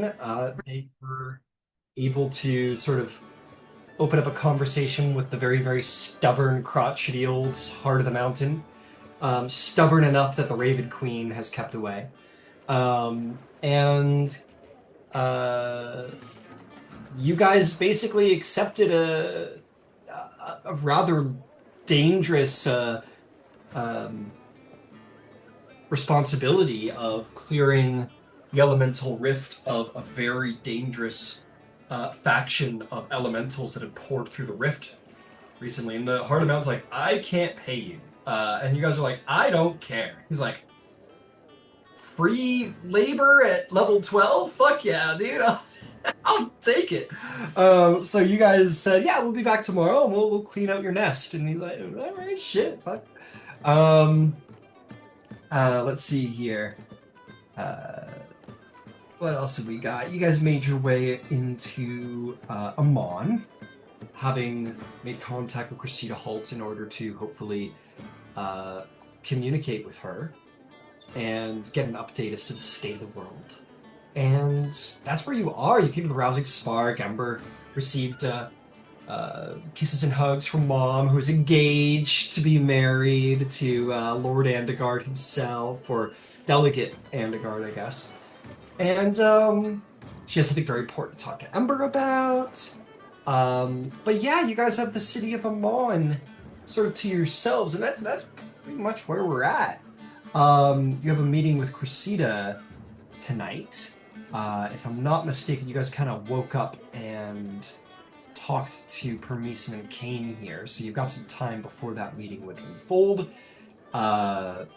Yvaine. They were able to sort of open up a conversation with the very, very stubborn, crotchety old heart of the mountain. Stubborn enough that the Raven Queen has kept away. And uh, you guys basically accepted a rather dangerous um, responsibility of clearing the elemental rift of a very dangerous faction of elementals that had poured through the rift recently. And the Heart of the Mountain's like, I can't pay you. And you guys are like, I don't care. He's like, free labor at level 12? Fuck yeah, dude. I'll take it. So you guys said, yeah, we'll be back tomorrow and we'll clean out your nest. And he's like, all right, shit, fuck. Um, let's see here. Uh, what else have we got? You guys made your way into Emon, having made contact with Cressida Halt in order to hopefully communicate with her and get an update as to the state of the world. And that's where you are. You came to the Rousing Spark. Ember received kisses and hugs from Mom, who's engaged to be married to Lord Andegard himself, or Delegate Andegard, I guess. And she has something very important to talk to Ember about. But yeah, you guys have the city of Amon sort of to yourselves, and that's pretty much where we're at. You have a meeting with Cressida tonight. If I'm not mistaken, you guys kind of woke up and talked to Permeason and Kane here, so you've got some time before that meeting would unfold.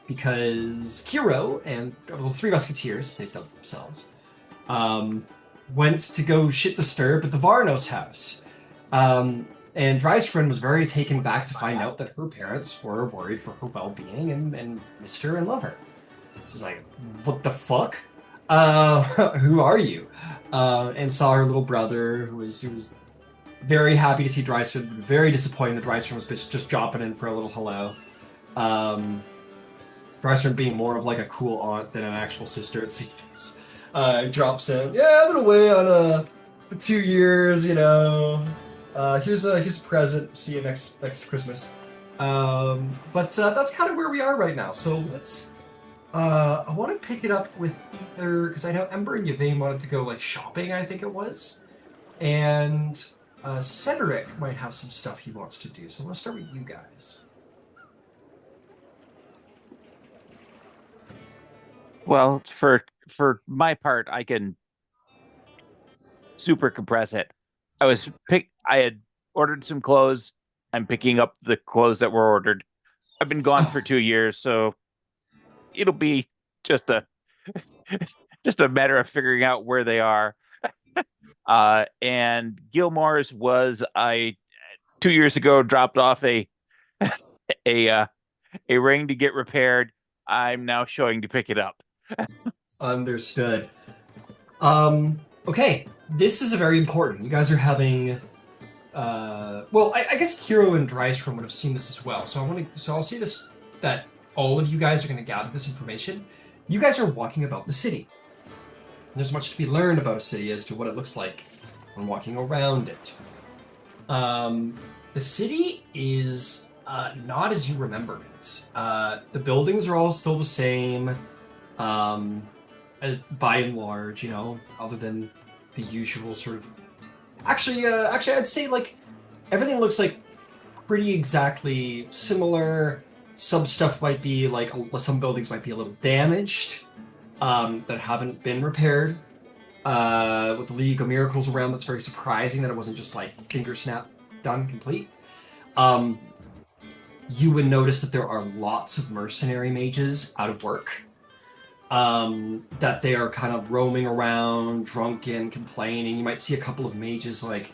Because Kiro and the Three Musketeers, they've dubbed themselves, went to go shit the stirrup at the Varnos house. And Drysprin was very taken back to find out that her parents were worried for her well-being and missed her and love her. She's like, what the fuck? Who are you? And saw her little brother, who was very happy to see Drysprin, very disappointed that Drysprin was just dropping in for a little hello. Drysprin being more of like a cool aunt than an actual sister, it seems. Drops in, yeah, I've been away on for 2 years, you know. Here's a present. See you next Christmas. But that's kind of where we are right now. So let's. I want to pick it up with either because I know Ember and Yvaine wanted to go like shopping. I think it was, and Cedrick might have some stuff he wants to do. So I want to start with you guys. Well, for my part, I can super compress it. I had ordered some clothes. I'm picking up the clothes that were ordered. I've been gone for 2 years, so it'll be just a just a matter of figuring out where they are. And Gilmore's was I 2 years ago dropped off a a ring to get repaired. I'm now showing to pick it up. Understood. Okay, this is a very important. You guys are having. Well, I guess Kiro and Drystrom would have seen this as well. So I'll see this that all of you guys are going to gather this information. You guys are walking about the city. There's much to be learned about a city as to what it looks like when walking around it. The city is not as you remember it. The buildings are all still the same, by and large, you know, other than the usual sort of. Actually, I'd say like everything looks like pretty exactly similar. Some stuff might be like some buildings might be a little damaged, that haven't been repaired. With the League of Miracles around, that's very surprising that it wasn't just like finger snap done complete. Um, you would notice that there are lots of mercenary mages out of work. That they are kind of roaming around, drunken, complaining. You might see a couple of mages like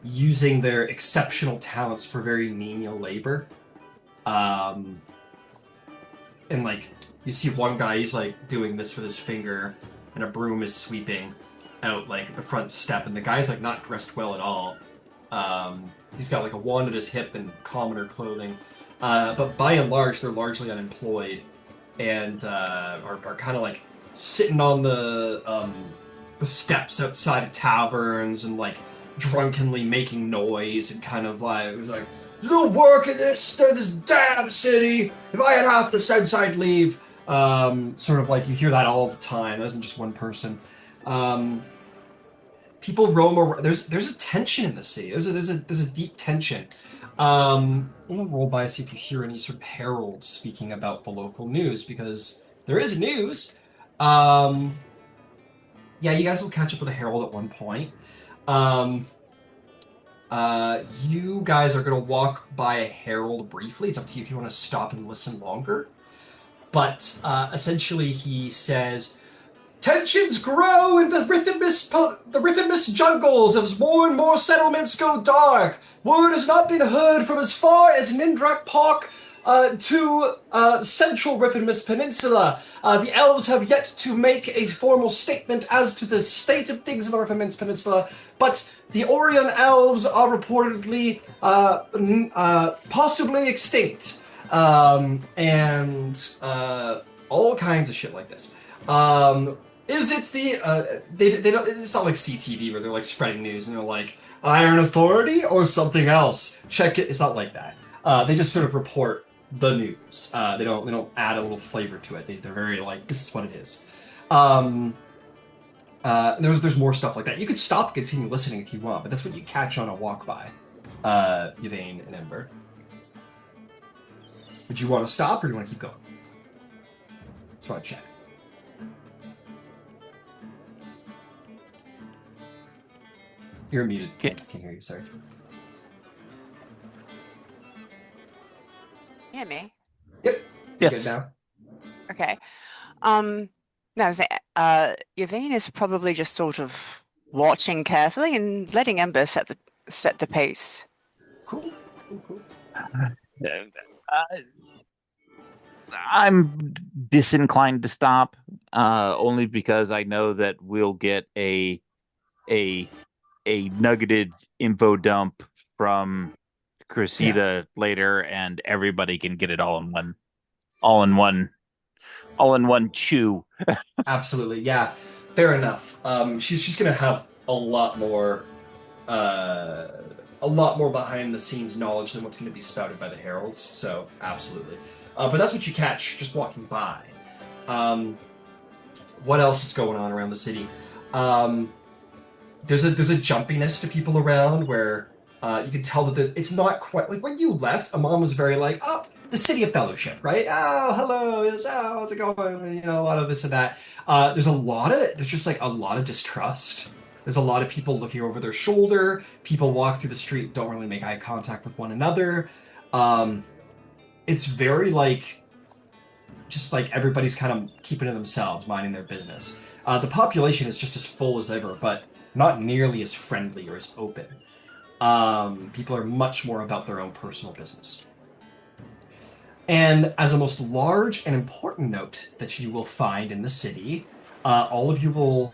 using their exceptional talents for very menial labor. Um, and like you see one guy, he's like doing this with his finger, and a broom is sweeping out like the front step, and the guy's like not dressed well at all. He's got like a wand at his hip and commoner clothing, but by and large, they're largely unemployed and are kind of like sitting on the steps outside of taverns and like drunkenly making noise and kind of like it was like there's no work in this damn city. If I had half the sense, I'd leave. Sort of like you hear that all the time. That isn't just one person. Um, People roam around. There's a tension in the city. There's a deep tension. I'm gonna roll by see if you hear any sort of heralds speaking about the local news because there is news. Um, yeah, you guys will catch up with a herald at one point. Um, you guys are gonna walk by a herald briefly. It's up to you if you want to stop and listen longer. But essentially, he says. Tensions grow in the Rhythmus jungles as more and more settlements go dark. Word has not been heard from as far as Nindrak Park to central Rhythmus Peninsula. The elves have yet to make a formal statement as to the state of things in the Rhythmus Peninsula, but the Orion elves are reportedly possibly extinct. And all kinds of shit like this. Is it they don't it's not like CTV where they're like spreading news and they're like Iron Authority or something else. Check it. It's not like that. They just sort of report the news. They don't add a little flavor to it. They're very like this is what it is. Um, there's more stuff like that. You could stop and continue listening if you want, but that's what you catch on a walk by. Yvaine and Ember. Would you want to stop or do you want to keep going? Just want to check. You're muted. Can't hear you. Sorry. Hear me? Yep. Yes. Good now. Okay. No, Yvaine is probably just sort of watching carefully and letting Ember set the pace. Cool. I'm disinclined to stop, only because I know that we'll get a nuggeted info dump from Cressida later, and everybody can get it all in one chew. Absolutely. Yeah. Fair enough. She's gonna have a lot more behind the scenes knowledge than what's gonna be spouted by the heralds. So absolutely. But that's what you catch just walking by. What else is going on around the city? There's a jumpiness to people around where you can tell that it's not quite like when you left. Amon was very like, oh, the city of fellowship, right? Oh, hello, yes, oh, how's it going? You know, a lot of this and that. There's just like a lot of distrust. There's a lot of people looking over their shoulder. People walk through the street, don't really make eye contact with one another. It's very like, just like everybody's kind of keeping to themselves, minding their business. The population is just as full as ever, but not nearly as friendly or as open. People are much more about their own personal business. And as a most large and important note that you will find in the city, all of you will,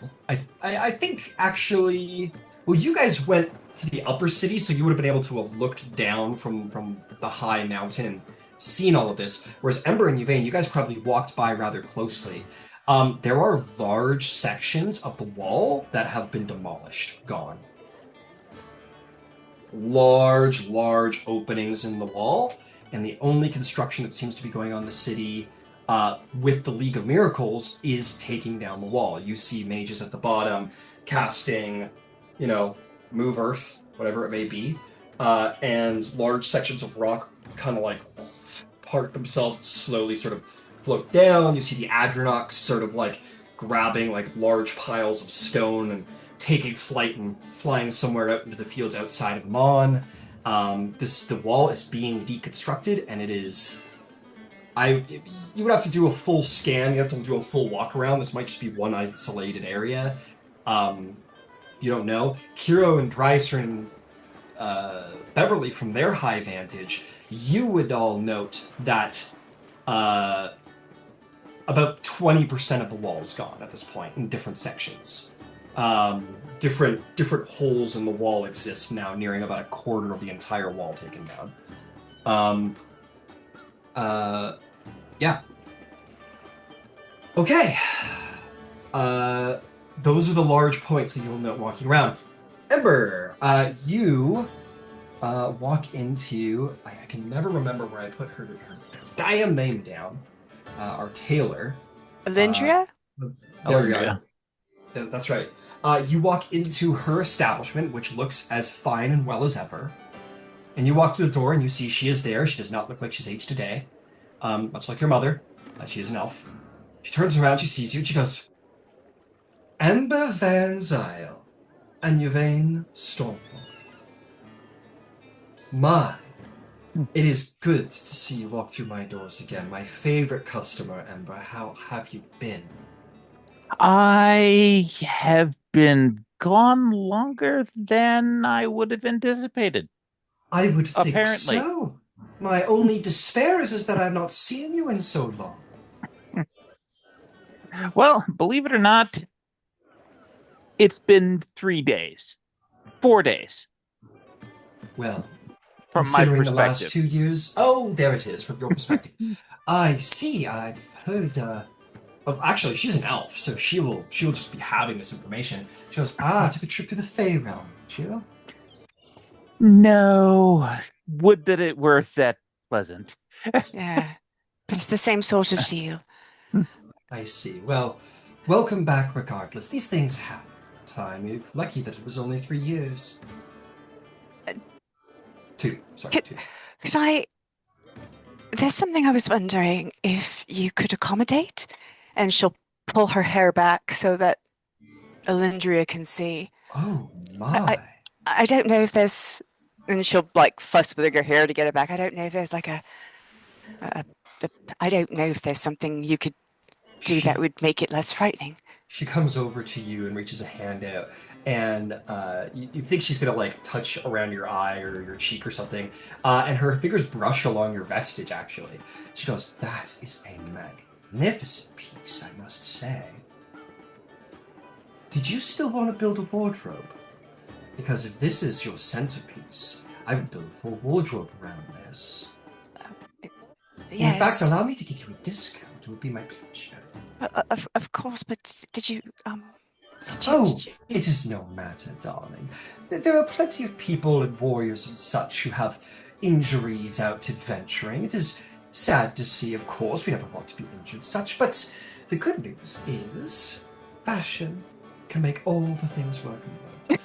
I think actually, well, you guys went to the upper city, so you would have been able to have looked down from the high mountain and seen all of this, whereas Ember and Yvaine, you guys probably walked by rather closely. There are large sections of the wall that have been demolished, gone. Large openings in the wall, and the only construction that seems to be going on in the city with the League of Miracles is taking down the wall. You see mages at the bottom casting, move earth, whatever it may be, and large sections of rock kind of like part themselves and slowly sort of float down. You see the Adronox sort of like grabbing like large piles of stone and taking flight and flying somewhere out into the fields outside of Mon. The wall is being deconstructed, and it is. You would have to do a full scan. You have to do a full walk around. This might just be one isolated area. You don't know. Kiro and Dreiser and Beverly, from their high vantage, you would all note that about 20% of the wall is gone at this point in different sections. Different holes in the wall exist now, nearing about a quarter of the entire wall taken down. Yeah. Okay. those are the large points that you'll note walking around. Ember, you walk into. I can never remember where I put her damn name down. Our tailor. Uh, Alindria? there we are. Alindria. That's right. You walk into her establishment, which looks as fine and well as ever. And you walk through the door and you see she is there. She does not look like she's aged a day. Much like your mother. She is an elf. She turns around, she sees you, and she goes, Ember Van Zyl and Yvaine Starborn. My, it is good to see you walk through my doors again. My favorite customer, Ember. How have you been? I have been gone longer than I would have anticipated, I would think apparently. so. My only despair is that I've not seen you in so long. Well, believe it or not, it's been 3 days, 4 days Well, from my considering the last perspective. 2 years. Oh, there it is, from your perspective. I see. I've heard. Actually, she's an elf, so she will just be having this information. She goes, I took a trip to the Fey realm. Did you? No, would that it were that pleasant. Yeah. But it's the same sort of deal. I see. Well, welcome back. Regardless, these things happen. Time. You're lucky that it was only 3 years. Two. Sorry, Could, two. could I? There's something I was wondering if you could accommodate, and she'll pull her hair back so that Alindria can see. Oh I, I, my. I don't know if there's, and she'll like fuss with her hair to get it back. I don't know if there's like a, a I don't know if there's something you could do that She would make it less frightening. she comes over to you and reaches a hand out, and you think she's gonna like touch around your eye or your cheek or something, and her fingers brush along your vestige. Actually, she goes, "That is a magnificent piece, I must say. Did you still want to build a wardrobe? Because if this is your centerpiece, I would build a whole wardrobe around this. In fact, Yes, allow me to give you a discount. It would be my pleasure." of course. But did you Oh, did you? it is no matter, darling. There are plenty of people and warriors and such who have injuries out adventuring. It is sad to see, of course. We never want to be injured such, but the good news is fashion can make all the things work in the world.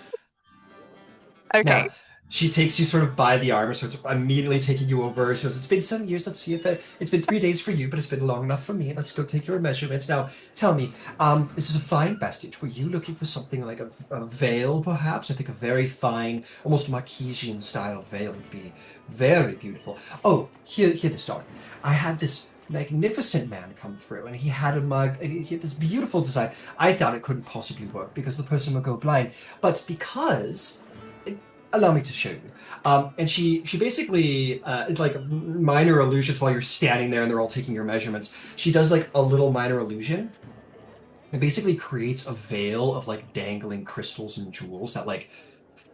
Okay. Now, she takes you sort of by the arm, starts immediately taking you over. She goes, "It's been some years. Let's see if it's been 3 days for you, but it's been long enough for me. Let's go take your measurements. Now, tell me, this is a fine vestige. Were you looking for something like a veil, perhaps? I think a very fine, almost Marquesian style veil would be very beautiful. Oh, hear this, darling. I had this magnificent man come through, and he had a mug, and he had this beautiful design. I thought it couldn't possibly work because the person would go blind, but because allow me to show you. And she basically like minor illusions while you're standing there and they're all taking your measurements. She does like a little minor illusion. It basically creates a veil of like dangling crystals and jewels that like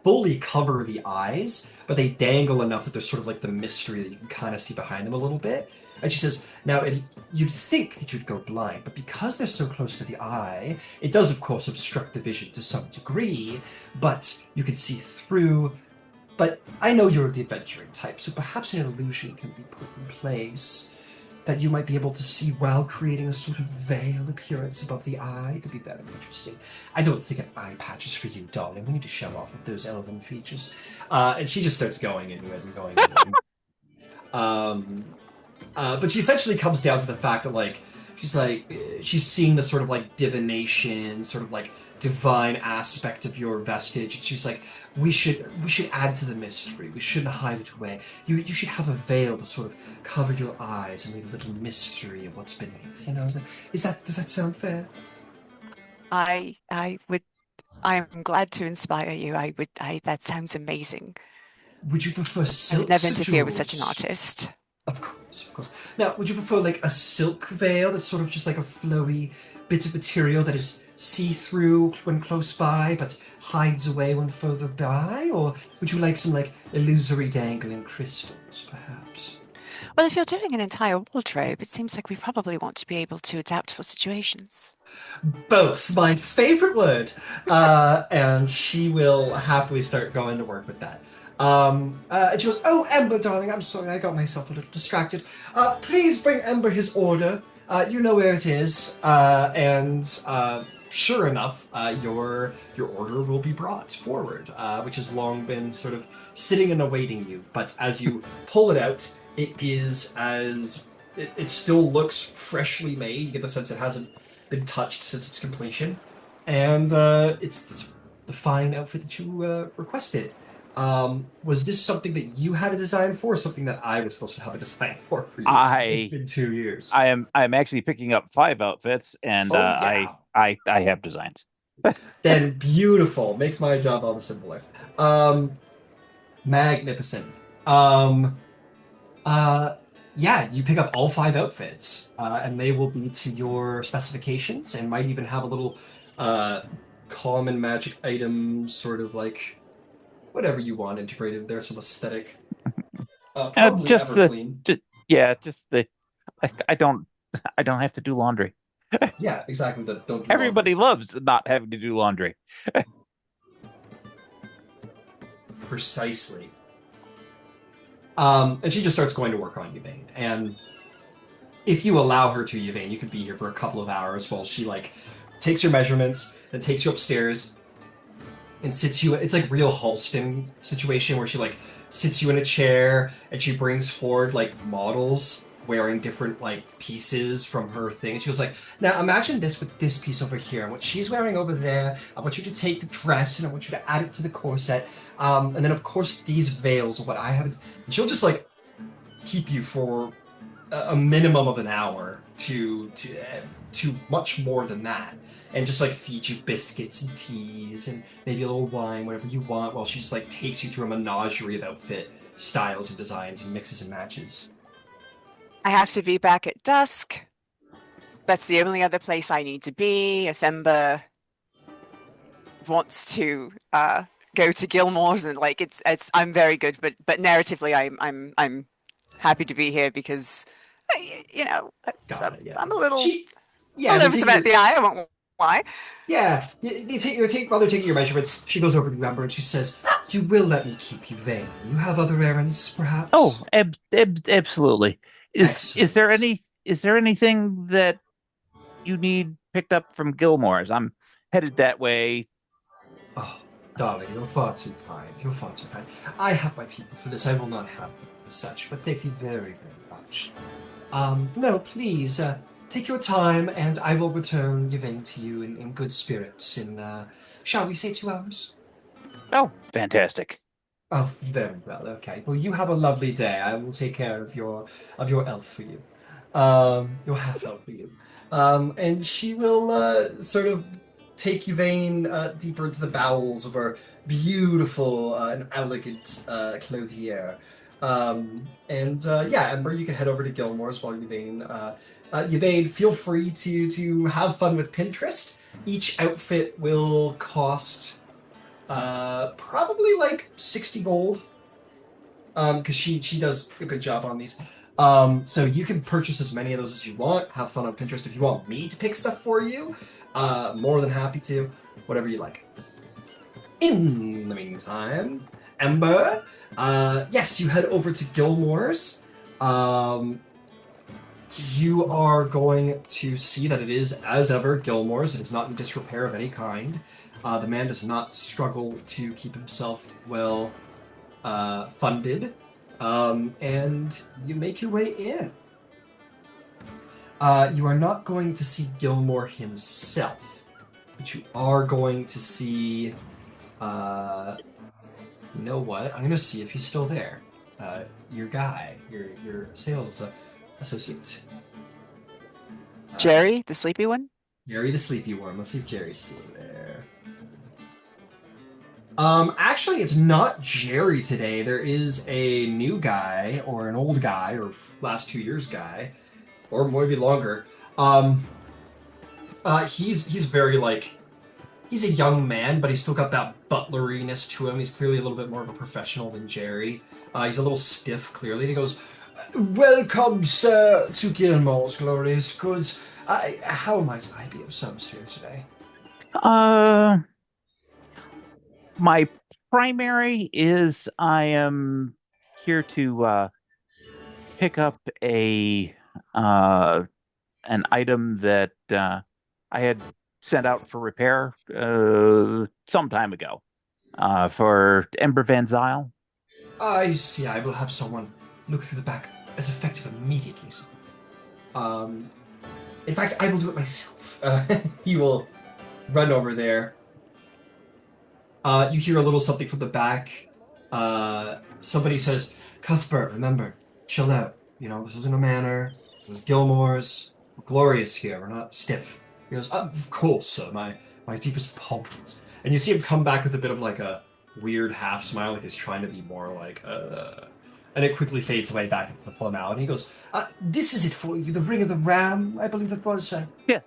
fully cover the eyes, but they dangle enough that there's sort of like the mystery that you can kind of see behind them a little bit. And she says, now you'd think that you'd go blind, but because they're so close to the eye, it does of course obstruct the vision to some degree, but you can see through. But I know you're the adventuring type, so perhaps an illusion can be put in place that you might be able to see while creating a sort of veil appearance above the eye. It could be very interesting. I don't think an eye patch is for you, darling. We need to show off of those elven features. And she just starts going into it and going into it. But she essentially comes down to the fact that, like, she's seeing the sort of, like, divination, sort of, like, divine aspect of your vestige, and she's like, we should add to the mystery. We shouldn't hide it away. You should have a veil to sort of cover your eyes and leave a little mystery of what's beneath. You know, does that sound fair? I would. I am glad to inspire you. That sounds amazing. Would you prefer I would never silks or interfere with such an jewels? artist. Of course, of course. Now, would you prefer like a silk veil that's sort of just like a flowy bit of material that is see-through when close by but hides away when further by? Or would you like some like illusory dangling crystals, perhaps? Well, if you're doing an entire wardrobe, it seems like we probably want to be able to adapt for situations. Both, my favorite word. And she will happily start going to work with that. And she goes, "Oh, Ember, darling, I'm sorry, I got myself a little distracted. Please bring Ember his order. You know where it is." And sure enough, your order will be brought forward, which has long been sort of sitting and awaiting you. But as you pull it out, it still looks freshly made. You get the sense it hasn't been touched since its completion, and it's the fine outfit that you requested. Was this something that you had a design for, or something that I was supposed to have a design for you? It's I been 2 years. I'm actually picking up 5 outfits, and Oh yeah. I have designs. Then beautiful. Makes my job all the simpler. Magnificent. Um, uh, yeah, you pick up all 5 outfits, and they will be to your specifications, and might even have a little uh, common magic item, sort of like whatever you want integrated there, some aesthetic. Probably Just ever clean. yeah, just the I don't I don't have to do laundry. Yeah, exactly. That don't do laundry. Everybody loves not having to do laundry. Precisely. And she just starts going to work on Yvaine. And if you allow her to, Yvaine, you could be here for a couple of hours while she like takes your measurements, then takes you upstairs and sits you. It's like real Halston situation where she like sits you in a chair and she brings forward like models wearing different like pieces from her thing. And she was like, "Now imagine this with this piece over here, and what she's wearing over there. I want you to take the dress and I want you to add it to the corset. And then of course these veils are what I have." And she'll just like keep you for a minimum of an hour to much more than that, and just like feed you biscuits and teas and maybe a little wine, whatever you want, while she just like takes you through a menagerie of outfit styles and designs and mixes and matches. I have to be back at dusk. That's the only other place I need to be. If Ember wants to go to Gilmore's and like it's I'm very good, but narratively I'm happy to be here because you know Got it. Yeah. I'm a little She. Yeah. They're nervous taking about your. the eye. I won't lie. Yeah. While they're taking your measurements, she goes over to Amber and she says, "You will let me keep you vain. You have other errands, Oh, perhaps." absolutely. Excellent. Is there anything that you need picked up from Gilmore's? I'm headed that way. Oh, darling, you're far too kind. You're far too kind. I have my people for this. I will not have such, but thank you very, very much. No, please, take your time, and I will return Yvaine to you in good spirits in, shall we say 2 hours? Oh, fantastic. Oh, very well. Okay. Well, you have a lovely day. I will take care of your elf for you, your half elf for you. And she will sort of take Yvaine deeper into the bowels of her beautiful and elegant clothier. And yeah, Ember, you can head over to Gilmore's while Yvaine, feel free to have fun with Pinterest. Each outfit will cost probably like 60 gold. Because she does a good job on these. So you can purchase as many of those as you want. Have fun on Pinterest. If you want me to pick stuff for you, more than happy to. Whatever you like. In the meantime, Ember, yes, you head over to Gilmore's. You are going to see that it is, as ever, Gilmore's. It is not in disrepair of any kind. The man does not struggle to keep himself well funded, and you make your way in. You are not going to see Gilmore himself, but you are going to see. You know what? I'm going to see if he's still there. Your guy, your sales associate, Jerry, the sleepy one. Jerry the Sleepy Worm. Let's see if Jerry's still there. Actually, it's not Jerry today. There is a new guy, or an old guy, or last 2 years guy, or maybe longer. He's very like, he's a young man, but he's still got that butleriness to him. He's clearly a little bit more of a professional than Jerry. He's a little stiff, clearly. And he goes, Welcome, sir, to Gilmore's glorious goods. How might I be of service to you today? Uh, my primary is I am here to pick up a uh an item that I had sent out for repair some time ago for Ember Van Zyl. I see. I will have someone look through the back as effective immediately, sir. Um, in fact, I will do it myself. He will run over there. You hear a little something from the back. Somebody says, Cuthbert, remember, chill out. You know, this isn't a manor. This is Gilmore's. We're glorious here. We're not stiff. He goes, of course, sir. My deepest apologies. And you see him come back with a bit of like a weird half smile, like he's trying to be more like, And it quickly fades away back into the formality. He goes, this is it for you, the Ring of the Ram, I believe it was, sir. Yeah,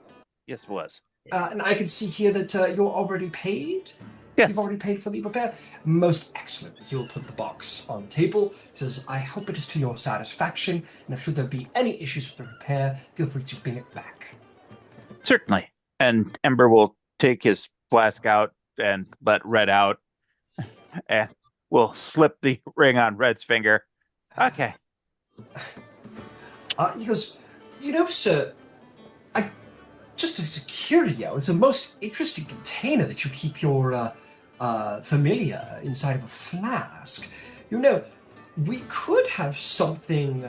yes, it was. And I can see here that you're already paid. You've Yes, already paid for the repair. Most excellent. He'll put the box on the table. He says, I hope it is to your satisfaction, and if should there be any issues with the repair, feel free to bring it back. certainly. And Ember will take his flask out and let Red out, and will slip the ring on Red's finger. Okay. He goes, you know, sir, I just as a curio, it's a most interesting container that you keep your familiar inside of a flask. You know, we could have something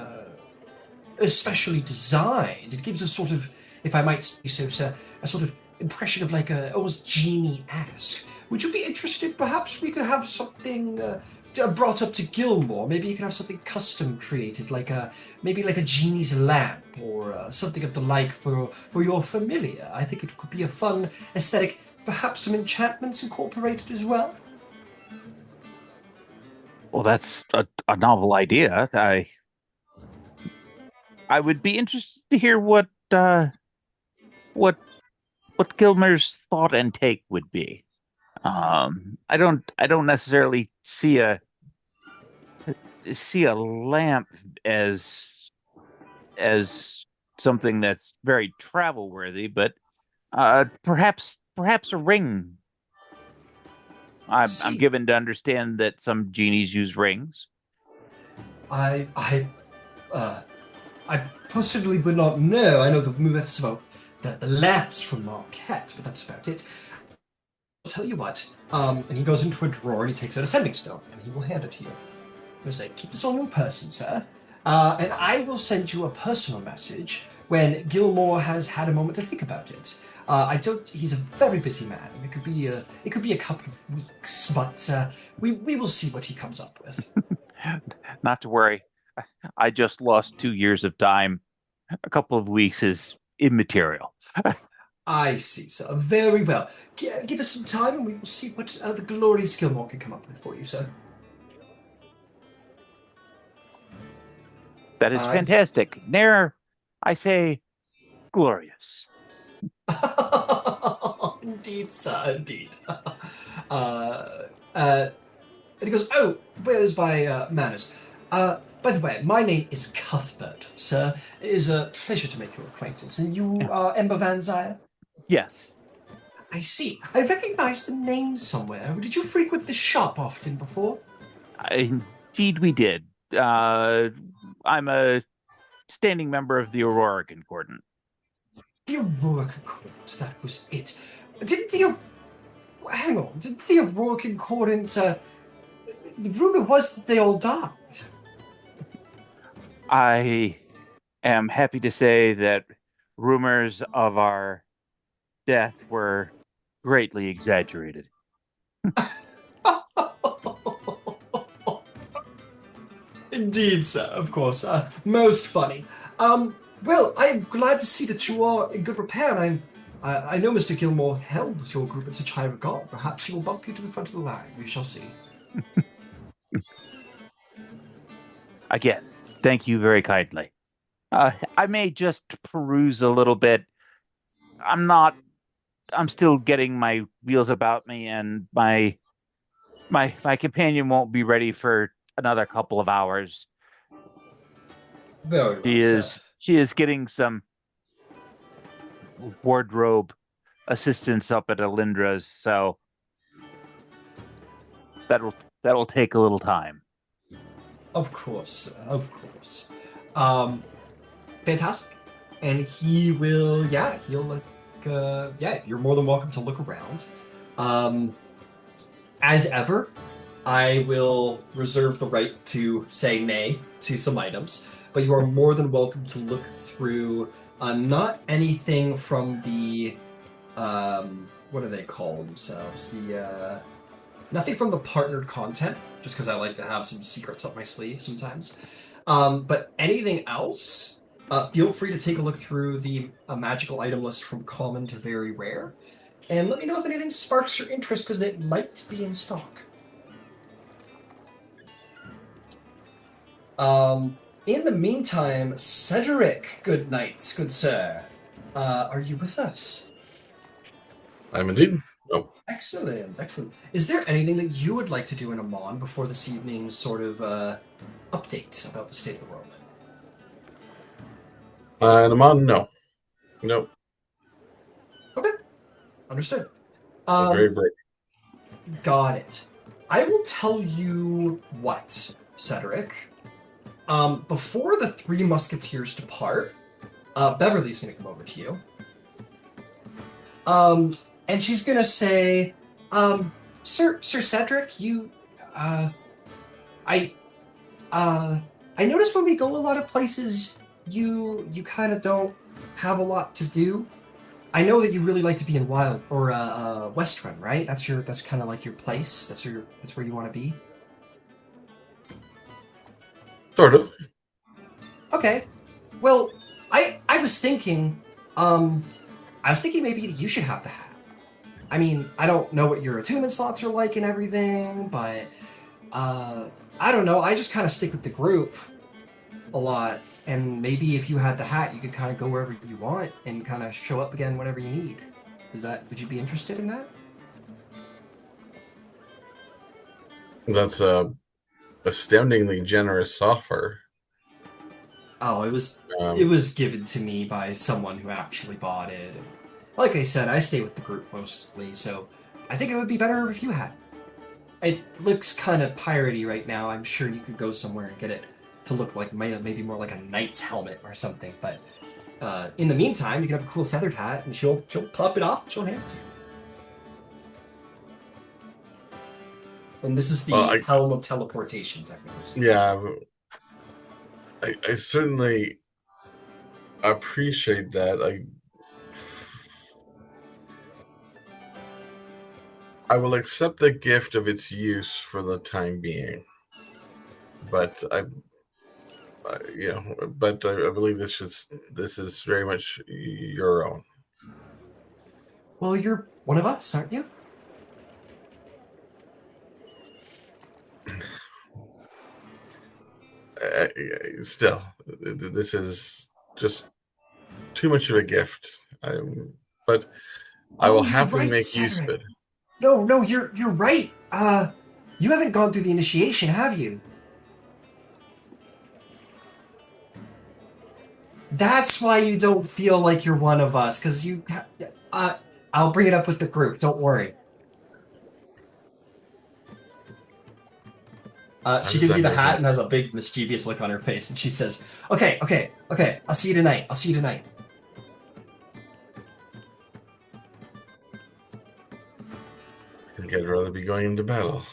especially designed. It gives a sort of, if I might say so, sir, a sort of impression of like a almost genie-esque. Would you be interested? Perhaps we could have something brought up to Gilmore. Maybe you could have something custom created, like a maybe like a genie's lamp or something of the like for your familiar. I think it could be a fun aesthetic. Perhaps some enchantments incorporated as well. Well, that's a novel idea. I would be interested to hear what what Gilmer's thought and take would be. I don't necessarily see a lamp as as something that's very travel worthy, but perhaps a ring. I'm See, given to understand that some genies use rings. I I uh, I possibly would not know. I know the myths about the lamps from Marquette, but that's about it. I'll tell you what. And he goes into a drawer and he takes out a sending stone and he will hand it to you. He'll say, "Keep this on your person, sir, and I will send you a personal message when Gilmore has had a moment to think about it. I don't. He's a very busy man. It could be a couple of weeks, but we will see what he comes up with." Not to worry. I just lost 2 years of time. A couple of weeks is immaterial. I see, sir. Very well. Give us some time, and we will see what the glorious Gilmore can come up with for you, sir. That is Uh, fantastic. There, I say, glorious. indeed, sir. Indeed. uh, and he goes, "Oh, where's my manners? By the way, my name is Cuthbert, sir. It is a pleasure to make your acquaintance. And you Yeah. are Ember Van Zyre? Yes, I see. I recognize the name somewhere. Did you frequent this shop often before?" indeed we did. I'm a standing member of the Aurora Concordant. The Aurora Concordant, that was it. Didn't the... Hang on. Did the Aurora Concordant... the rumor was that they all died. I am happy to say that rumors of our death were greatly exaggerated. Indeed, sir, of course. Most funny. Well, I am glad to see that you are in good repair, and I know Mr. Gilmore held your group in such high regard. Perhaps he will bump you to the front of the line. We shall see. Again, thank you very kindly. I may just peruse a little bit. I'm not, I'm still getting my wheels about me, and my companion won't be ready for another couple of hours. Very well, sir. She is getting some wardrobe assistance up at Alindra's, so that'll take a little time. Of course, sir, of course. Fantastic. And he will, yeah, he'll like, yeah, you're more than welcome to look around. As ever, I will reserve the right to say nay to some items, but you are more than welcome to look through not anything from the, what do they call themselves? The, nothing from the partnered content, just because I like to have some secrets up my sleeve sometimes. But anything else, feel free to take a look through the magical item list from common to very rare, and let me know if anything sparks your interest, because it might be in stock. In the meantime, Cedrick, good night, good sir. Are you with us? I'm indeed. Oh. Excellent, excellent. Is there anything that you would like to do in Emon before this evening's sort of update about the state of the world? Naman, no. No. Okay, understood. Very brave. Got it. I will tell you what, Cedric. Before the three musketeers depart, Beverly's going to come over to you. And she's going to say, Sir Cedric, you, I notice when we go a lot of places, you kind of don't have a lot to do. I know that you really like to be in Westruun, right? That's kind of like your place. That's where you want to be. Sort of. Okay. Well, I was thinking maybe you should have the hat. I mean, I don't know what your attunement slots are like and everything, but I don't know. I just kind of stick with the group a lot, and maybe if you had the hat, you could kind of go wherever you want and kind of show up again whenever you need. Would you be interested in that? That's a astoundingly generous offer. Oh, it was given to me by someone who actually bought it. Like I said, I stay with the group mostly, so I think it would be better if you had. It looks kind of piratey right now. I'm sure you could go somewhere and get it to look like maybe more like a knight's helmet or something. But in the meantime, you can have a cool feathered hat, and she'll pop it off. She'll hand it to you. And this is the helm of teleportation, technically. Yeah, I certainly appreciate that. I will accept the gift of its use for the time being, but I believe this is very much your own. Well, you're one of us, aren't you? Still, this is just too much of a gift. But I will happily make use of it. No, you're right. You haven't gone through the initiation, have you? That's why you don't feel like you're one of us, because you. I'll bring it up with the group. Don't worry. She gives you the hat and has a big mischievous look on her face, and she says, "Okay. I'll see you tonight. I think I'd rather be going into battle."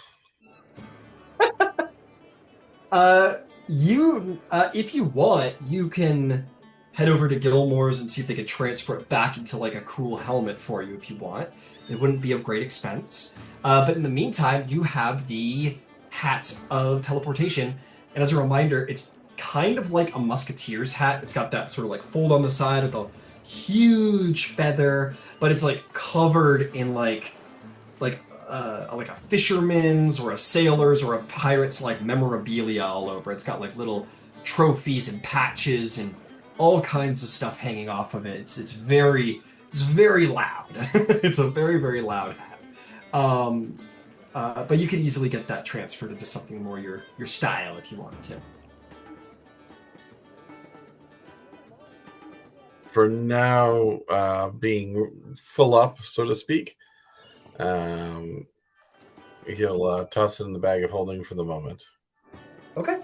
If you want, you can head over to Gilmore's and see if they could transfer it back into like a cool helmet for you if you want. It wouldn't be of great expense. But in the meantime, you have the hat of teleportation. And as a reminder, it's kind of like a musketeer's hat. It's got that sort of like fold on the side with a huge feather, but it's like covered in like a fisherman's or a sailor's or a pirate's like memorabilia all over. It's got like little trophies and patches and all kinds of stuff hanging off of it. It's very loud. It's a very, very loud hat. But you can easily get that transferred into something more your style if you wanted to. for now, being full up, so to speak, he'll toss it in the bag of holding for the moment. Okay,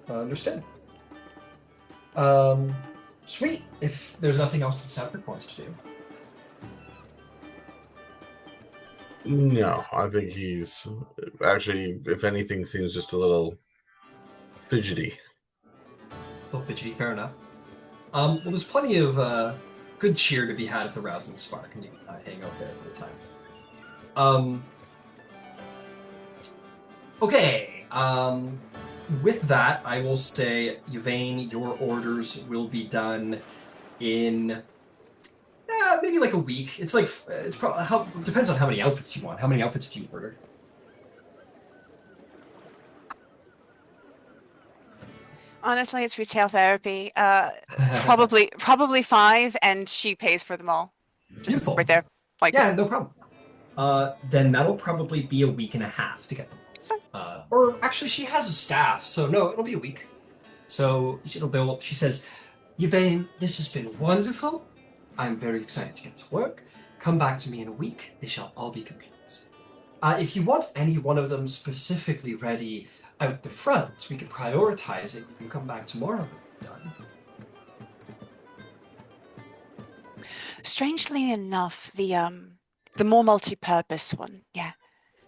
I understand. Sweet. If there's nothing else that Cedrick wants to do. No, I think he's actually, if anything, seems just a little fidgety. Oh, fidgety, fair enough. Well, there's plenty of good cheer to be had at the Rousing Spark, and you can hang out there for the time. Okay. With that, I will say, Yvaine, your orders will be done in maybe like a week. It's like it's probably depends on how many outfits you want. How many outfits do you order? Honestly, it's retail therapy. Probably 5, and she pays for them all. Just Beautiful. right there. Like, Yeah, no problem. Then that'll probably be a week and a half to get them. it's fine. Or actually, she has a staff, so no, it'll be a week. So it'll build. She says, Yvaine, this has been wonderful. I'm very excited to get to work. Come back to me in a week. They shall all be complete. If you want any one of them specifically ready out the front, we could prioritize it. You can come back tomorrow when we're done. Strangely enough, the more multi-purpose one, yeah.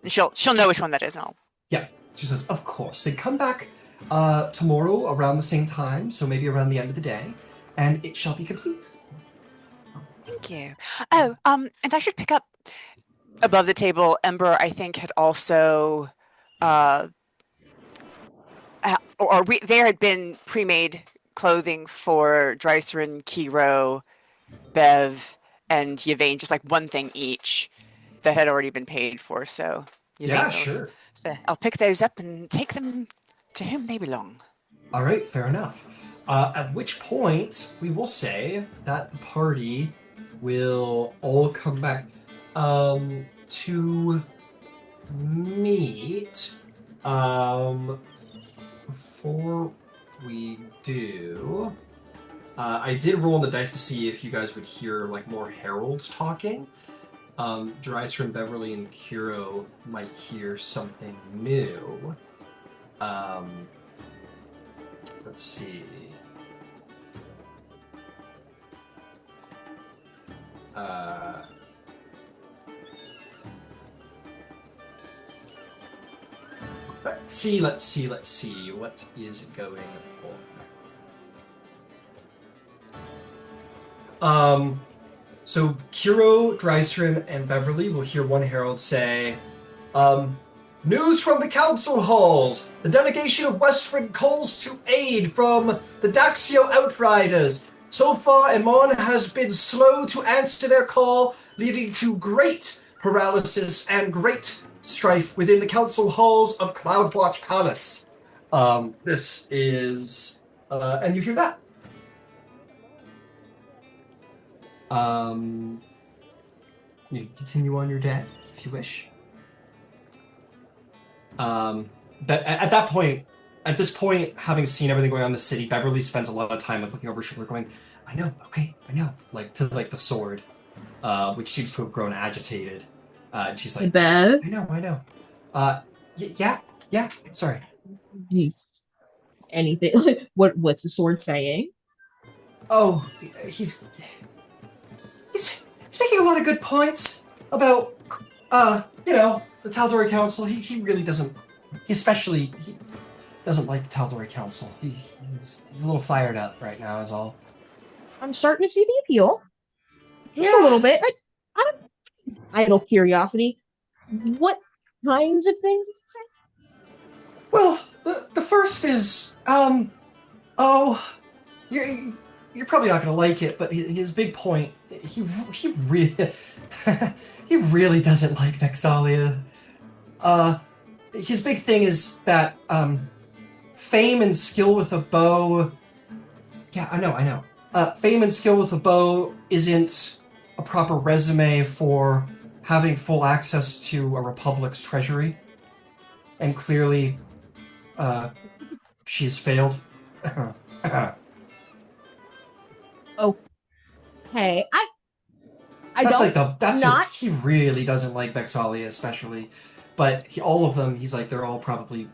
And she'll know which one that is, and I'll. Yeah, she says, of course. They come back tomorrow around the same time, so maybe around the end of the day, and it shall be complete. Thank you. Oh, and I should pick up above the table. Ember, I think, had also, there had been pre-made clothing for Drycerin, Kiro, Bev, and Yvaine, just like one thing each that had already been paid for. So Yeah, sure. I'll pick those up and take them to whom they belong. All right, fair enough. At which point we will say that the party will all come back to meet. Before we do, I did roll on the dice to see if you guys would hear like more heralds talking. Dryster, Beverly, and Kiro might hear something new. Let's see. Let's see. What is going on? So Kiro, Drystrom, and Beverly will hear one herald say, news from the council halls! The delegation of Westruun calls to aid from the Daxio Outriders. So far, Emon has been slow to answer their call, leading to great paralysis and great strife within the council halls of Cloudwatch Palace. This is... and you hear that. You can continue on your day, if you wish. But at this point, having seen everything going on in the city, Beverly spends a lot of time like looking over her shoulder, going, "I know, okay, I know," like to like the sword, which seems to have grown agitated. And she's like, Bev? "I know." Yeah. Sorry. Anything? What's the sword saying? Oh, he's making a lot of good points about, the Tal'Dorei Council. He really doesn't. He doesn't like the Tal'Dorei Council. He's a little fired up right now, is all. I'm starting to see the appeal. Just a little bit. I don't. Idle curiosity. What kinds of things does it say? Well, the first is, you're probably not gonna like it, but his big point, he really, he really doesn't like Vexalia. His big thing is that, fame and skill with a bow. Yeah, I know. Fame and skill with a bow isn't a proper resume for having full access to a Republic's treasury. And clearly, she's failed. Hey, I That's don't like that's who not he really doesn't like Vexalia especially, but all of them, he's like they're all probably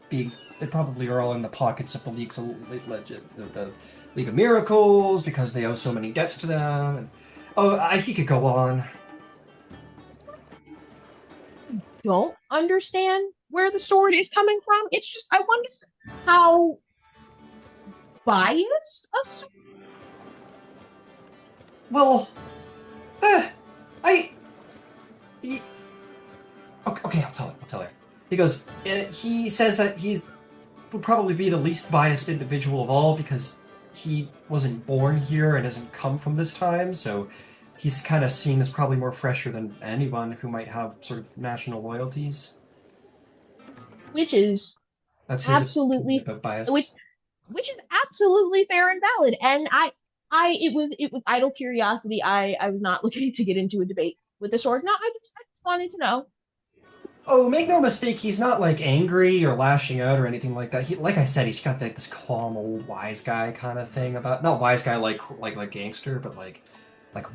they probably are all in the pockets of the the League of Miracles because they owe so many debts to them. And he could go on. don't understand where the sword is coming from. It's just I wonder how biased a sword. Well, I. He, okay, I'll tell her. I'll tell her. He goes. He says that he's would probably be the least biased individual of all because he wasn't born here and doesn't come from this time, so he's kind of seen as probably more fresher than anyone who might have sort of national loyalties. Which is That's his opinion absolutely about which bias. which is absolutely fair and valid. And it was idle curiosity. I was not looking to get into a debate with the sword. No, I just wanted to know. Oh, make no mistake, he's not like angry or lashing out or anything like that. He, like I said, he's got like this calm old wise guy kind of thing about not wise guy like gangster, but like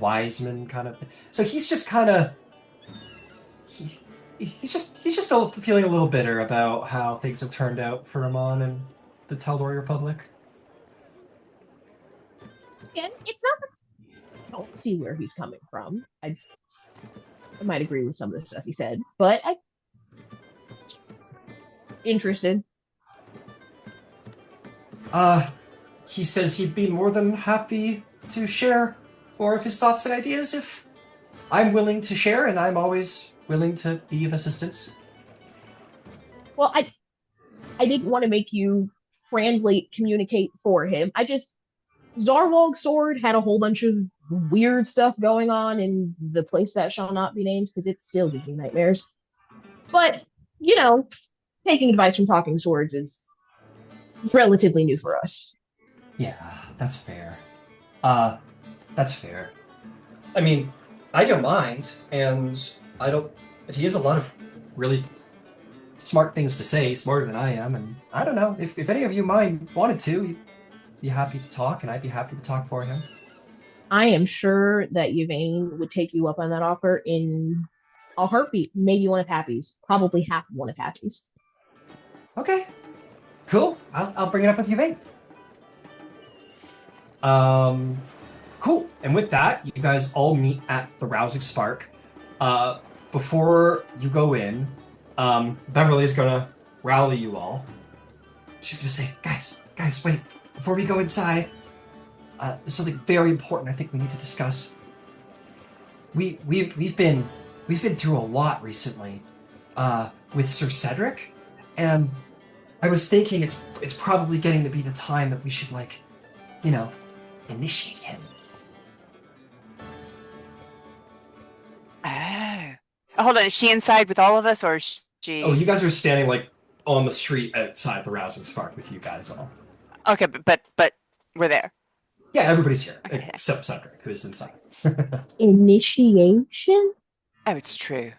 wiseman kind of thing. So he's just kind of he, he's just feeling a little bitter about how things have turned out for Emon and the Tal'Dorei Republic. Again, it's not that I don't see where he's coming from. I might agree with some of the stuff he said, but I interested. Uh, he says he'd be more than happy to share more of his thoughts and ideas if I'm willing to share, and I'm always willing to be of assistance. Well, I didn't want to make you communicate for him. Zarwalg's sword had a whole bunch of weird stuff going on in the place that shall not be named because it still gives me nightmares. But, you know, taking advice from talking swords is relatively new for us. Yeah, that's fair. That's fair. I mean, I don't mind, and I don't. He has a lot of really smart things to say, smarter than I am, and I don't know if any of you wanted to, you'd be happy to talk, and I'd be happy to talk for him. I am sure that Yvaine would take you up on that offer in a heartbeat. Maybe one of Happy's, probably half of one of Happy's. Okay, cool. I'll bring it up with you, mate. Cool. And with that, you guys all meet at the Rousing Spark. Before you go in, Beverly's gonna rally you all. She's gonna say, guys, wait. Before we go inside, there's something very important I think we need to discuss. We've been through a lot recently, with Sir Cedrick, and I was thinking it's probably getting to be the time that we should initiate him. Oh. Hold on, is she inside with all of us, or is she... Oh, you guys are standing, on the street outside the Rousing Spark with you guys all. Okay, but we're there. Yeah, everybody's here, Okay. except Cedric, who's inside. Initiation? Oh, it's true.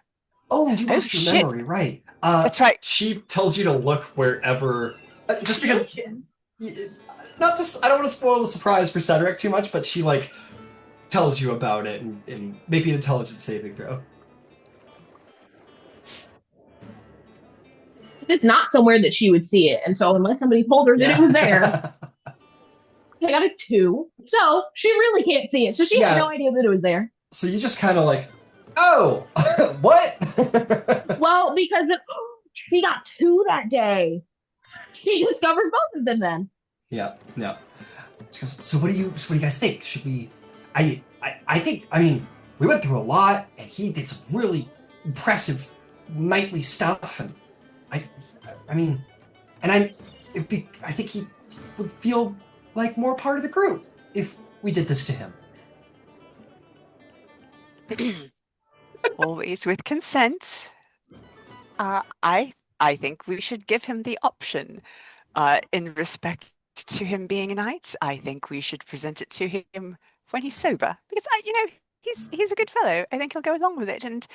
Oh, you lost your shit. memory, right. That's right. She tells you to look wherever... just because... I don't want to spoil the surprise for Cedric too much, but she, tells you about it and make an intelligence saving throw. It's not somewhere that she would see it, and so unless somebody told her that it was there, I got a 2. So she really can't see it. So she had no idea that it was there. So you just kind of oh, what? Well, because she got 2 that day. She discovers both of them then. Yeah. She goes, so what do you guys think? Should we... I think, we went through a lot, and he did some really impressive knightly stuff, and I think he would feel like more part of the group if we did this to him. Always with consent. I think we should give him the option. In respect to him being a knight, I think we should present it to him when he's sober, because he's a good fellow. I think he'll go along with it, and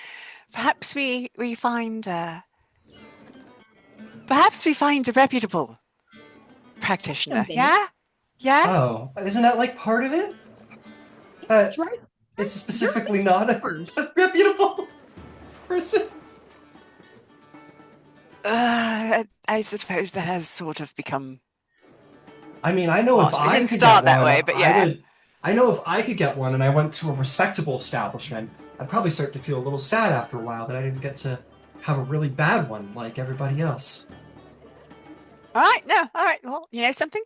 perhaps we find a reputable practitioner. Okay. Yeah. Oh, isn't that part of it? It's right. It's specifically You're not Miss a reputable person. I suppose that has sort of become. I mean, I know if It I didn't could start get that one, way, but I yeah. would. I know if I could get one, and I went to a respectable establishment, I'd probably start to feel a little sad after a while that I didn't get to have a really bad one like everybody else. All right. Well, you know something?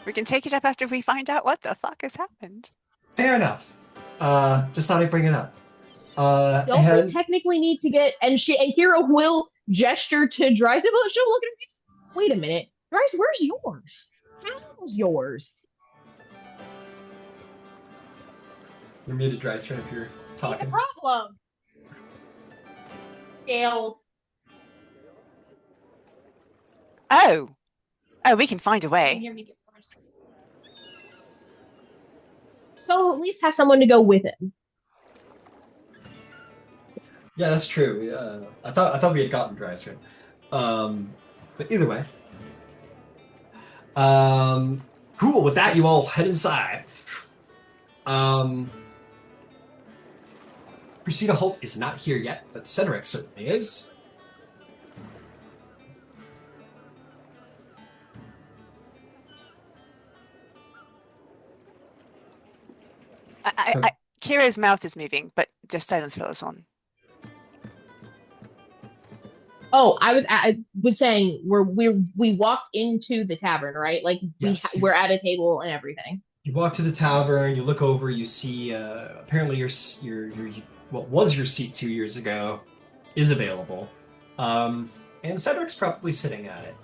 We can take it up after we find out what the fuck has happened. Fair enough. Just thought I'd bring it up. Don't we And technically need to get and Hero will gesture to Dries, but she'll look at me. Wait a minute. Dries, where's yours? How's yours? you're muted, Dryster, if you're What's talking. the problem? Scales. Oh, we can find a You way. hear me get first. So at least have someone to go with him. Yeah, that's true. I thought we had gotten Dryster. But either way. Cool. With that, you all head inside. Cressida Holt is not here yet, but Cedrick certainly is. Kira's mouth is moving, but just silence fellows on. Oh, I was saying we walked into the tavern, right? Like Yes. we're at a table and everything. You walk to the tavern. You look over. You see apparently your what was your seat 2 years ago is available, and Cedric's probably sitting at it.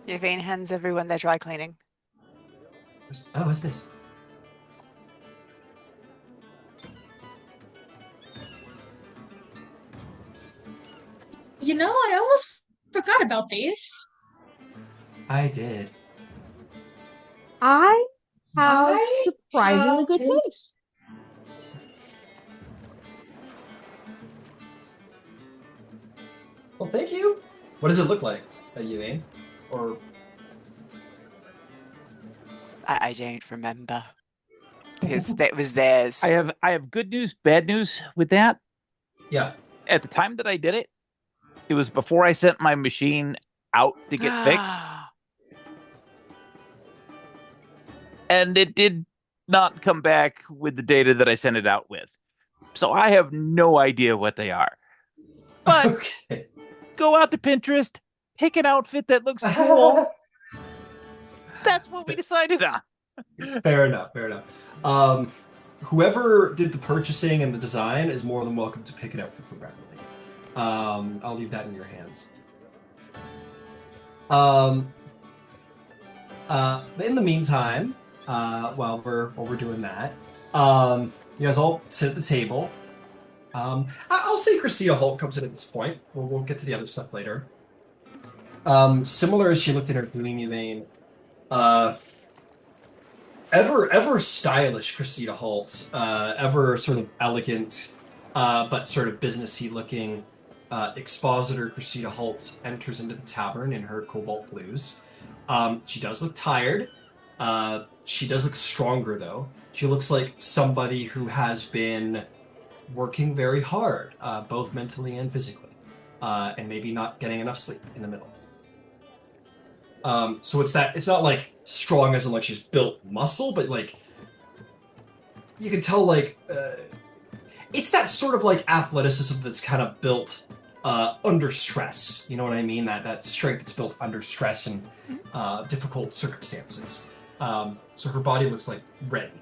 Yvaine hands everyone their dry cleaning. Oh, what's this? You know, I almost forgot about these. I did. I have I surprisingly have good to- taste. Well, thank you. What does it look like, Yvaine? Or I don't remember. That was theirs. I have good news, bad news with that. yeah. At the time that I did it, it was before I sent my machine out to get fixed, and it did not come back with the data that I sent it out with. So I have no idea what they are. But Okay. go out to Pinterest, pick an outfit that looks cool. That's what we decided on. Fair enough. Fair enough. Whoever did the purchasing and the design is more than welcome to pick an outfit for Bradley. I'll leave that in your hands. In the meantime, while we're doing that, you guys all sit at the table. I'll say Cressida Holt comes in at this point. We'll get to the other stuff later. Similar as she looked at her doing Yvaine, ever stylish Cressida Holt, ever sort of elegant, but sort of businessy looking. Expositor Cressida Holt enters into the tavern in her cobalt blues. She does look tired. She does look stronger, though. She looks like somebody who has been working very hard, both mentally and physically, and maybe not getting enough sleep in the middle. So it's not like strong as in like she's built muscle, but like you can tell like it's that sort of like athleticism that's kind of built under stress. You know what I mean? That strength that's built under stress and difficult circumstances. So her body looks like ready,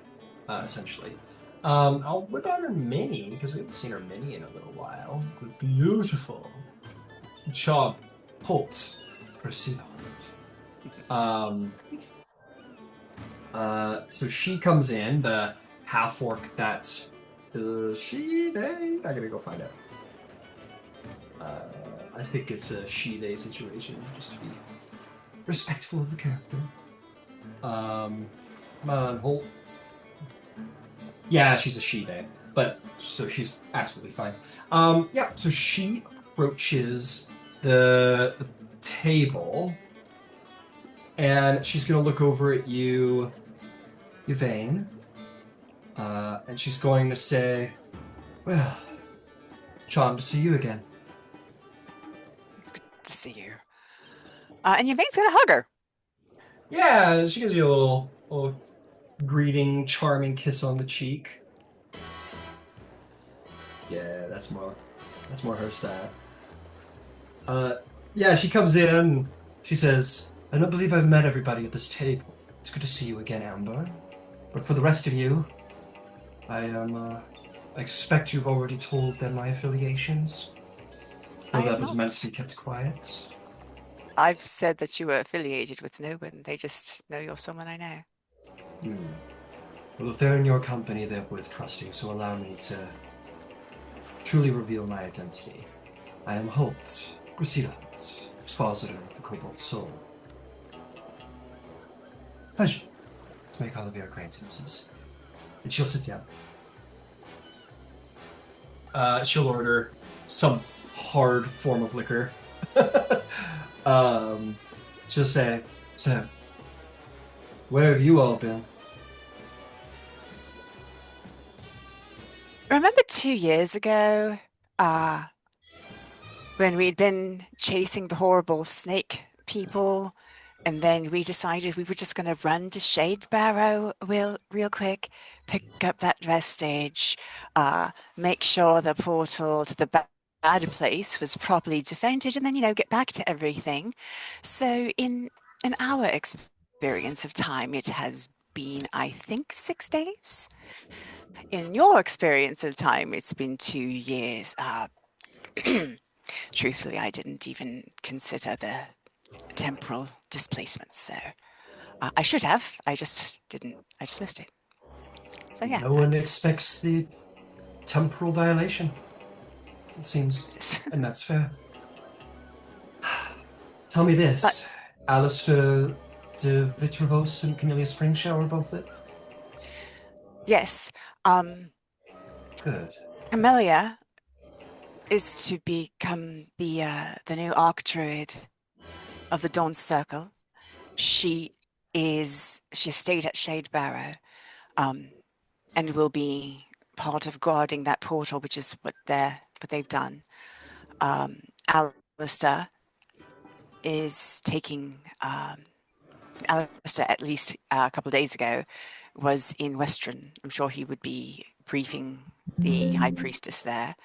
essentially. I'll whip out her mini because we haven't seen her mini in a little while. Beautiful. Job, Holt, Cressida Holt. So she comes in, the half orc that they? I'm gonna go find out. I think it's a she-they situation, just to be respectful of the character. Come on, Holt. Yeah, she's a she-they, but so she's absolutely fine. Yeah, so she approaches the table. And she's going to look over at you, Yvaine. And she's going to say, well, charmed to see you again. It's good to see you. And Yvaine's gonna hug her. Yeah, she gives you a little greeting, charming kiss on the cheek. Yeah, that's more her style. Yeah, she comes in. She says, I don't believe I've met everybody at this table. It's good to see you again, Amber. But for the rest of you, I expect you've already told them my affiliations. Though that was meant to be kept quiet. I've said that you were affiliated with no one. They just know you're someone I know. Well, if they're in your company, they're worth trusting, so allow me to truly reveal my identity. I am Holt, Cressida Holt, Expositor of the Cobalt Soul. Pleasure to make all of your acquaintances. And she'll sit down. She'll order some hard form of liquor. She'll say, so, where have you all been? Remember 2 years ago, when we'd been chasing the horrible snake people, and then we decided we were just going to run to Shade Barrow real quick, pick up that vestige, make sure the portal to the bad place was properly defended, and then, get back to everything. So in our experience of time, it has been, I think, 6 days. In your experience of time, it's been 2 years. Truthfully, I didn't even consider the temporal displacement, so I should have. I just didn't. I just missed it. So yeah. No one expects the temporal dilation, it seems, and that's fair. Tell me this. Alistair de Vitravos and Cornelia Springshower both live? Yes. Good. Amelia is to become the new Archdruid of the Dawn Circle. She stayed at Shade Barrow, and will be part of guarding that portal, which is what they've done. Alistair is taking. Alistair, at least a couple of days ago, was in Westruun. I'm sure he would be briefing the High Priestess there.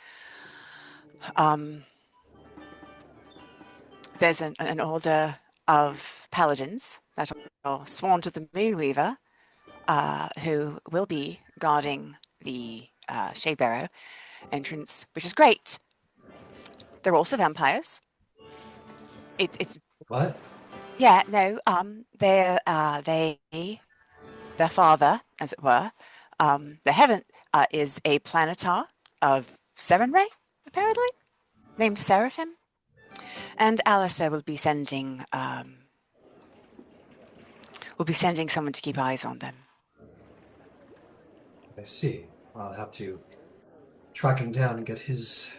There's an order of paladins that are sworn to the Moonweaver, who will be guarding the Shade Barrow entrance, which is great. They're also vampires. It's What? Yeah, no. Their father, as it were, the heaven is a planetar of Serenray, apparently, named Seraphim. And Alistair will be sending someone to keep eyes on them. I see. I'll have to track him down and get his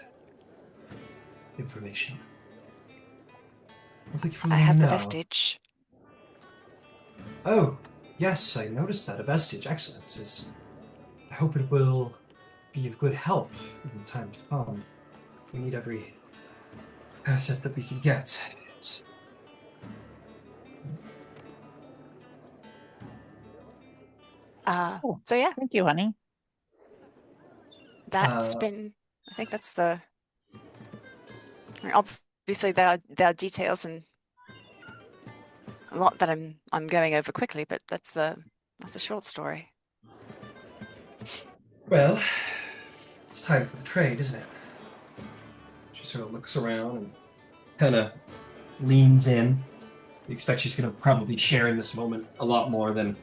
information. Well, thank you for I letting have me the know. vestige. Oh, yes, I noticed that. A vestige. Excellent. I hope it will be of good help in the time to come. We need every asset that we can get. So yeah, Thank you, honey. that's been. I think that's the. Obviously, there are details and a lot that I'm going over quickly, but that's the short story. Well, it's time for the trade, isn't it? She sort of looks around and kind of leans in. You expect she's going to probably share in this moment a lot more than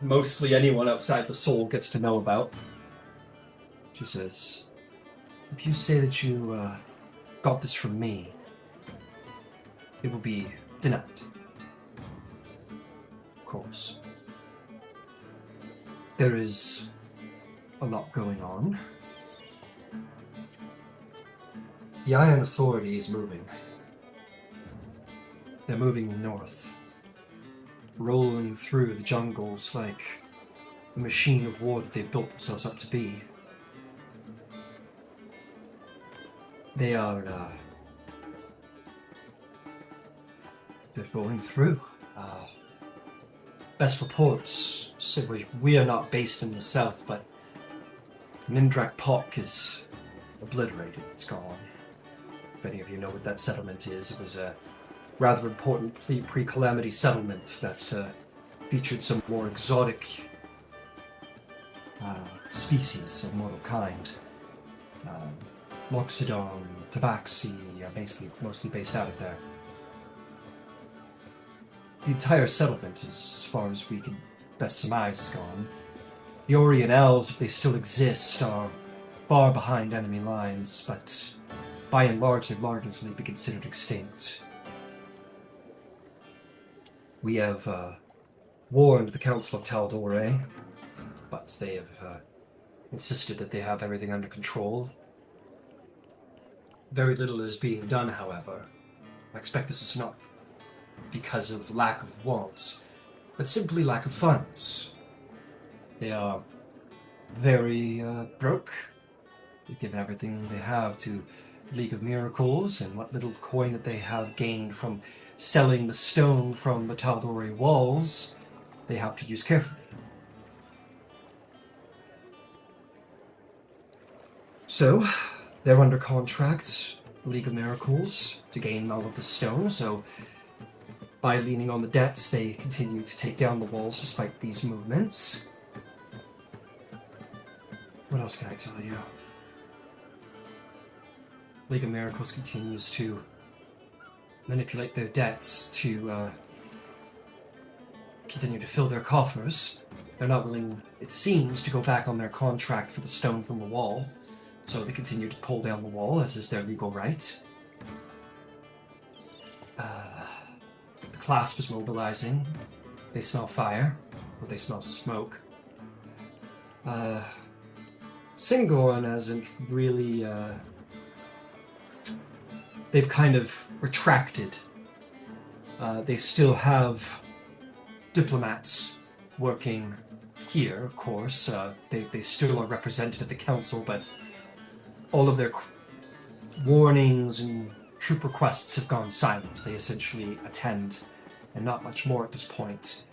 mostly anyone outside the soul gets to know about. She says, if you say that you got this from me, it will be denied. Of course. There is a lot going on. The Iron Authority is moving. They're moving north, rolling through the jungles like the machine of war that they've built themselves up to be. They are, they're rolling through. Best reports say we are not based in the south, but Nindrak Pok is obliterated. It's gone. If any of you know what that settlement is, it was a rather important pre-calamity settlement that featured some more exotic species of mortal kind. Loxodon, Tabaxi are mostly based out of there. The entire settlement is, as far as we can best surmise, is gone. The Orient Elves, if they still exist, are far behind enemy lines, but by and large they've largely been considered extinct. We have warned the Council of Tal'Dorei, but they have insisted that they have everything under control. Very little is being done, however. I expect this is not because of lack of wants, but simply lack of funds. They are very broke. They've given everything they have to the League of Miracles, and what little coin that they have gained from selling the stone from the Tal'Dorei walls, they have to use carefully. So, they're under contract, the League of Miracles, to gain all of the stone, so by leaning on the debts, they continue to take down the walls despite these movements. What else can I tell you? League of Miracles continues to manipulate their debts to continue to fill their coffers. They're not willing, it seems, to go back on their contract for the stone from the wall, so they continue to pull down the wall, as is their legal right. The clasp is mobilizing. They smell fire, or they smell smoke. Singorn hasn't really, they've kind of retracted. They still have diplomats working here, of course. They still are represented at the council, but all of their warnings and troop requests have gone silent. They essentially attend, and not much more at this point.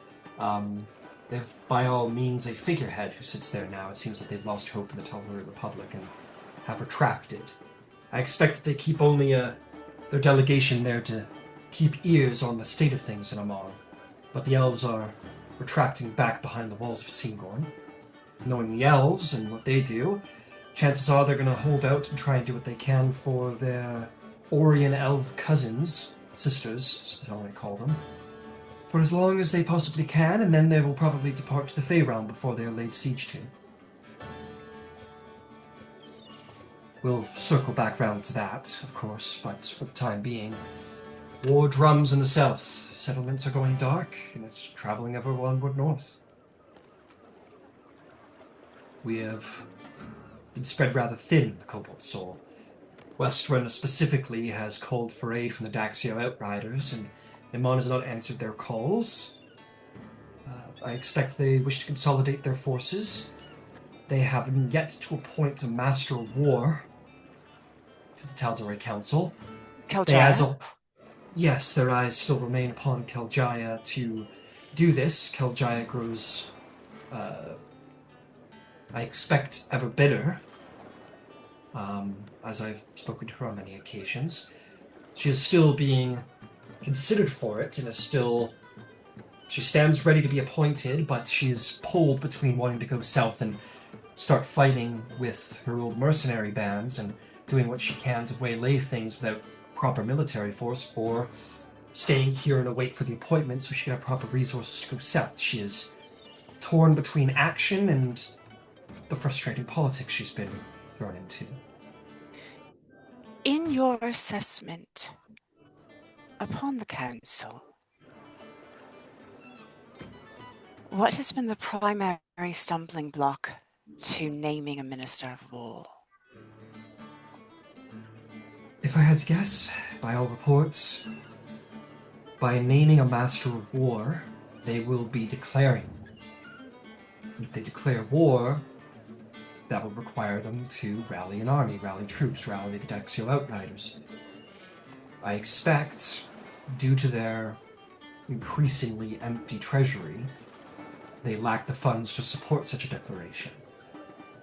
They have, by all means, a figurehead who sits there now. It seems that they've lost hope in the Tal'Dorei Republic and have retracted. I expect that they keep only their delegation there to keep ears on the state of things in Emon, but the elves are retracting back behind the walls of Singorn. Knowing the elves and what they do, chances are they're going to hold out and try and do what they can for their Orient elf cousins, sisters, is how I call them, for as long as they possibly can, and then they will probably depart to the Fey realm before they are laid siege to. We'll circle back round to that, of course, but for the time being, war drums in the south. Settlements are going dark, and it's traveling ever onward north. We have been spread rather thin, the Cobalt Soul. Westruun specifically has called for aid from the Daxio Outriders, and Emon has not answered their calls. I expect they wish to consolidate their forces. They have yet to appoint a Master of War to the Tal'Dorei Council. Keljaya? Yes, their eyes still remain upon Keljaya to do this. Keljaya grows, I expect, ever bitter, as I've spoken to her on many occasions. She is still being considered for it, and she stands ready to be appointed, but she is pulled between wanting to go south and start fighting with her old mercenary bands and doing what she can to waylay things without proper military force, or staying here and await for the appointment so she can have proper resources to go south. She is torn between action and the frustrating politics she's been thrown into. In your assessment upon the council, what has been the primary stumbling block to naming a Minister of War? If I had to guess, by all reports, by naming a master of war, they will be declaring. If they declare war, that will require them to rally an army, rally troops, rally the Daxio Outriders. I expect, due to their increasingly empty treasury, they lack the funds to support such a declaration.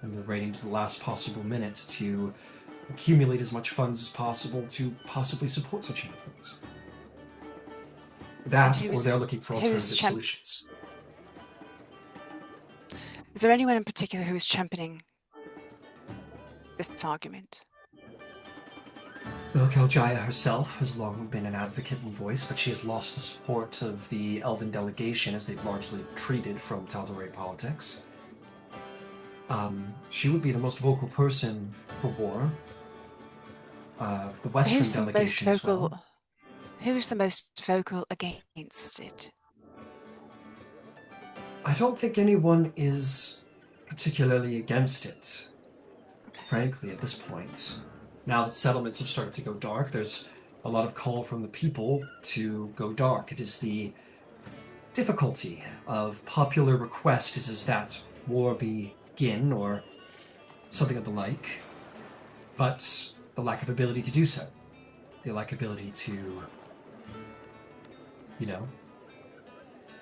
And they're waiting to the last possible minute to accumulate as much funds as possible to possibly support such an effort. That, or they're looking for alternative solutions. Is there anyone in particular who is championing this argument? Well, Keljaya herself has long been an advocate and voice, but she has lost the support of the Elven delegation as they've largely retreated from Tal'Dorei politics. She would be the most vocal person for war. The Westruun delegation as well. Who's the most vocal against it? I don't think anyone is particularly against it, frankly, at this point. Now that settlements have started to go dark, there's a lot of call from the people to go dark. It is the difficulty of popular request is that war begin or something of the like, but the lack of ability to do so. The lack of ability to,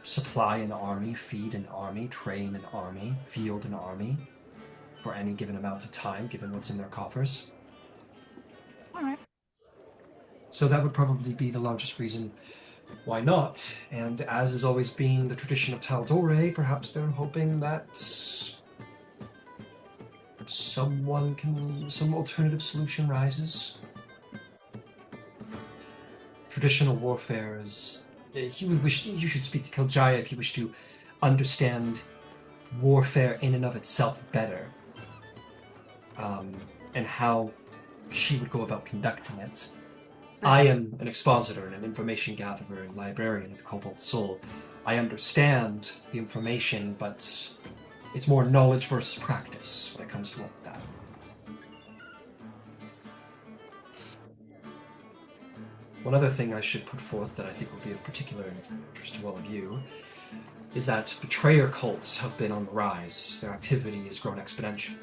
supply an army, feed an army, train an army, field an army for any given amount of time, given what's in their coffers. All right. So that would probably be the largest reason why not. And as has always been the tradition of Tal'Dorei, perhaps they're hoping that some alternative solution rises. Traditional warfare is... you should speak to Keljaya if you wish to understand warfare in and of itself better. And how she would go about conducting it. I am an expositor and an information gatherer and librarian at the Cobalt Soul. I understand the information, but it's more knowledge versus practice when it comes to all of that. One other thing I should put forth that I think will be of particular interest to all of you is that betrayer cults have been on the rise. Their activity has grown exponentially.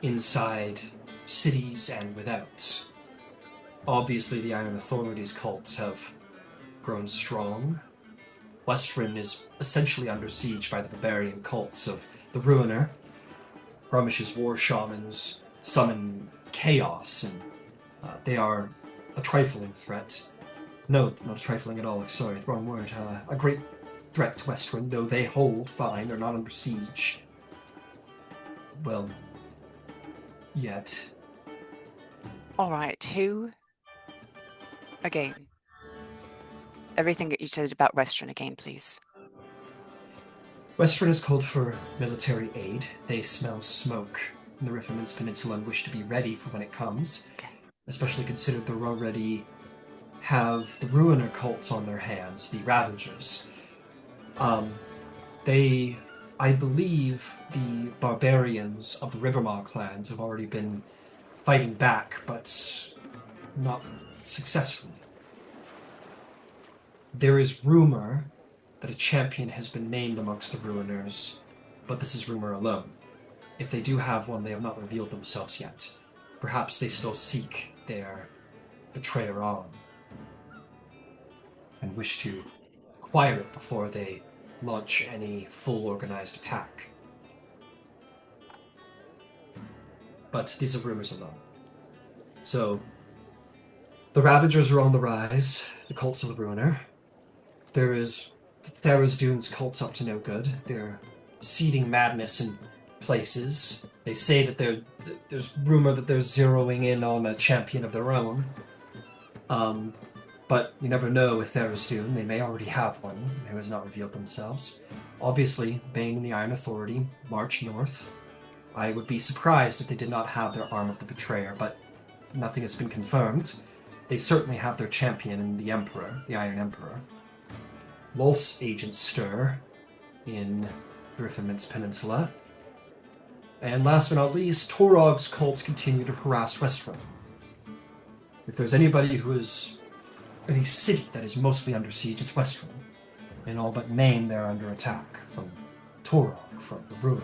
Inside cities and without. Obviously, the Iron Authority's cults have grown strong. Westruun is essentially under siege by the barbarian cults of the Ruiner. Grumish's war shamans summon chaos, and they are a trifling threat. No, not a trifling at all, sorry, wrong word. A great threat to Westruun, though they hold fine, they're not under siege. Well, yet. All right, who? Again. Everything that you said about Westruun again, please. Westruun has called for military aid. They smell smoke in the Riffleman's Peninsula and wish to be ready for when it comes. Okay. Especially considered they already have the Ruiner cults on their hands, the Ravagers. I believe the barbarians of the Rivermaw clans have already been fighting back, but not successfully. There is rumor that a champion has been named amongst the Ruiners, but this is rumor alone. If they do have one, they have not revealed themselves yet. Perhaps they still seek their betrayer on and wish to acquire it before they launch any full organized attack. But these are rumors alone. So, the Ravagers are on the rise, the cults of the Ruiner. There is the Tharizdun's cults up to no good. They're seeding madness in places. They say that there's rumor that they're zeroing in on a champion of their own. But you never know with Tharizdun. They may already have one who has not revealed themselves. Obviously, Bane and the Iron Authority march north. I would be surprised if they did not have their arm of the Betrayer, but nothing has been confirmed. They certainly have their champion in the Emperor, the Iron Emperor. Lolth's agents stir in Griffinman's Peninsula. And last but not least, Torog's cults continue to harass Westruun. If there's anybody who is in a city that is mostly under siege. It's Westruun. In all but name, they're under attack from Torog, from the ruin.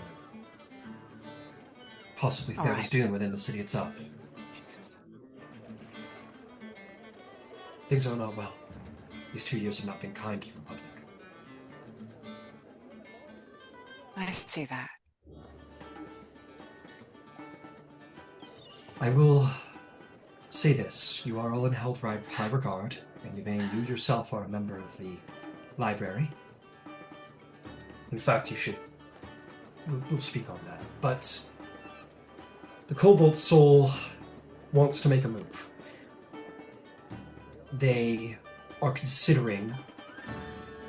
Possibly All Theros right. Dune within the city itself. Jesus. Things are not well. These 2 years have not been kind to the Republic. I see that. I will say this. You are all in held high regard, and Yvaine, you yourself are a member of the library. In fact, you should... We'll speak on that. But the Cobalt Soul wants to make a move. They are considering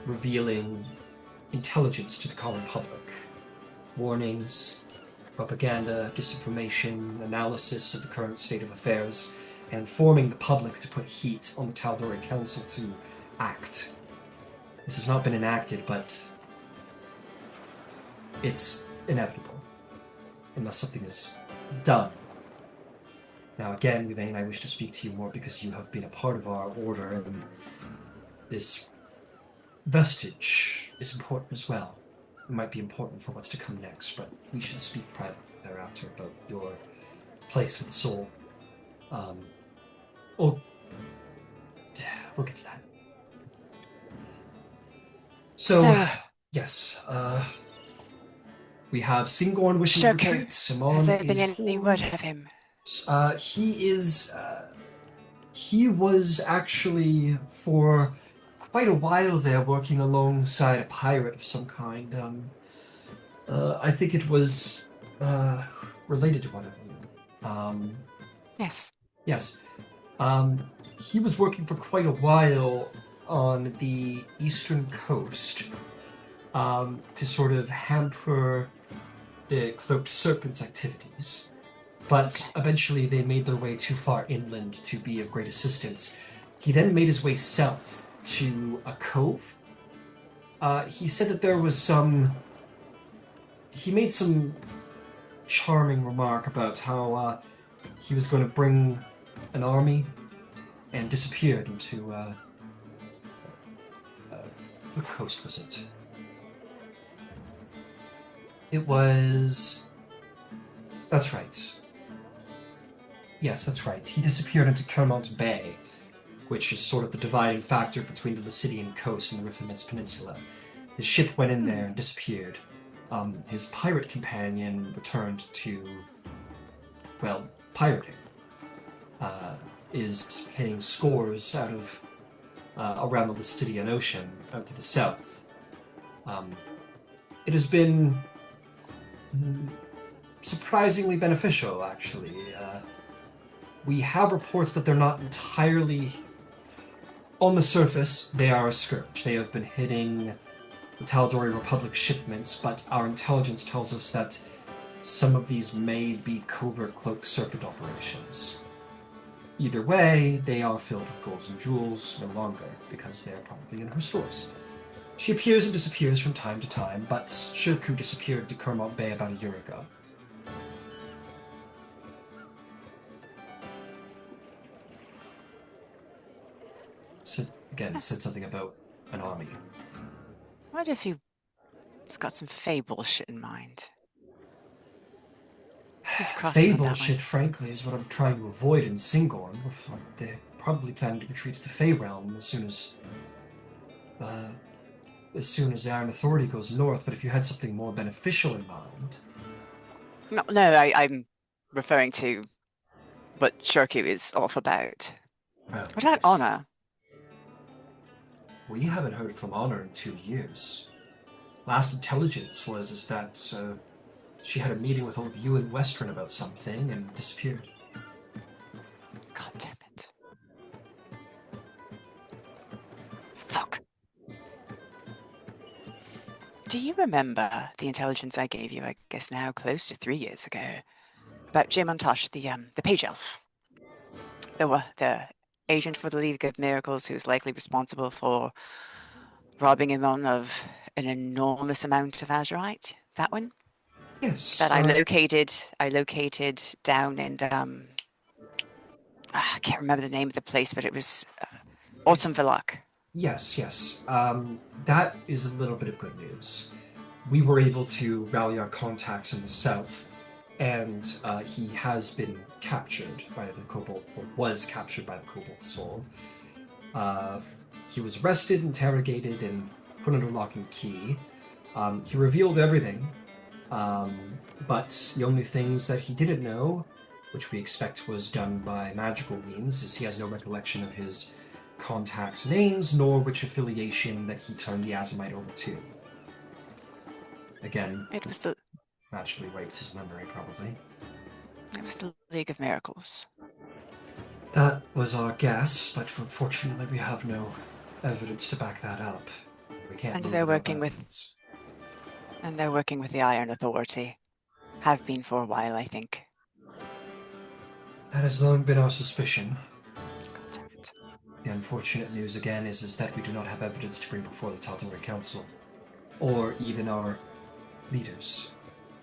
revealing intelligence to the common public. Warnings, propaganda, disinformation, analysis of the current state of affairs, and informing the public to put heat on the Tal'Dorei Council to act. This has not been enacted, but it's inevitable, unless something is done. Now again, Yvaine, I wish to speak to you more because you have been a part of our order, and this vestige is important as well. It might be important for what's to come next, but we should speak privately thereafter about your place with the soul. We'll get to that. So yes, we have Singorn wishing to Shoku, retreat. Simon has there been is any word of him? He was actually for quite a while there working alongside a pirate of some kind. I think it was related to one of you. Yes. Yes. He was working for quite a while on the eastern coast to sort of hamper the Cloaked Serpent's activities. But eventually they made their way too far inland to be of great assistance. He then made his way south to a cove. He said that there was he made some charming remark about how he was going to bring an army and disappeared into what coast was it? It was... That's right. Yes, that's right. He disappeared into Kermont Bay, which is sort of the dividing factor between the Lucidian coast and the Riffinets Peninsula. His ship went in there and disappeared. His pirate companion returned to, well, pirating. Is hitting scores out of around the Lucidian Ocean out to the south. It has been surprisingly beneficial, actually. We have reports that they're not entirely... On the surface, they are a scourge. They have been hitting the Tal'Dorei Republic shipments, but our intelligence tells us that some of these may be covert Cloaked Serpent operations. Either way, they are filled with golds and jewels no longer, because they are probably in her stores. She appears and disappears from time to time, but Shoku disappeared to Kermont Bay about a year ago. Said something about an army. What if he's got some Fey bullshit in mind? He's crafty Fey on that bullshit, one. frankly, is what I'm trying to avoid in Singorn. They're probably planning to retreat to the Fey realm as soon as the Iron Authority goes north. But if you had something more beneficial in mind... No, I'm referring to what Shoku is off about. What about Honor? We haven't heard from Honor in 2 years. Last intelligence is that she had a meeting with all of you in Westruun about something and disappeared. God damn it. Fuck. Do you remember the intelligence I gave you, I guess now close to 3 years ago, about Jaymontosh, the page elf? The agent for the League of Miracles who's likely responsible for robbing Emon of an enormous amount of azurite? That one? Yes. That I located down in I can't remember the name of the place, but it was Autumn Villock. Yes, yes. That is a little bit of good news. We were able to rally our contacts in the south, and he has been captured by the Cobalt, or was captured by the Cobalt Soul. He was arrested, interrogated, and put under lock and key. He revealed everything, but the only things that he didn't know, which we expect was done by magical means, is he has no recollection of his contacts' names, nor which affiliation that he turned the Azimite over to. Again, It was the magically wiped his memory, probably. League of Miracles. That was our guess, but unfortunately we have no evidence to back that up. We can't And move they're without working with- evidence. And they're working with the Iron Authority. Have been for a while, I think. That has long been our suspicion. God damn it. The unfortunate news again is that we do not have evidence to bring before the Tal'Dorei Council, or even our leaders.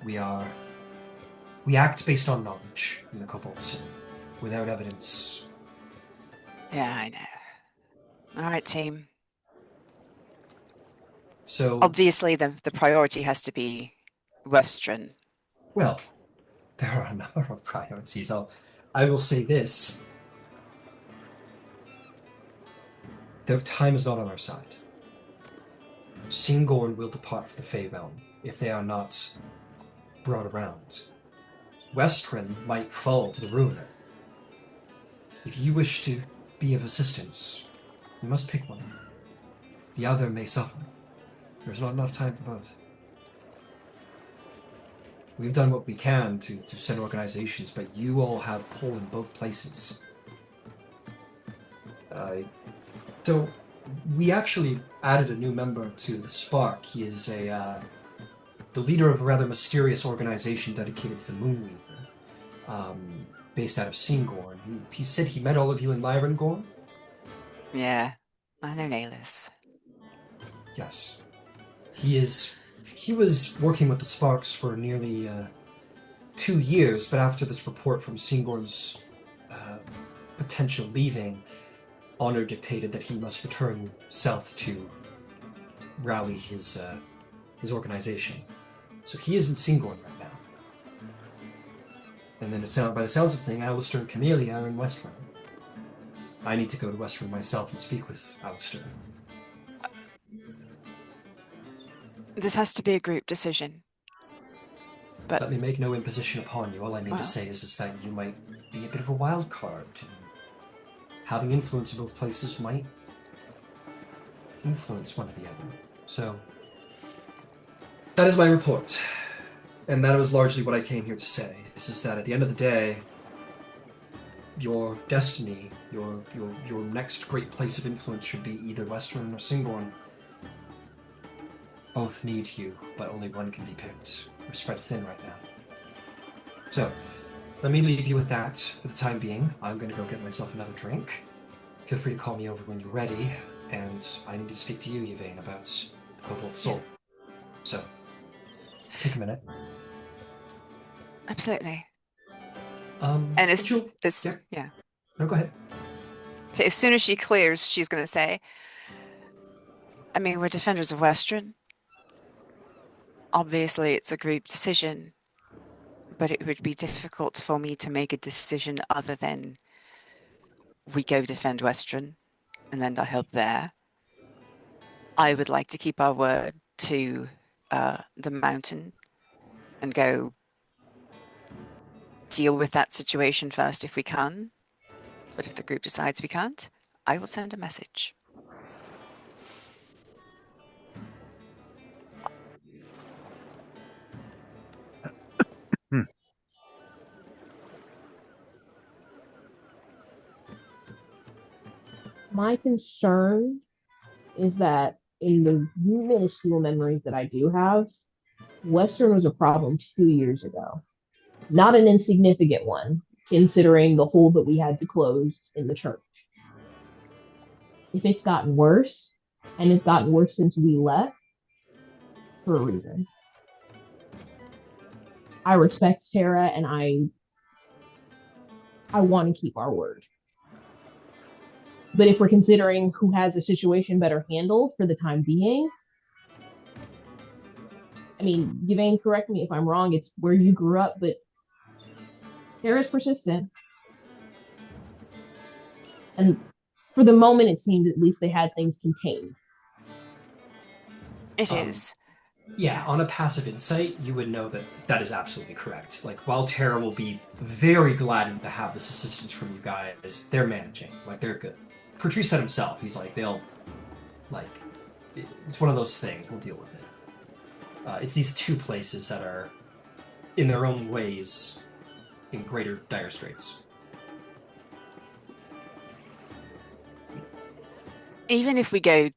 We act based on knowledge in the Cobalt Soul. Without evidence. Yeah, I know. All right, team. So, Obviously, the priority has to be Westruun. well, there are a number of priorities. I will say this. The time is not on our side. Singorn will depart for the Fey Realm if they are not brought around. Westruun might fall to the Ruiner. If you wish to be of assistance, you must pick one. The other may suffer. There's not enough time for both. We've done what we can to send organizations, but you all have pull in both places. So, we actually added a new member to the Spark. He is the leader of a rather mysterious organization dedicated to the Moonweaver, based out of Singorn. He said he met all of you in Lyrangorn? Yeah, I know Naylus. Yes. He was working with the Sparks for nearly 2 years, but after this report from Singorn's potential leaving, Honor dictated that he must return south to rally his organization. So he is in Singorn right now. And then by the sounds of things, Alistair and Camellia are in Westruun. I need to go to Westruun myself and speak with Alistair. This has to be a group decision. But let me make no imposition upon you. All I mean to say is that you might be a bit of a wild card. Having influence in both places might influence one or the other. So, that is my report. And that was largely what I came here to say. This is that at the end of the day, your destiny, your next great place of influence should be either Westruun or Singorn. Both need you, but only one can be picked. We're spread thin right now. So, let me leave you with that for the time being. I'm going to go get myself another drink. Feel free to call me over when you're ready, and I need to speak to you, Yvaine, about Cobalt Soul. So, take a minute. Absolutely. And yeah. No, go ahead. So as soon as she clears, she's going to say, I mean, we're defenders of Westruun. Obviously, it's a group decision, but it would be difficult for me to make a decision other than we go defend Westruun and lend our help there. I would like to keep our word to the mountain and go deal with that situation first if we can. But if the group decides we can't, I will send a message. My concern is that in the minuscule memories that I do have, Westruun was a problem 2 years ago. Not an insignificant one, considering the hole that we had to close in the church. If it's gotten worse, and it's gotten worse since we left, for a reason. I respect Sarah, and I want to keep our word. But if we're considering who has the situation better handled for the time being, I mean, Yvaine, correct me if I'm wrong, it's where you grew up, but Sarah's persistent. And for the moment, it seemed at least they had things contained. It is. Yeah, on a passive insight, you would know that that is absolutely correct. Like, while Terra will be very glad to have this assistance from you guys, they're managing. Like, they're good. Patrice said himself, he's like, they'll, like, it's one of those things, we'll deal with it. It's these two places that are, in their own ways, in greater dire straits. Even if we go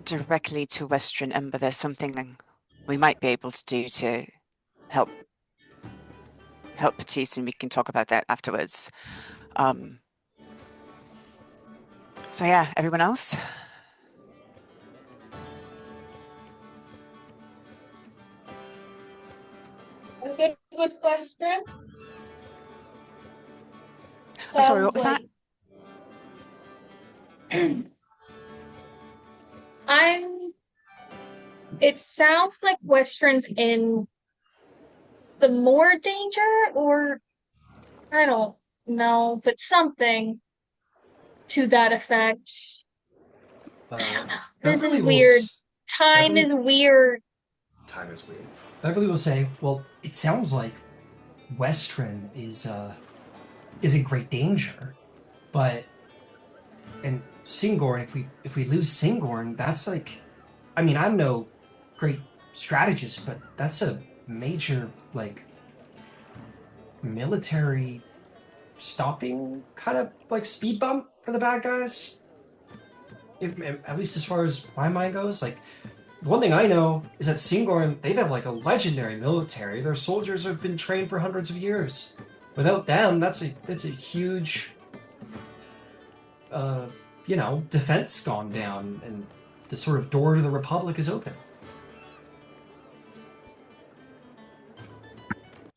directly to Westruun Ember, there's something we might be able to do to help Patisse, and we can talk about that afterwards. So yeah, everyone else? I'm good with Westruun. I'm sorry, what was that? It sounds like Westruun's in the more danger, or I don't know, but something to that effect. I don't know. This is weird. Time is weird. Time is weird. Beverly will say, well, it sounds like Westruun is in great danger, but and Singorn, if we lose Singorn, that's like, I mean, I'm no great strategist, but that's a major like military stopping kind of like speed bump for the bad guys. At least as far as my mind goes, like one thing I know is that Singorn, they have like a legendary military. Their soldiers have been trained for hundreds of years. Without them, that's a huge defense gone down, and the sort of door to the Republic is open.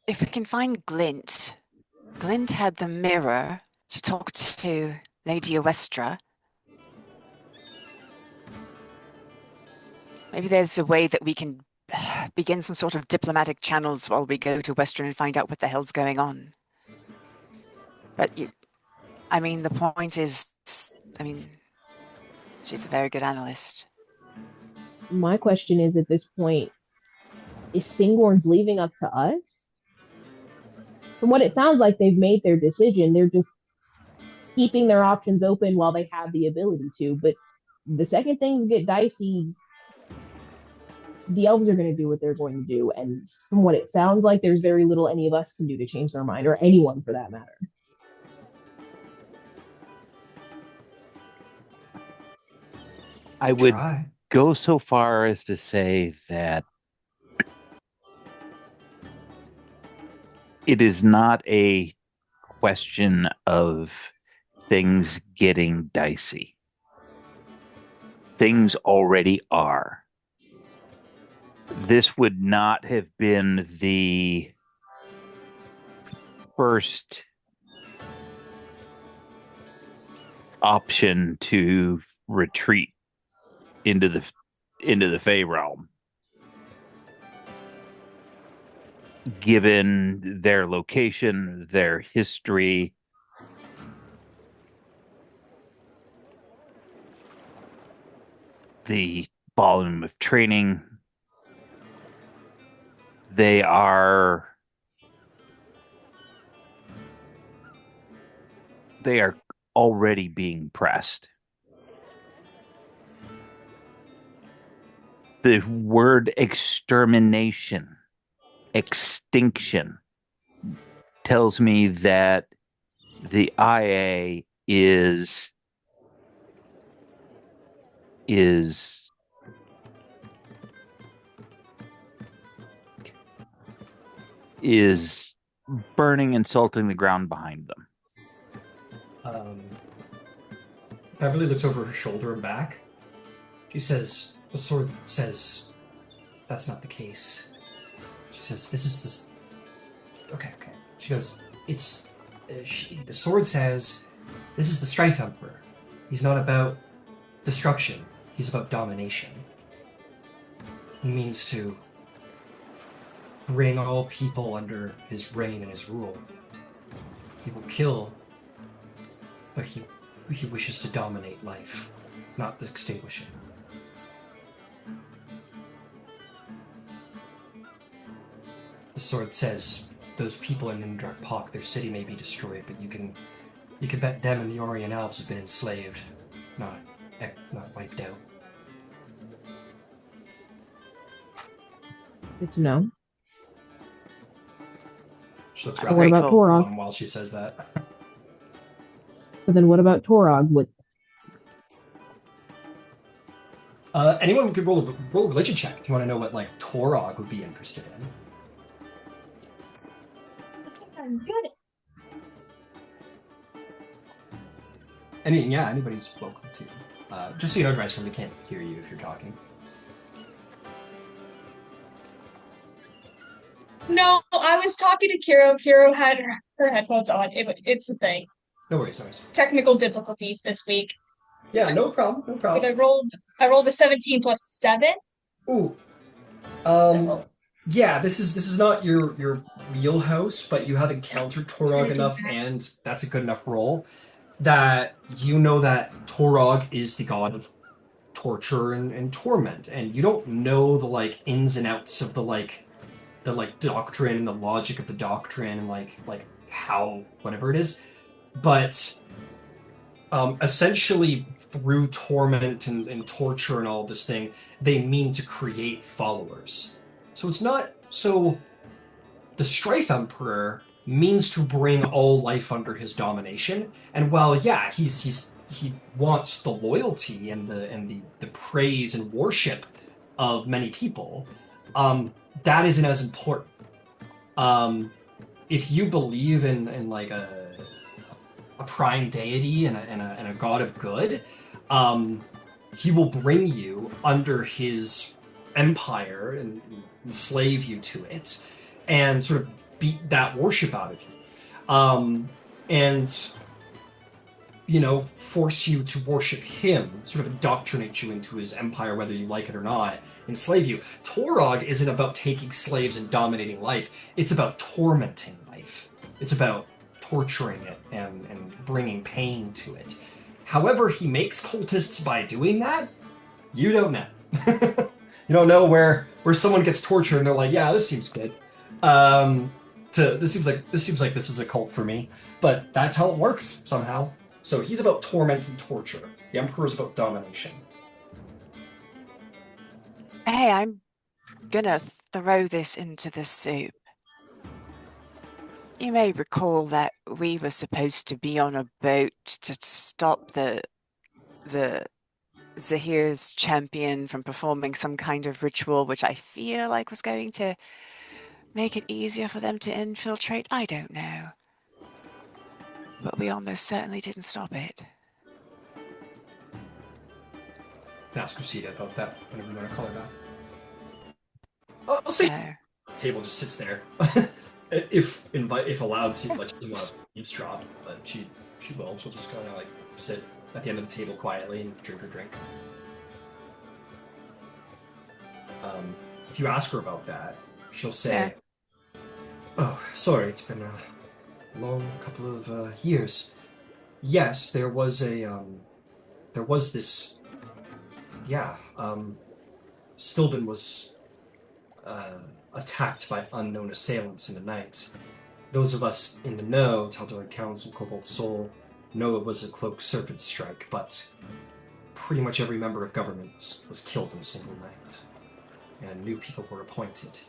If we can find Glint had the mirror to talk to Lady Owestra. Maybe there's a way that we can begin some sort of diplomatic channels while we go to Westruun and find out what the hell's going on. But the point is, she's a very good analyst. My question is, at this point, is Singorn's leaving up to us? From what it sounds like, they've made their decision. They're just keeping their options open while they have the ability to. But the second things get dicey, the elves are going to do what they're going to do. And from what it sounds like, there's very little any of us can do to change their mind, or anyone for that matter. I would go so far as to say that it is not a question of things getting dicey. Things already are. This would not have been the first option to retreat into the Fey realm, given their location, their history, the volume of training. They are already being pressed. The word extermination, extinction, tells me that the IA is burning and salting the ground behind them. Beverly looks over her shoulder and back. She says, the sword says, that's not the case. She says, this is the... Okay. She goes, the sword says, this is the Strife Emperor. He's not about destruction. He's about domination. He means to bring all people under his reign and his rule. He will kill, but he wishes to dominate life, not to extinguish it. The sword says those people in Nimdrak Pok, their city may be destroyed, but you can bet them and the Orient Elves have been enslaved, not wiped out. Good to know. She looks But rather what about Torog? glum while she says that. But then what about Torog? Anyone could roll a religion check if you want to know what like Torog would be interested in. I'm good. Anybody's welcome to. Just so you know, Dryson, we can't hear you if you're talking. No, I was talking to Kiro. Kiro had her headphones on. It's a thing. No worries, no worries. Technical difficulties this week. Yeah, no problem, no But problem. I rolled a 17 plus 7. Ooh. So, Yeah, this is not your wheelhouse, but you have encountered Torog enough, that. and that's a good enough roll that you know that Torog is the god of torture and torment, and you don't know the like ins and outs of the doctrine and the logic of the doctrine and like how whatever it is, but essentially through torment and torture and all this thing, they mean to create followers. So it's not so. The Strife Emperor means to bring all life under his domination, and while yeah, he wants the loyalty and the praise and worship of many people, that isn't as important. If you believe in like a prime deity and a god of good, he will bring you under his empire and enslave you to it, and sort of beat that worship out of you, and force you to worship him, sort of indoctrinate you into his empire, whether you like it or not, enslave you. Torog isn't about taking slaves and dominating life. It's about tormenting life. It's about torturing it and bringing pain to it. However he makes cultists by doing that, you don't know. You don't know where someone gets tortured and they're like, yeah, this seems good. This seems like this is a cult for me. But that's how it works somehow. So he's about torment and torture. The Emperor's about domination. Hey, I'm gonna throw this into the soup. You may recall that we were supposed to be on a boat to stop the Zahir's champion from performing some kind of ritual, which I feel like was going to make it easier for them to infiltrate. I don't know. But we almost certainly didn't stop it. Ask Cressida about that whenever you want to call her back. I'll say the table just sits there. if allowed to, like, she doesn't want to eavesdrop, but she will. She'll just kind of like sit at the end of the table quietly and drink her drink. If you ask her about that, she'll say, "Oh, sorry, it's been a long couple of years. Yes, there was this. Yeah, Stilben was attacked by unknown assailants in the night. Those of us in the know, Tal'Dorei Council, Cobalt Soul, know it was a cloaked serpent strike, but pretty much every member of government was killed in a single night, and new people were appointed.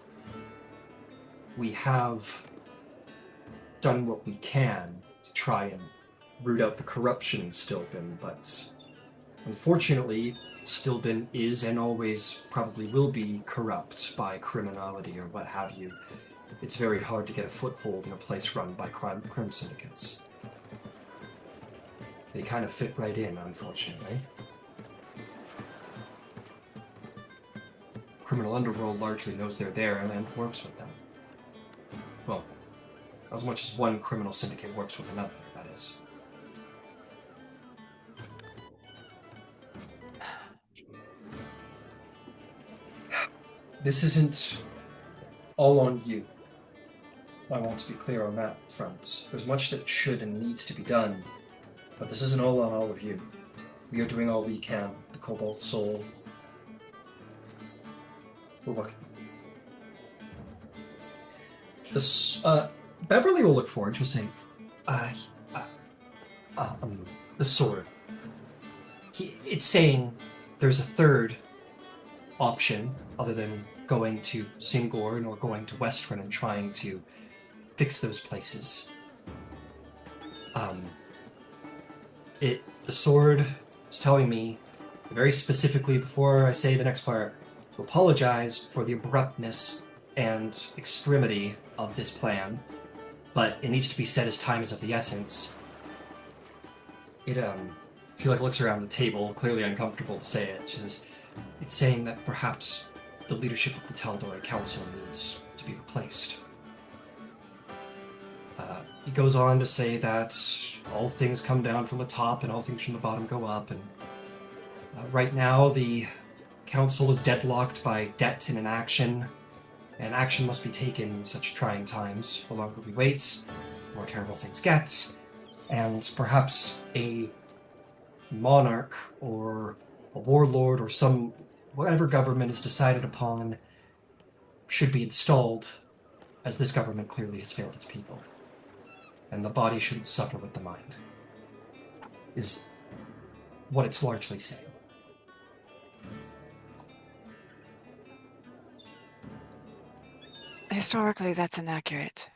We have done what we can to try and root out the corruption in Stilben, but unfortunately, Stilben is and always probably will be corrupt by criminality or what have you. It's very hard to get a foothold in a place run by crime syndicates. They kind of fit right in, unfortunately. Criminal underworld largely knows they're there and works with them. Well, as much as one criminal syndicate works with another, that is. this isn't all on you. I want to be clear on that front. There's much that should and needs to be done, but this isn't all on all of you. We are doing all we can. The Cobalt Soul. We're working. Beverly will look forward. She'll say, the sword. It's saying there's a third option other than going to Singorn or going to Westruun and trying to fix those places. The sword is telling me very specifically before I say the next part to apologize for the abruptness and extremity of this plan, but it needs to be said as time is of the essence. She looks around the table, clearly uncomfortable to say it. She says, it's saying that perhaps the leadership of the Tal'Dorei Council needs to be replaced. He goes on to say that all things come down from the top and all things from the bottom go up, and right now the council is deadlocked by debt and inaction, and action must be taken in such trying times. The longer we wait, the more terrible things get, and perhaps a monarch or a warlord or some whatever government is decided upon should be installed, as this government clearly has failed its people. And the body shouldn't suffer with the mind, is what it's largely saying. Historically, that's inaccurate.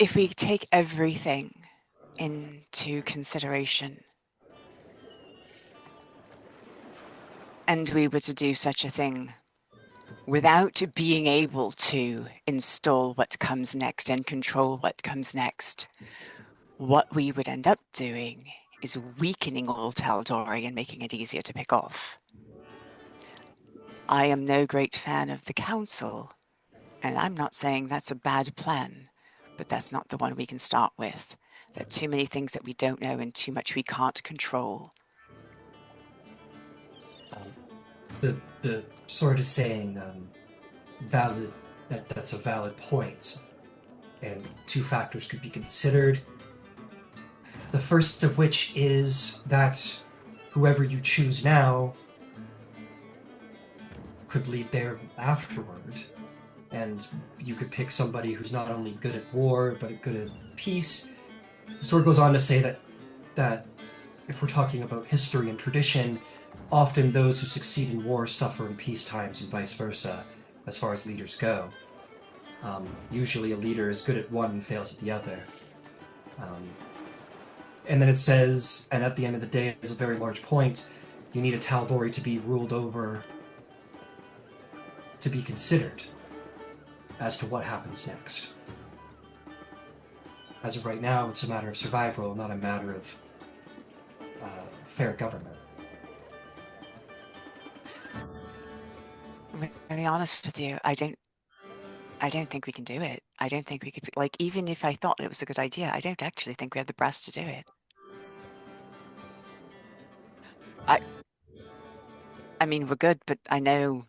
If we take everything into consideration, and we were to do such a thing without being able to install what comes next and control what comes next, what we would end up doing is weakening all Tal'Dorei and making it easier to pick off. I am no great fan of the council, and I'm not saying that's a bad plan, but that's not the one we can start with. There are too many things that we don't know and too much we can't control. The sort of saying that's a valid point, and two factors could be considered. The first of which is that whoever you choose now could lead there afterward, and you could pick somebody who's not only good at war but good at peace. The sword goes on to say that if we're talking about history and tradition, often those who succeed in war suffer in peace times and vice versa, as far as leaders go. Usually a leader is good at one and fails at the other. And then it says, and at the end of the day, it's a very large point, you need a Tal'Dorei to be ruled over, to be considered as to what happens next. As of right now, it's a matter of survival, not a matter of fair government. To be honest with you, I don't think we can do it. I don't think we could, even if I thought it was a good idea, I don't actually think we have the brass to do it. I mean, we're good, but I know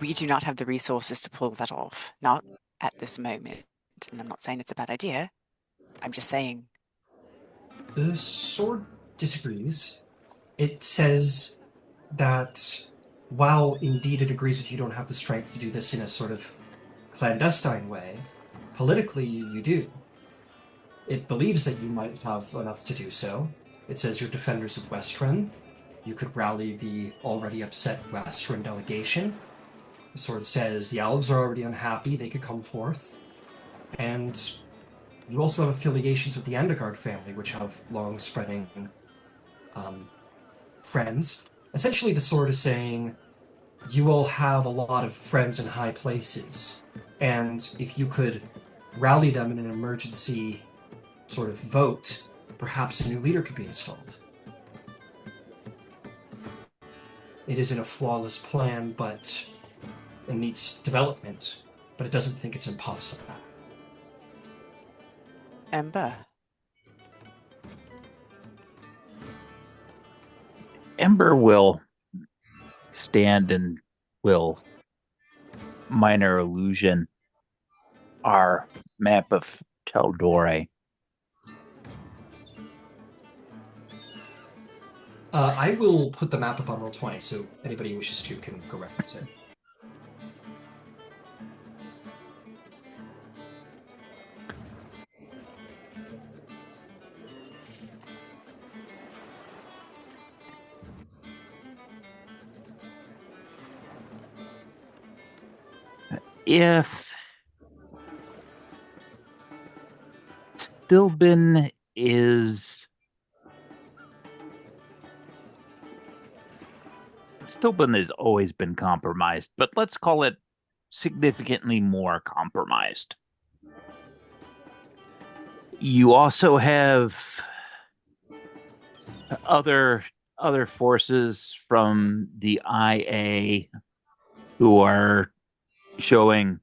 we do not have the resources to pull that off. Not at this moment. And I'm not saying it's a bad idea. I'm just saying. The sword disagrees. It says that while indeed it agrees with you don't have the strength to do this in a sort of clandestine way, politically you do. It believes that you might have enough to do so. It says you're defenders of Westruun. You could rally the already upset Westruun delegation. The sword says the elves are already unhappy, they could come forth. And you also have affiliations with the Endegard family, which have long-spreading friends. Essentially, the sword is saying you all have a lot of friends in high places, and if you could rally them in an emergency sort of vote, perhaps a new leader could be installed. It isn't a flawless plan, but it needs development, but it doesn't think it's impossible. Ember, Ember will stand and will minor illusion our map of Tal'Dorei. I will put the map up on Roll20, so anybody who wishes to can go reference it. If Stilben has always been compromised, but let's call it significantly more compromised. You also have other forces from the IA who are showing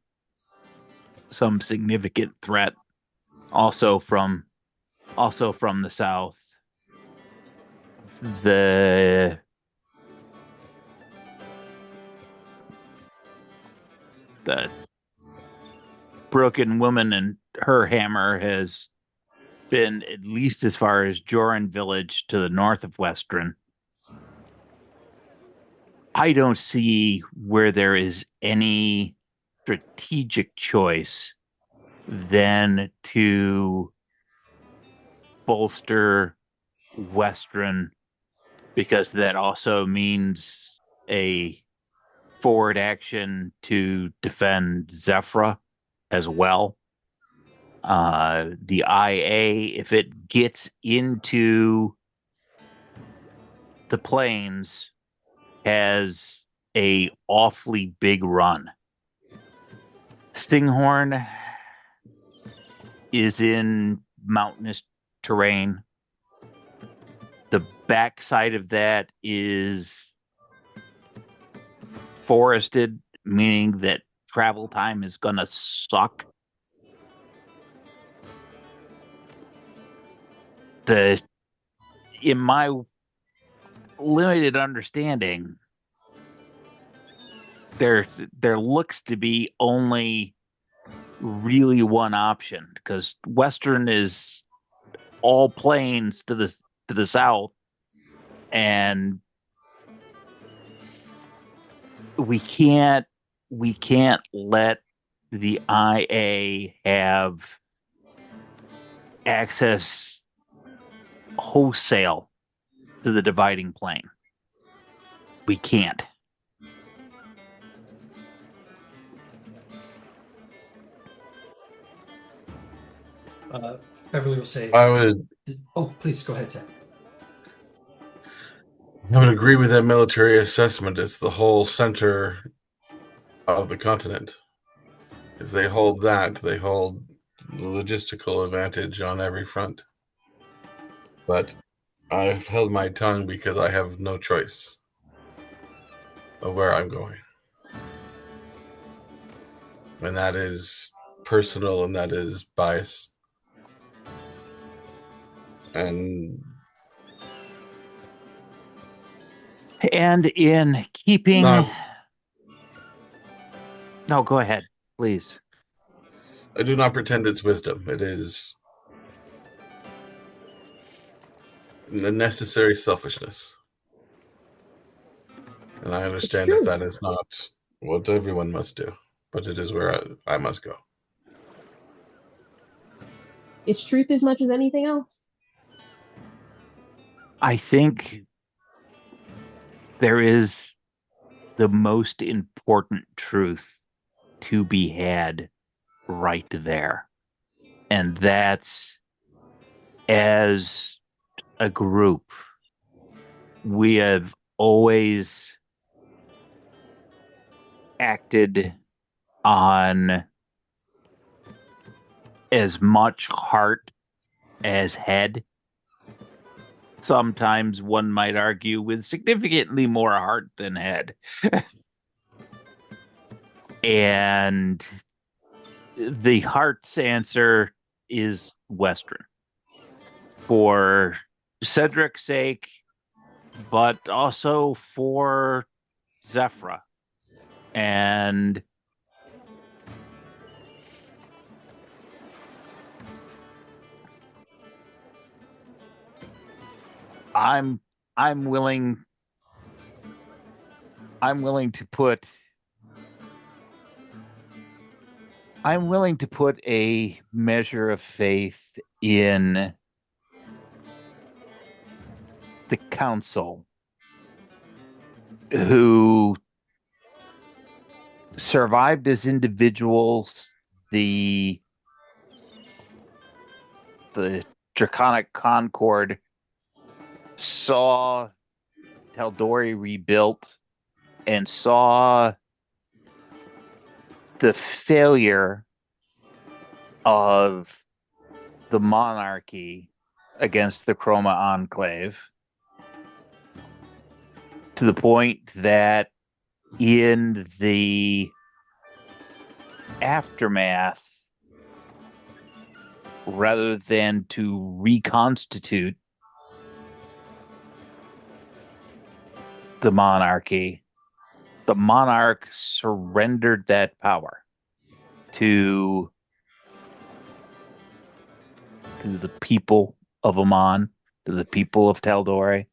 some significant threat, also from the south. The broken woman and her hammer has been at least as far as Joran village to the north of Westruun. I don't see where there is any strategic choice than to bolster Westruun, because that also means a forward action to defend Zephyra as well. The IA, if it gets into the plains, has a awfully big run. Stinghorn is in mountainous terrain. The backside of that is forested, meaning that travel time is gonna suck. In my limited understanding, there looks to be only really one option, because Westruun is all plains to the south, and we can't let the IA have access wholesale to the dividing plane. We can't. Beverly will say, I would oh, please, go ahead, Ted. agree with that military assessment. It's the whole center of the continent. If they hold that, they hold the logistical advantage on every front. But I've held my tongue because I have no choice of where I'm going. And that is personal, and that is bias. And in keeping... No, go ahead, please. I do not pretend it's wisdom. It is the necessary selfishness. And I understand if that is not what everyone must do, but it is where I must go. It's truth as much as anything else. I think there is the most important truth to be had right there. And that's, as a group, we have always acted on as much heart as head. Sometimes one might argue with significantly more heart than head. And the heart's answer is Westruun. For Cedrick's sake, but also for Zephyra. And I'm I'm willing I'm willing to put a measure of faith in the council who survived as individuals the Draconic Concord, saw Tal'Dorei rebuilt, and saw the failure of the monarchy against the Chroma Enclave, to the point that in the aftermath, rather than to reconstitute the monarchy, the monarch surrendered that power to the people of Emon, to the people of Tal'Dorei.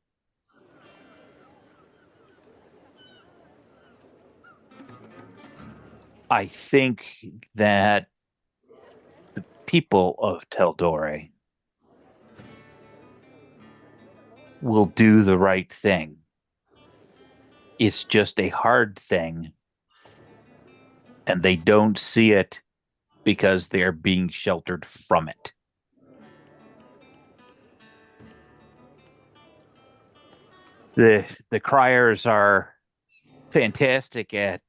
I think that the people of Tal'Dorei will do the right thing. It's just a hard thing, and they don't see it because they're being sheltered from it. The criers are fantastic at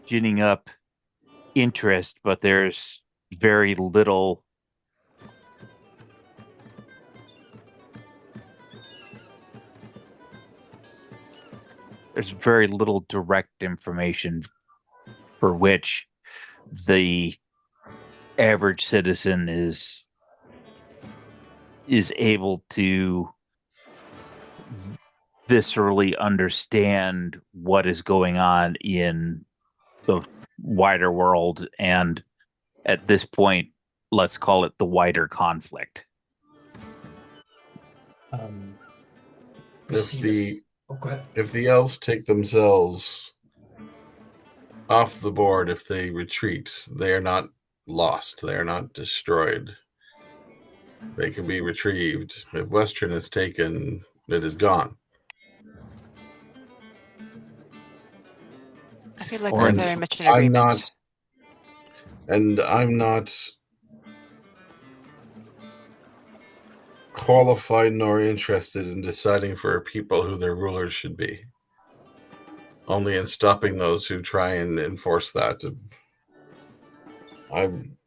ginning up interest, but there's very little direct information for which the average citizen is able to viscerally understand what is going on in the wider world, and at this point, let's call it the wider conflict. If the elves take themselves off the board, if they retreat, they are not lost. They are not destroyed. They can be retrieved. If Westruun is taken, it is gone. I feel like we're very much in agreement. I'm not qualified nor interested in deciding for people who their rulers should be. Only in stopping those who try and enforce that. I'm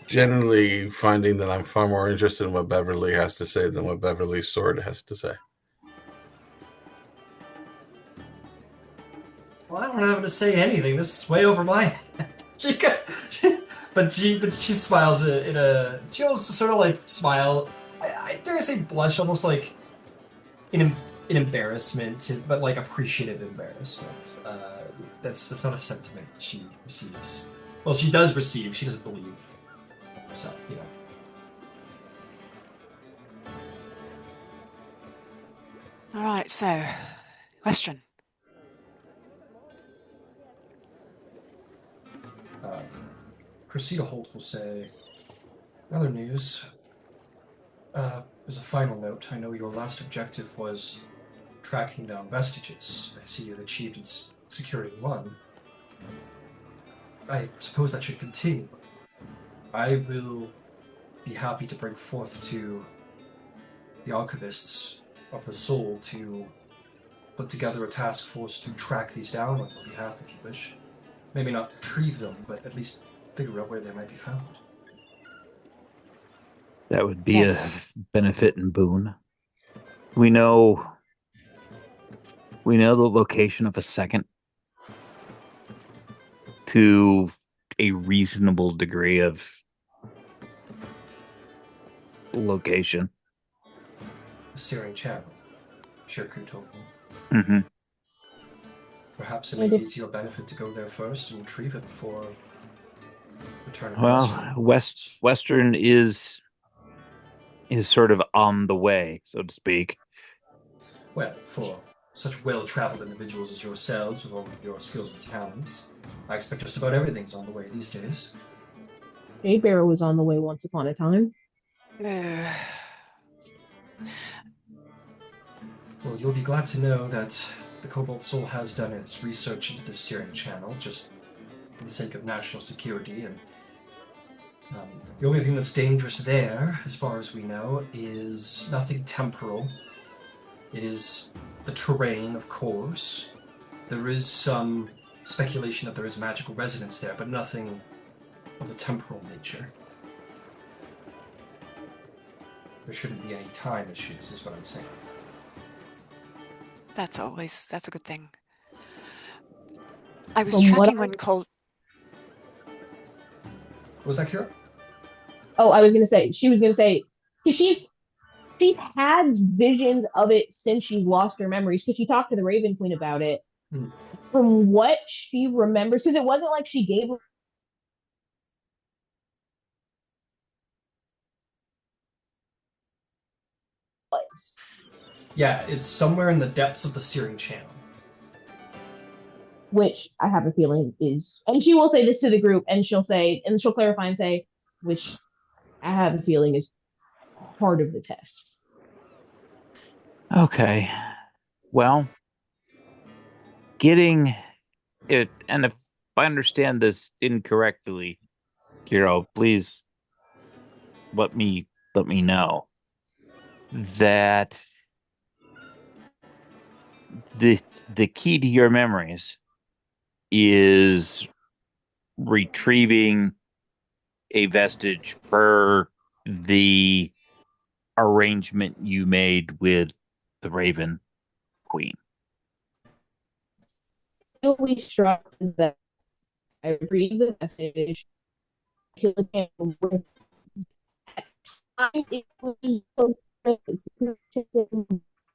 generally finding that I'm far more interested in what Beverly has to say than what Beverly's sword has to say. Well, I don't have to say anything. This is way over my head. But she smiles in a she almost sort of like smile. I dare I say blush, almost like in embarrassment, but like appreciative embarrassment. That's not a sentiment she receives. Well, she does receive. She doesn't believe herself, you know. All right, so question. Cressida Holt will say, in other news, as a final note, I know your last objective was tracking down vestiges. I see you've achieved in securing one. I suppose that should continue. I will be happy to bring forth to the archivists of the soul to put together a task force to track these down on your behalf if you wish. Maybe not retrieve them, but at least figure out where they might be found. That would be a benefit and boon. We know the location of a second to a reasonable degree of location. The Syrian channel. Shirku told me. Mm-hmm. Perhaps it may be to your benefit to go there first and retrieve it before returning to Well, Westruun. Westruun is sort of on the way, so to speak. Well, for such well-traveled individuals as yourselves, with all of your skills and talents, I expect just about everything's on the way these days. Jay Barrow was on the way once upon a time. Well, you'll be glad to know that the Cobalt Soul has done its research into the Syrian Channel, just for the sake of national security, and the only thing that's dangerous there, as far as we know, is nothing temporal. It is the terrain, of course. There is some speculation that there is magical resonance there, but nothing of the temporal nature. There shouldn't be any time issues, is what I'm saying. That's a good thing. I was From what tracking when Cole. Was that Kira? Oh, I was gonna say she was gonna say she's had visions of it since she lost her memories because she talked to the Raven Queen about it. Hmm. From what she remembers, because it wasn't like she gave place. Yeah, it's somewhere in the depths of the Syrian Channel. Which I have a feeling is, and she will say this to the group, and she'll clarify and say, which I have a feeling is part of the test. Okay. Well, getting it, and if I understand this incorrectly, Kiro, please let me know that the key to your memories is retrieving a vestige per the arrangement you made with the Raven Queen. What we struck is that I read the message. It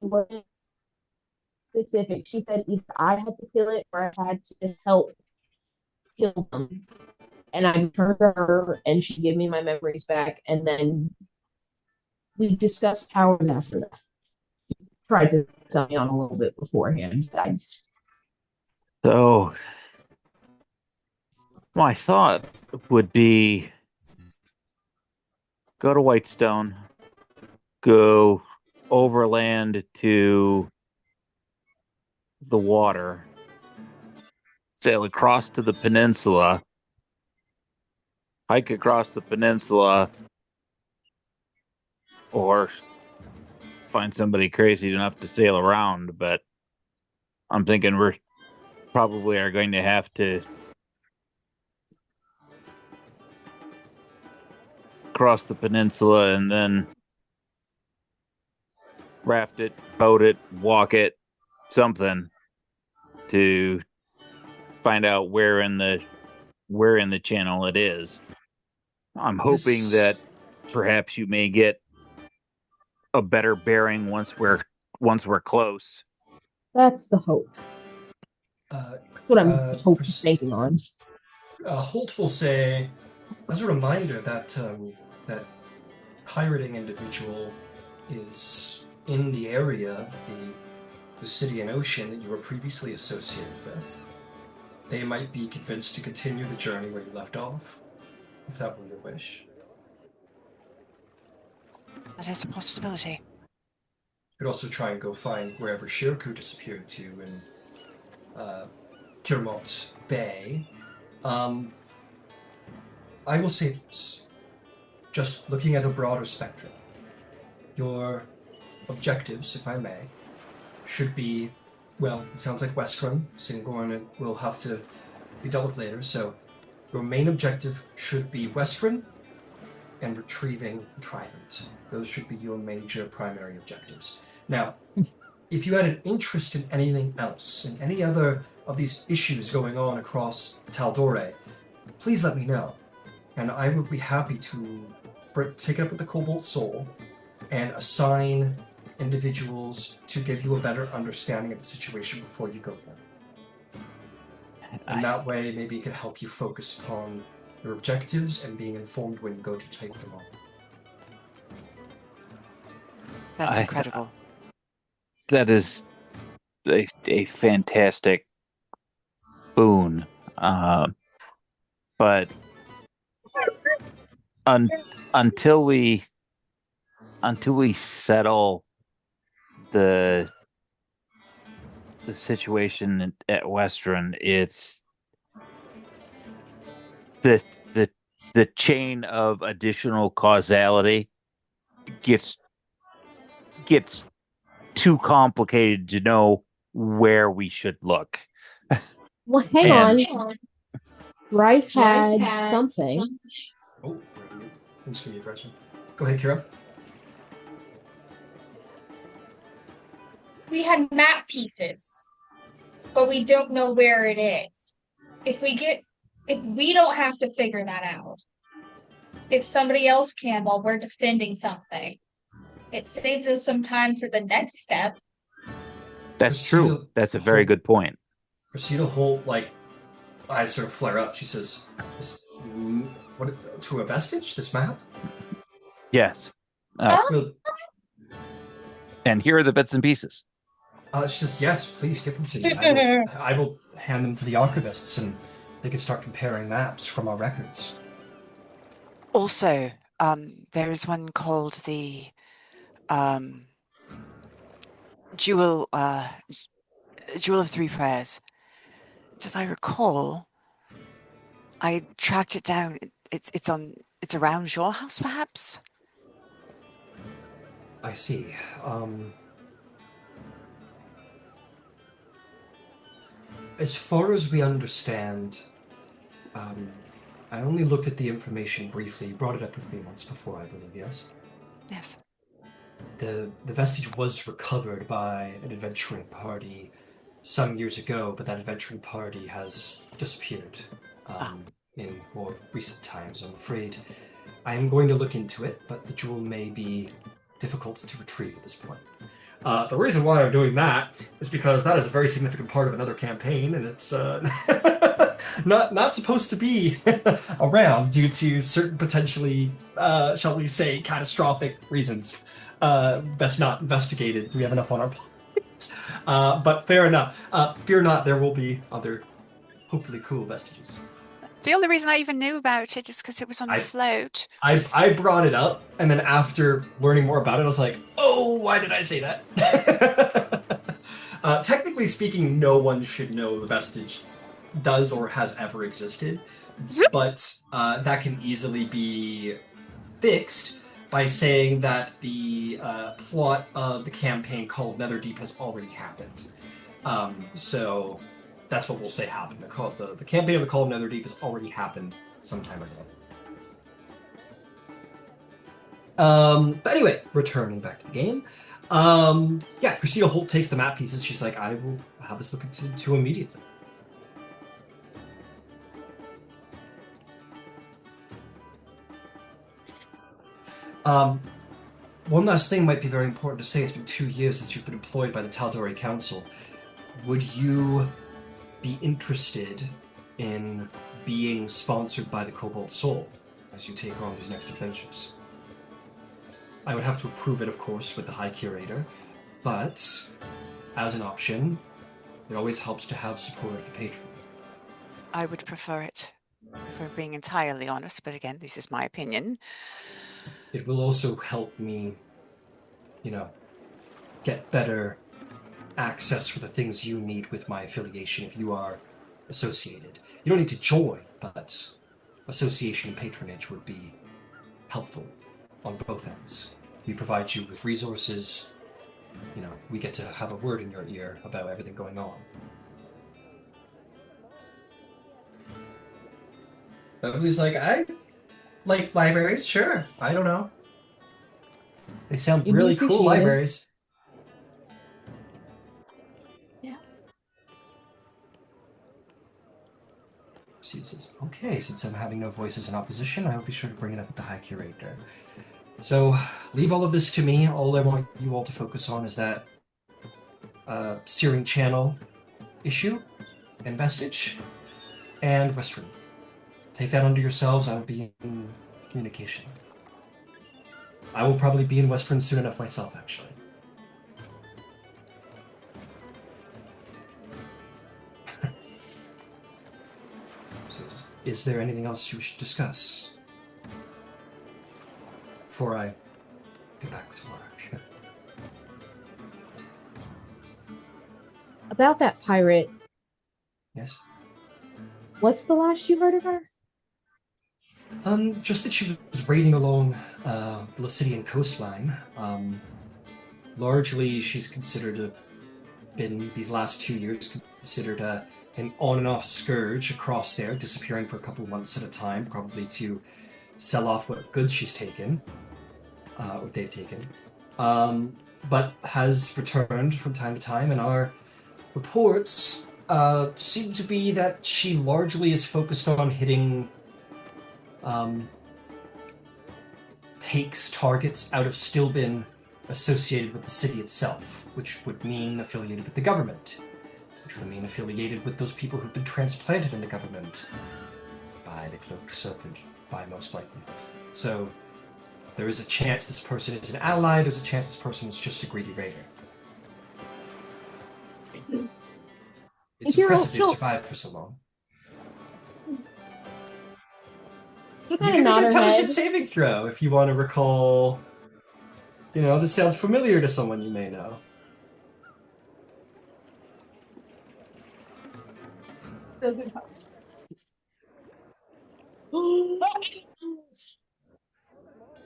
was specific. She said either I had to kill it or I had to help kill them. And I turned to her and she gave me my memories back. And then we discussed powers after that. She tried to sell me on a little bit beforehand. So my thought would be go to Whitestone, go overland to the water, sail across to the peninsula, hike across the peninsula, or find somebody crazy enough to sail around. But I'm thinking we're probably are going to have to cross the peninsula and then raft it, boat it, walk it, something to find out where in the channel it is. I'm hoping that perhaps you may get a better bearing once we're close. That's the hope. That's what I'm banking on. Holt will say, as a reminder, that that pirating individual is in the area of the city and ocean that you were previously associated with. They might be convinced to continue the journey where you left off, if that were your wish. That is a possibility. You could also try and go find wherever Shirku disappeared to in Kirmot Bay. I will say this, just looking at a broader spectrum. Your objectives, if I may, should be, well, it sounds like Westruun, Singorn will have to be dealt with later, so your main objective should be Westruun and retrieving Trident. Those should be your major primary objectives. Now, if you had an interest in anything else, in any other of these issues going on across Tal'Dorei, please let me know, and I would be happy to take it up with the Cobalt Soul and assign individuals to give you a better understanding of the situation before you go there. And that way, maybe it could help you focus upon your objectives and being informed when you go to take them on. That's incredible. That is a fantastic boon. But until we settle the situation at Westruun, it's the chain of additional causality gets too complicated to know where we should look. Well, hang on. Bryce had something. Oh, I'm just gonna be aggressive. Go ahead, Kira. We had map pieces, but we don't know where it is. If we don't have to figure that out, if somebody else can while we're defending something, it saves us some time for the next step. That's true. That's a very good point. Cressida Holt, eyes sort of flare up. She says, "What to a vestige? This map?" Yes. And here are the bits and pieces. She says, "Yes, please give them to me. I will hand them to the archivists, and they can start comparing maps from our records." Also, there is one called the Jewel of Three Prayers. And if I recall, I tracked it down. It's around your house, perhaps? I see. As far as we understand, I only looked at the information briefly. You brought it up with me once before, I believe, yes? Yes. The vestige was recovered by an adventuring party some years ago, but that adventuring party has disappeared in more recent times, I'm afraid. I am going to look into it, but the jewel may be difficult to retrieve at this point. The reason why I'm doing that is because that is a very significant part of another campaign, and it's not supposed to be around due to certain potentially, shall we say, catastrophic reasons. Best not investigated. We have enough on our plate. But fair enough. Fear not, there will be other, hopefully cool vestiges. The only reason I even knew about it is because it was on the float. I brought it up, and then after learning more about it, I was like, oh, why did I say that? Technically speaking, no one should know the vestige does or has ever existed, but that can easily be fixed by saying that the plot of the campaign called Netherdeep has already happened. So that's what we'll say happened. The campaign of the Call of Netherdeep has already happened some time ago. But anyway, returning back to the game. Cressida Holt takes the map pieces. She's like, I will have this looked into immediately. One last thing might be very important to say. It's been 2 years since you've been employed by the Tal'Dorei Council. Would you be interested in being sponsored by the Cobalt Soul as you take on these next adventures? I would have to approve it, of course, with the High Curator, but as an option, it always helps to have support of the patron. I would prefer it, if we're being entirely honest, but again, this is my opinion. It will also help me, get better access for the things you need with my affiliation if you are associated. You don't need to join, but association and patronage would be helpful on both ends. We provide you with resources. We get to have a word in your ear about everything going on. Beverly's like, I like libraries, sure. I don't know. They sound really cool libraries. Yeah. She says, okay, since I'm having no voices in opposition, I will be sure to bring it up with the High Curator. So, leave all of this to me. All I want you all to focus on is that Searing Channel issue and vestige, and Westruun. Take that unto yourselves. I will be in communication. I will probably be in Westruun soon enough myself, actually. So, is there anything else you wish to discuss before I get back to work? About that pirate, Yes? what's the last you heard of her? Just that she was raiding along the Lucidian coastline. Largely, she's considered been these last 2 years considered an on and off scourge across there, disappearing for a couple of months at a time, probably to sell off what goods she's taken, what they've taken. But has returned from time to time, and our reports seem to be that she largely is focused on hitting takes targets out of Stillbin associated with the city itself, which would mean affiliated with the government, which would mean affiliated with those people who've been transplanted in the government by the Cloaked Serpent, by most likely. So there is a chance this person is an ally, there's a chance this person is just a greedy raider. It's impressive they've survived for so long. You You kind can of make nod an her head. intelligence saving throw if you want to recall. You know, this sounds familiar to someone you may know.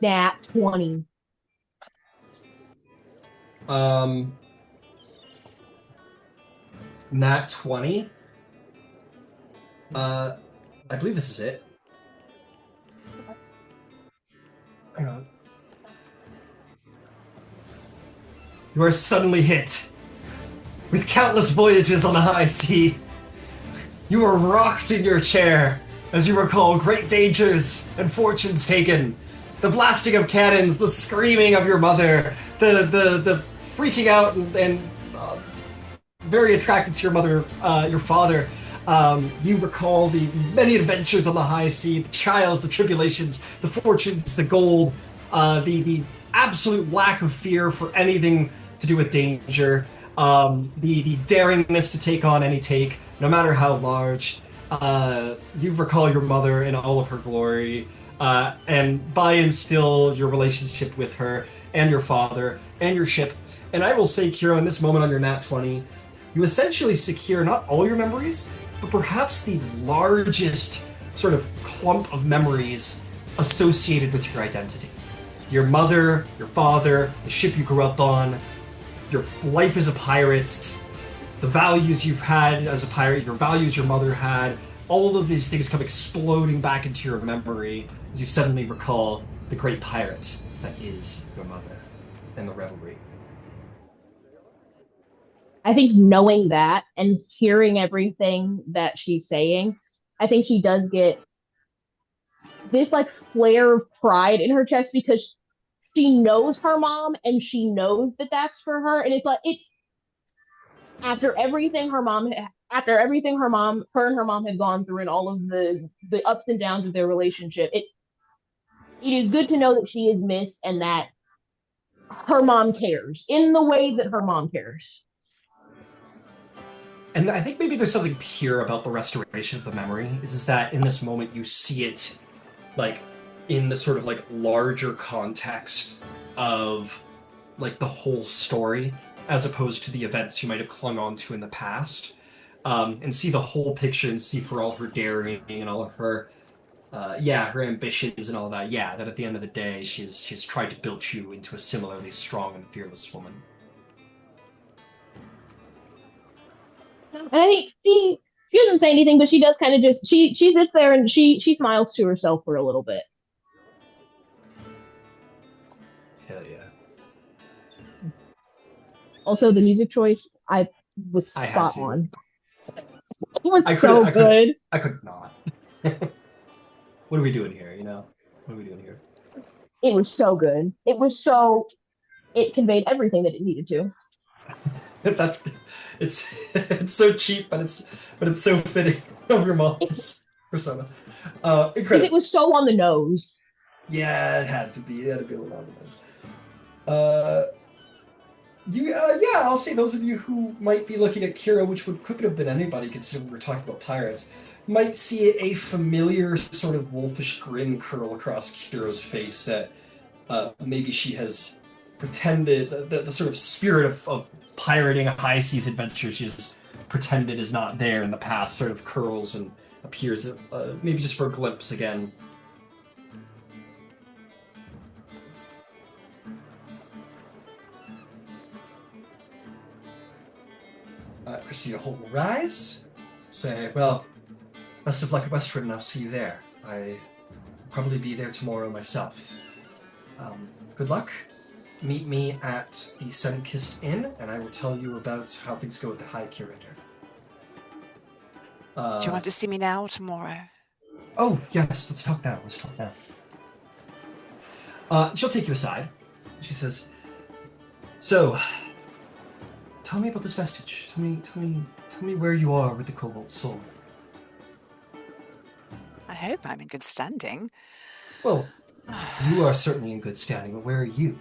Nat 20. Nat 20. I believe this is it. Hang on. You are suddenly hit with countless voyages on the high sea. You are rocked in your chair as you recall great dangers and fortunes taken. The blasting of cannons, the screaming of your mother, the freaking out and very attracted to your mother, your father. You recall the many adventures on the high sea, the trials, the tribulations, the fortunes, the gold, the absolute lack of fear for anything to do with danger, the daringness to take on any take, no matter how large. You recall your mother in all of her glory, and buy and still your relationship with her and your father and your ship. And I will say, Kira, in this moment on your Nat 20, you essentially secure not all your memories, but perhaps the largest sort of clump of memories associated with your identity. Your mother, your father, the ship you grew up on, your life as a pirate, the values you've had as a pirate, your values your mother had, all of these things come exploding back into your memory as you suddenly recall the great pirate that is your mother and the revelry. I think knowing that and hearing everything that she's saying, I think she does get this like flare of pride in her chest because she knows her mom and she knows that that's for her. And it's like, it, after everything her mom, her and her mom have gone through and all of the ups and downs of their relationship, it is good to know that she is missed and that her mom cares in the way that her mom cares. And I think maybe there's something pure about the restoration of the memory, is that in this moment you see it like in the sort of like larger context of like the whole story, as opposed to the events you might have clung on to in the past, and see the whole picture and see for all her daring and all of her, her ambitions and all that. Yeah, that at the end of the day, she's tried to build you into a similarly strong and fearless woman. And I think she doesn't say anything, but she does kind of just she sits there and she smiles to herself for a little bit. Hell yeah. Also, the music choice I was I had spot to. on. It was so good. I could not. What are we doing here? You know, what are we doing here? It was so good. It conveyed everything that it needed to. That's it's it's so cheap, but it's so fitting of your Because mom's persona. it Incredible. was so on the nose. Yeah, it had to be. It had to be a little on the nose. Uh, yeah, I'll say those of you who might be looking at Kira, which could have been anybody, considering we're talking about pirates, might see a familiar sort of wolfish grin curl across Kira's face that maybe she has pretended the sort of spirit of pirating a high seas adventure she has pretended is not there in the past sort of curls and appears maybe just for a glimpse again. Cressida Holt will rise, say, well, best of luck at Westruun, and I'll see you there. I will probably be there tomorrow myself. Good luck. Meet me at the Sun-Kissed Inn, and I will tell you about how things go with the High Curator. Do you want to see me now or tomorrow? Oh, yes, let's talk now. She'll take you aside. She says, so, tell me about this vestige. Tell me where you are with the Cobalt Soul. I hope I'm in good standing. Well, you are certainly in good standing, but where are you?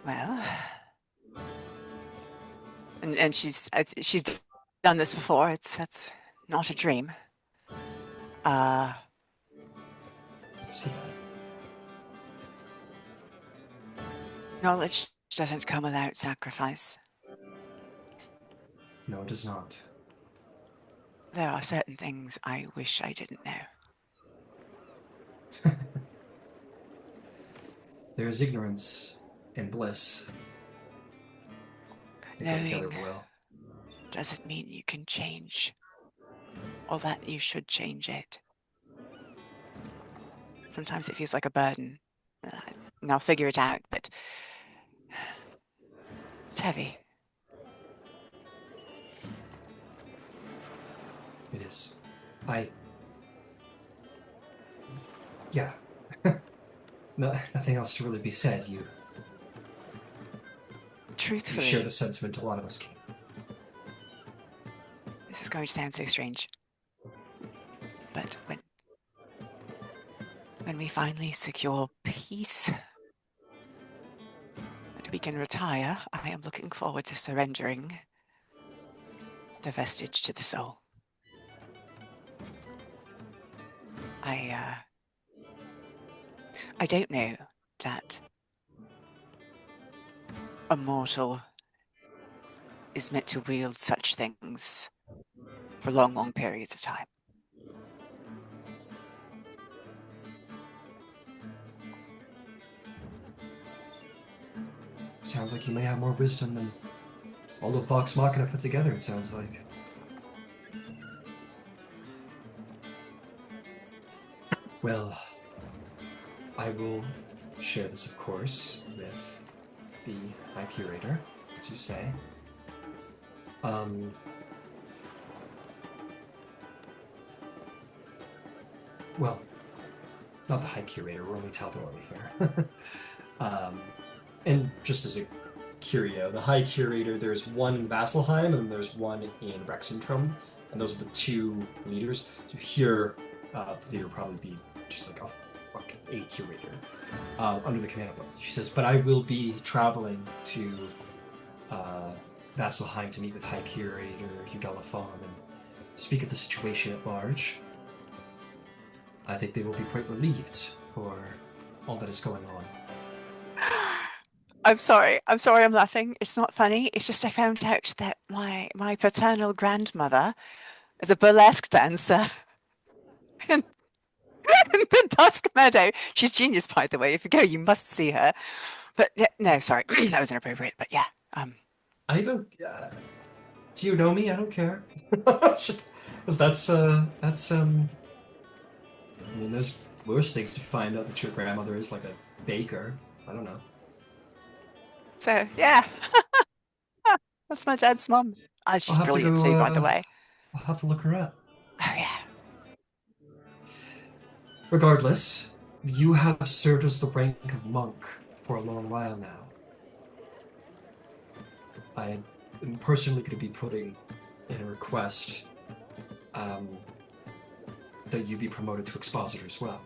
Well, and she's done this before. That's not a dream. See that? Knowledge doesn't come without sacrifice. No, it does not. There are certain things I wish I didn't know. There is ignorance and bliss. They go together Knowing well. doesn't mean you can change, or that you should change it. Sometimes it feels like a burden, and I'll figure it out, but it's heavy. It is. Yeah. No, nothing else to really be said. You Truthfully, share the sentiment a lot of us can. this is going to sound so strange, but when we finally secure peace and we can retire, I am looking forward to surrendering the vestige to the soul. I don't know that a mortal is meant to wield such things for long, long periods of time. Sounds like you may have more wisdom than all of Vox Machina put together, it sounds like. Well, I will share this, of course, with the High Curator, as you say. Well, not the High Curator, we're only Tal'Dorei here. And just as a curio, the High Curator, there's one in Vasselheim and there's one in Rexentrum, and those are the two leaders. So here, the leader would probably be just like a curator under the command of both. She says, but I will be traveling to Vasselheim to meet with High Curator Ugalafon and speak of the situation at large. I think they will be quite relieved for all that is going on. I'm sorry I'm laughing. It's not funny. It's just I found out that my paternal grandmother is a burlesque dancer in the Dusk Meadow. She's genius, by the way. If you go, you must see her. But no, sorry, that was inappropriate. But yeah, I don't. Do you know me? I don't care. Because that's. I mean, there's worse things to find out that your grandmother is like a baker. I don't know. So yeah, that's my dad's mum. She's brilliant too, by the way. I'll have to look her up. Oh yeah. Regardless, You have served as the rank of monk for a long while now. I am personally going to be putting in a request that you be promoted to Expositor as well.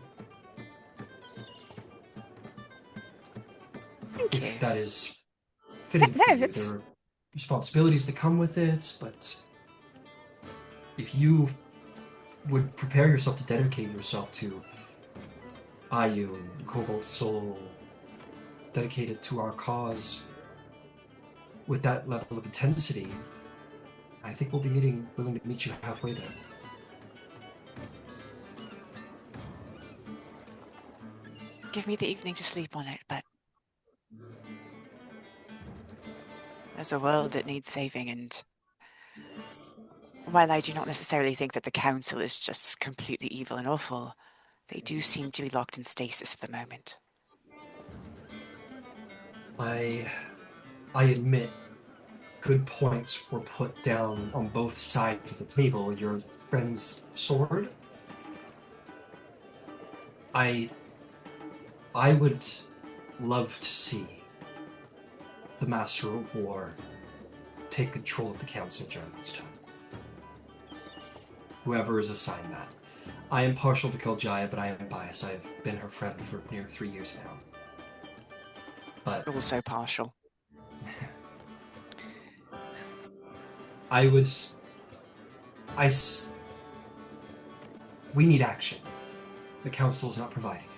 Thank you. If that is fitting No, for you, that's- there are responsibilities that come with it, but if you would prepare yourself to dedicate yourself to Ayun, Cobalt Soul, dedicated to our cause with that level of intensity, I think we'll be willing to meet you halfway there. Give me the evening to sleep on it, but there's a world that needs saving, and while I do not necessarily think that the Council is just completely evil and awful, they do seem to be locked in stasis at the moment. I admit good points were put down on both sides of the table. Your friend's sword. I would love to see the Master of War take control of the Council during this time. Whoever is assigned that. I am partial to Keljaya, but I am biased. I've been her friend for near 3 years now. But Also partial. we need action. The Council is not providing it.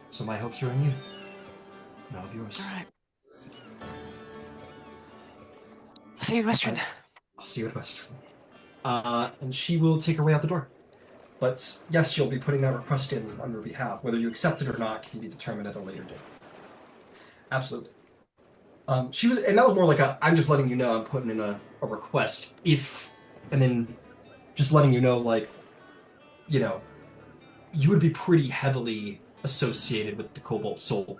So my hopes are on you. Not of yours. All right. I'll see you in Westruun. I'll see you at Westruun. And she will take her way out the door. But yes, she'll be putting that request in on your behalf. Whether you accept it or not can be determined at a later date. Absolutely. And that was more like I'm just letting you know I'm putting in a request and then just letting you know, like, you know, you would be pretty heavily associated with the Cobalt Soul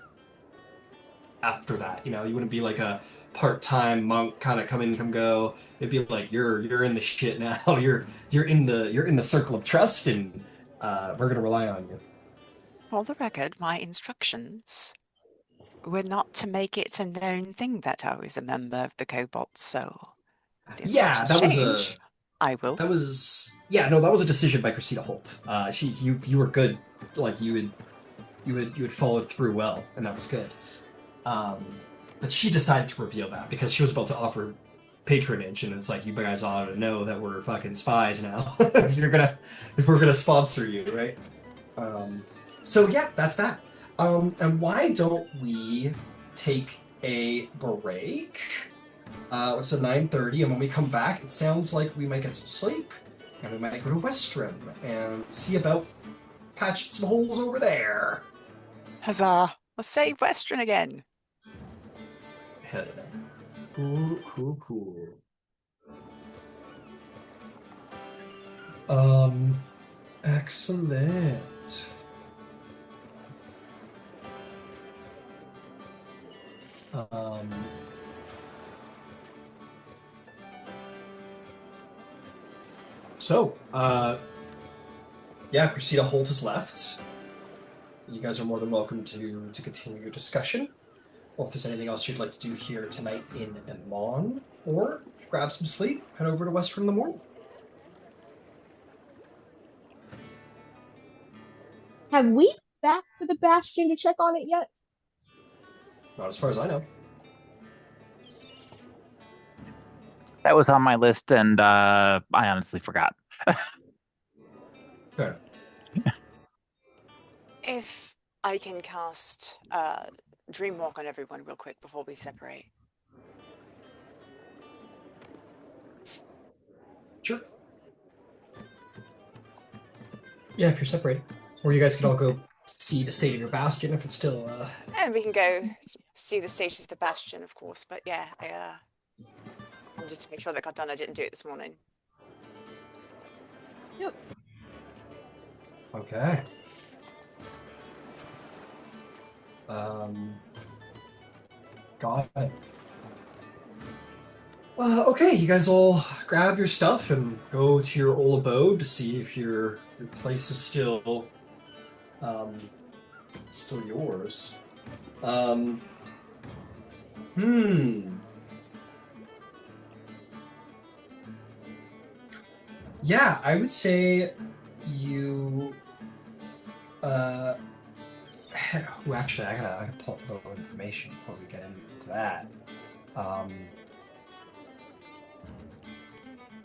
after that. You know, you wouldn't be like a part-time monk kind of come in, come go. It'd be like you're in the shit now. You're in the circle of trust, and we're gonna rely on you. For the record, my instructions were not to make it a known thing that I was a member of the Cobalt Soul. The Yeah, instructions that was change. I will. that was a decision by Cressida Holt. You were good. Like you had followed through well, and that was good. But she decided to reveal that because she was about to offer patronage, and it's like, you guys ought to know that we're fucking spies now. if we're gonna sponsor you, right? So yeah, that's that. And why don't we take a break? It's at 9:30, and when we come back, it sounds like we might get some sleep, and we might go to Westruun and see about patching some holes over there. Huzzah! Let's say Westruun again. Headed in. Cool. Excellent. Yeah, Cressida Holt has left. You guys are more than welcome to continue your discussion, or if there's anything else you'd like to do here tonight in Emon, or grab some sleep, head over to Westruun in the morning. Have we back to the Bastion to check on it yet? Not as far as I know. That was on my list, and I honestly forgot. Fair. If I can cast Dreamwalk on everyone real quick before we separate. Sure. Yeah, if you're separated. Or you guys could all go see the state of your bastion if it's still And we can go see the state of the Bastion, of course. But yeah, I wanted to make sure that got done. I didn't do it this morning. Yep. Okay. Got it. Okay, you guys all grab your stuff and go to your old abode to see if your place is um, still yours. Um, hmm. Yeah, I would say you. Uh, actually, I gotta pull up a little information before we get into that. Um,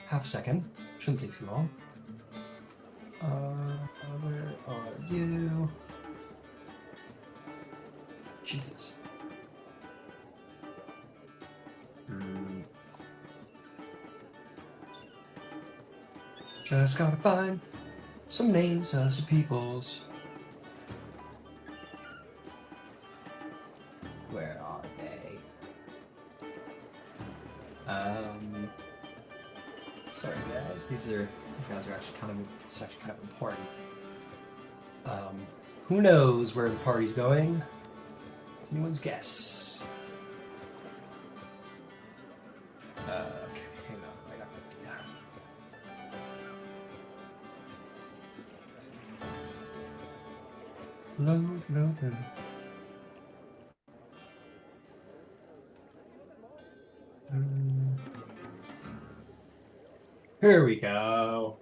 half a second. Shouldn't take too long. Where are you? Jesus. Hmm. Just gotta find some names of some peoples. Where are they? Sorry guys, these guys are actually it's actually kind of important. Who knows where the party's going? It's anyone's guess. Okay, hang on, I got no. Here we go.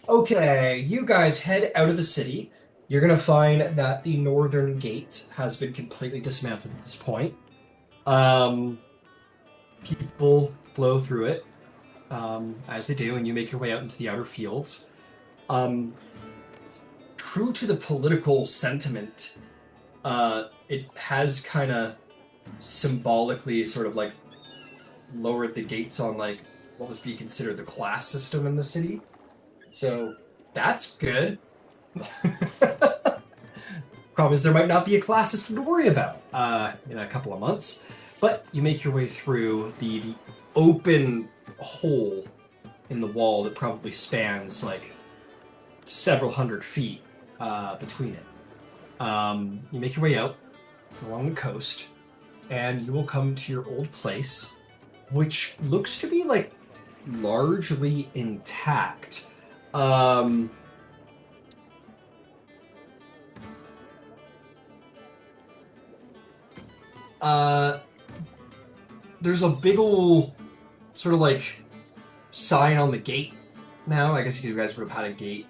Okay, you guys head out of the city. You're gonna find that the northern gate has been completely dismantled at this point. Um, People flow through it, as they do, and you make your way out into the outer fields. Um, True to the political sentiment, it has kind of symbolically sort of like lowered the gates on like what was being considered the class system in the city. So that's good. Problem is there might not be a class system to worry about in a couple of months. But you make your way through the open hole in the wall that probably spans like several hundred feet between it. You make your way out along the coast, and you will come to your old place, which looks to be like largely intact. There's a big ol' sort of like sign on the gate now. I guess you guys would have had a gate.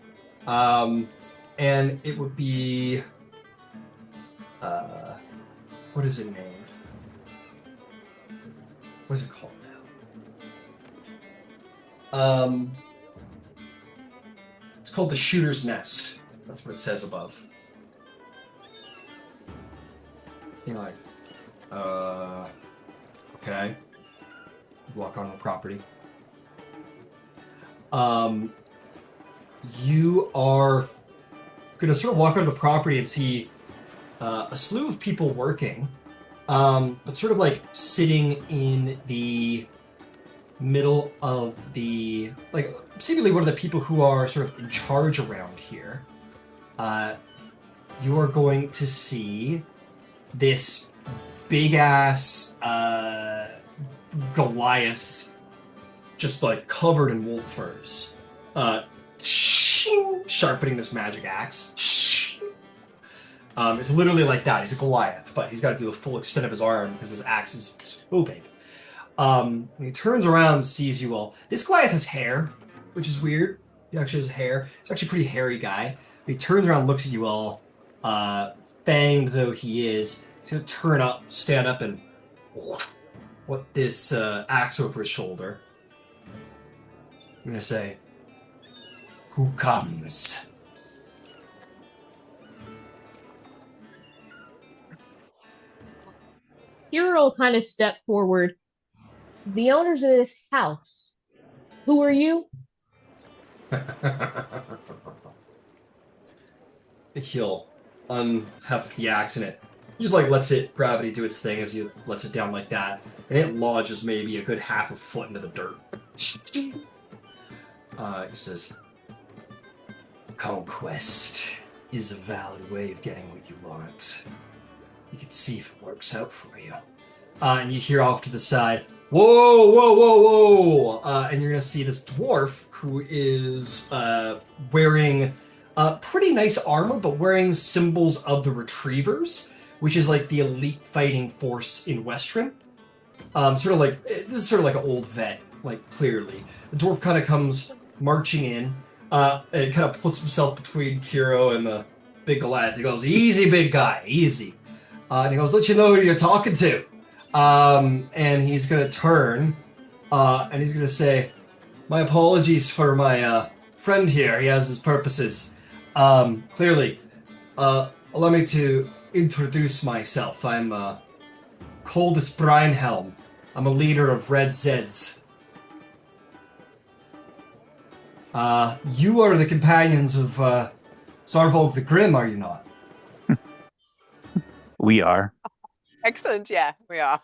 And it would be what is it named? What is it called now? It's called the Shooter's Nest. That's what it says above. You're like, okay. Walk on the property. You are gonna sort of walk onto the property and see a slew of people working, but sort of like sitting in the middle of the, like, seemingly one of the people who are sort of in charge around here. You are going to see this big ass Goliath, just like covered in wolf furs, sharpening this magic axe. It's literally like that. He's a Goliath, but he's got to do the full extent of his arm because his axe is so big. And he turns around, sees you all. This Goliath has hair, which is weird. He actually has hair. He's actually a pretty hairy guy. But he turns around, looks at you all. Fanged though he is, he's gonna turn up, stand up, and what this axe over his shoulder. I'm gonna say, "Who comes?" Hero will kind of step forward. The owners of this house. Who are you? He'll unheft the axe in it. He just like lets it gravity do its thing as he lets it down like that, and it lodges maybe a good half a foot into the dirt. He says, "Conquest is a valid way of getting what you want. You can see if it works out for you." And you hear off to the side, Whoa, whoa, whoa, whoa! And you're gonna see this dwarf who is wearing pretty nice armor, but wearing symbols of the Retrievers, which is like the elite fighting force in Westruun. Sort of like this is sort of like an old vet, like clearly. The dwarf kind of comes marching in, and kind of puts himself between Kiro and the big Goliath. He goes, "Easy, big guy, easy." And he goes, "Let you know who you're talking to." And he's gonna turn, and he's gonna say, "My apologies for my friend here. He has his purposes. Clearly, allow me to introduce myself. I'm Coldest Brinehelm. I'm a leader of Red Zeds. You are the companions of Zarvolg the Grim, are you not?" We are. Excellent, yeah, we are.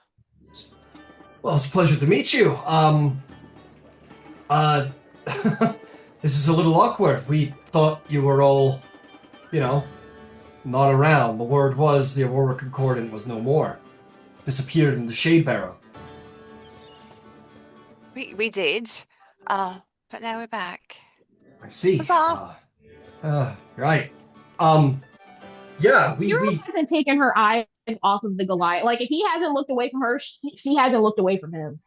Well, it's a pleasure to meet you. This is a little awkward. We thought you were all, not around. The word was the Aurora Concordant was no more. Disappeared in the Shade Barrow. We did, but now we're back. I see. Huzzah! Right. Yeah, we hasn't taken her eyes off of the Goliath. Like, if he hasn't looked away from her, she hasn't looked away from him.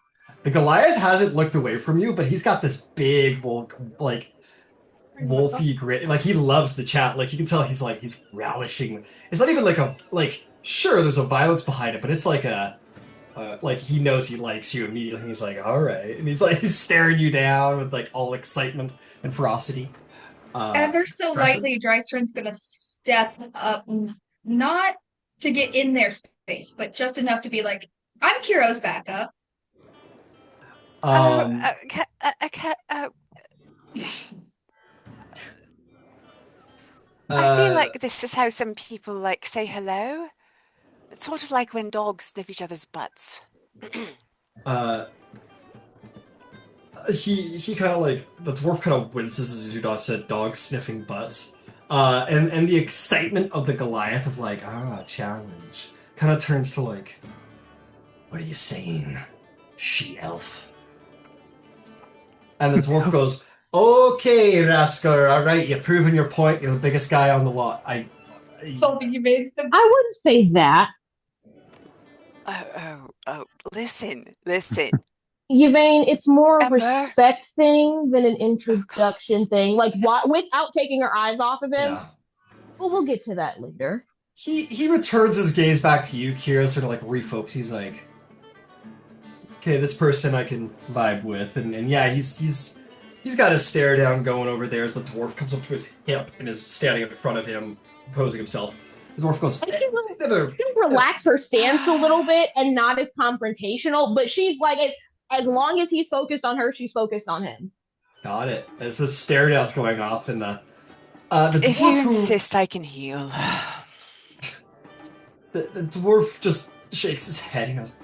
the Goliath hasn't looked away from you, but he's got this big, wolfy grit. Like, he loves the chat. Like, you can tell he's relishing. It's not even sure, there's a violence behind it, but it's like he knows he likes you immediately. He's like, all right. And he's staring you down with all excitement and ferocity. Ever so lightly, Drystern's gonna step up, not to get in their space, but just enough to be like, I'm Kiro's backup. I feel like this is how some people say hello. It's sort of like when dogs sniff each other's butts. He kind of the dwarf kind of winces as Udas said dog sniffing butts. And the excitement of the Goliath of challenge kind of turns to what are you saying, she-elf? And the dwarf goes, okay, Rasker, all right, you've proven your point, you're the biggest guy on the lot. Something you made them. I wouldn't say that. Oh, listen. Yvaine, it's more a Ember. respect thing than an introduction thing. Without taking her eyes off of him. Yeah. Well, we'll get to that later. He returns his gaze back to you, Kira, sort of refocus. He's like, okay, this person I can vibe with, and yeah, he's got his stare down going over there as the dwarf comes up to his hip and is standing in front of him, posing himself. The dwarf goes, She'll relax her stance a little bit and not as confrontational, but she's as long as he's focused on her, she's focused on him. Got it. As the stare down's going off, and the If you dwarf insist, I can heal. the dwarf just shakes his head and goes,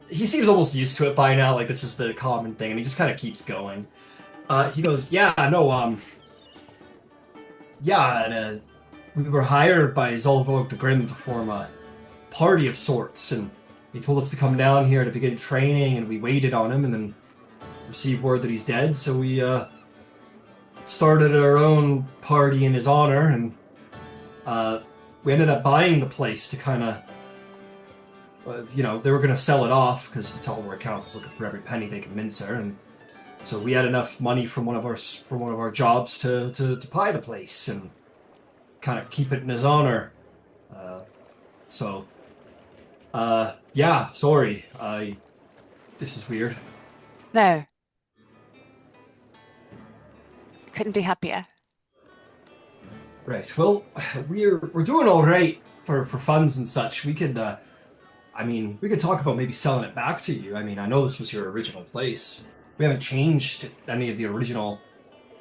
he seems almost used to it by now, this is the common thing, and he just kind of keeps going. He goes, we were hired by Zolvog the Grim to form a party of sorts, and he told us to come down here to begin training, and we waited on him, and then received word that he's dead, so we started our own party in his honor, and we ended up buying the place to kind of, they were going to sell it off, because the Tal'Dorei Council was looking for every penny they could mince her, and so we had enough money from one of our jobs to buy the place, and kind of keep it in his honor. Sorry. This is weird. No. Couldn't be happier. Right. Well, we're doing all right for funds and such. We could, we could talk about maybe selling it back to you. I know this was your original place. We haven't changed any of the original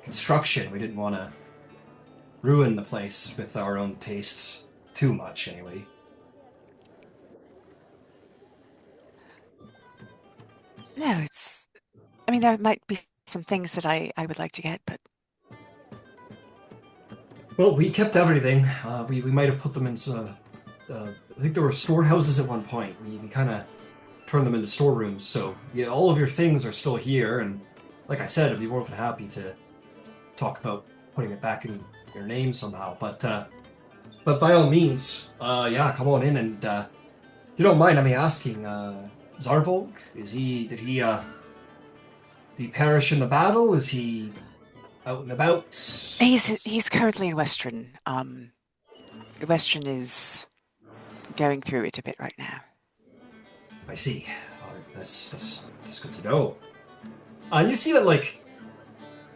construction. We didn't want to ruin the place with our own tastes too much, anyway. No, there might be some things that I would like to get, but... Well, we kept everything. We might have put them in some... I think there were storehouses at one point. We kind of turn them into storerooms. So yeah, all of your things are still here, and like I said, I'd be more than happy to talk about putting it back in your name somehow. But by all means, yeah, come on in, and if you don't mind, me asking, Zarvolg, did he perish in the battle? Is he out and about? He's currently in Westruun. Westruun is going through it a bit right now. I see. That's good to know. And you see that, like,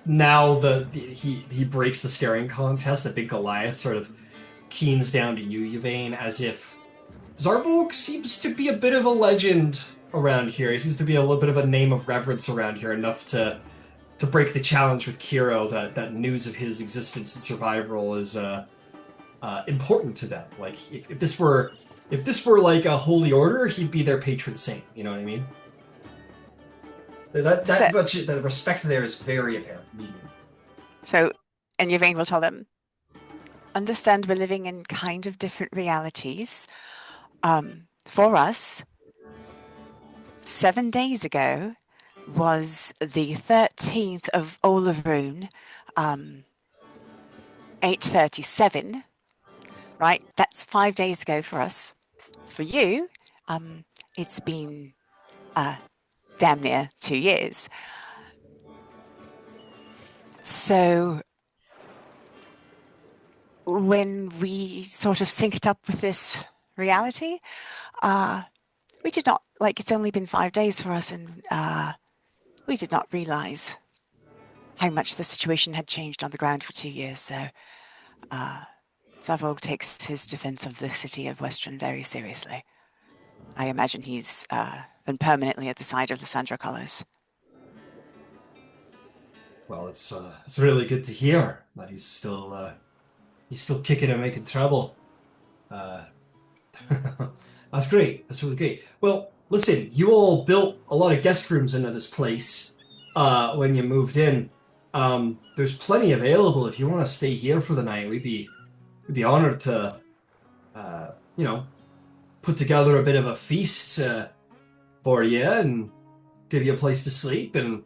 now he breaks the staring contest. The big Goliath sort of keens down to you, Yvaine, as if Zarvolg seems to be a bit of a legend around here. He seems to be a little bit of a name of reverence around here, enough to break the challenge with Kiro. That news of his existence and survival is important to them. Like, if this were like a holy order, he'd be their patron saint. You know what I mean? That respect there is very apparent. So, and Yvaine will tell them, understand we're living in kind of different realities. For us, 7 days ago was the 13th of Olaroon, 837, right? That's 5 days ago for us. For you, it's been damn near 2 years. So when we sort of synced up with this reality, we did not, like, it's only been 5 days for us, and we did not realize how much the situation had changed on the ground for 2 years. So Zarvolg takes his defense of the city of Westruun very seriously. I imagine he's been permanently at the side of the Sandra Colors. Well, it's really good to hear that he's still kicking and making trouble. That's great. That's really great. Well, listen, you all built a lot of guest rooms into this place when you moved in. There's plenty available if you want to stay here for the night. We'd be honored to, put together a bit of a feast for you and give you a place to sleep and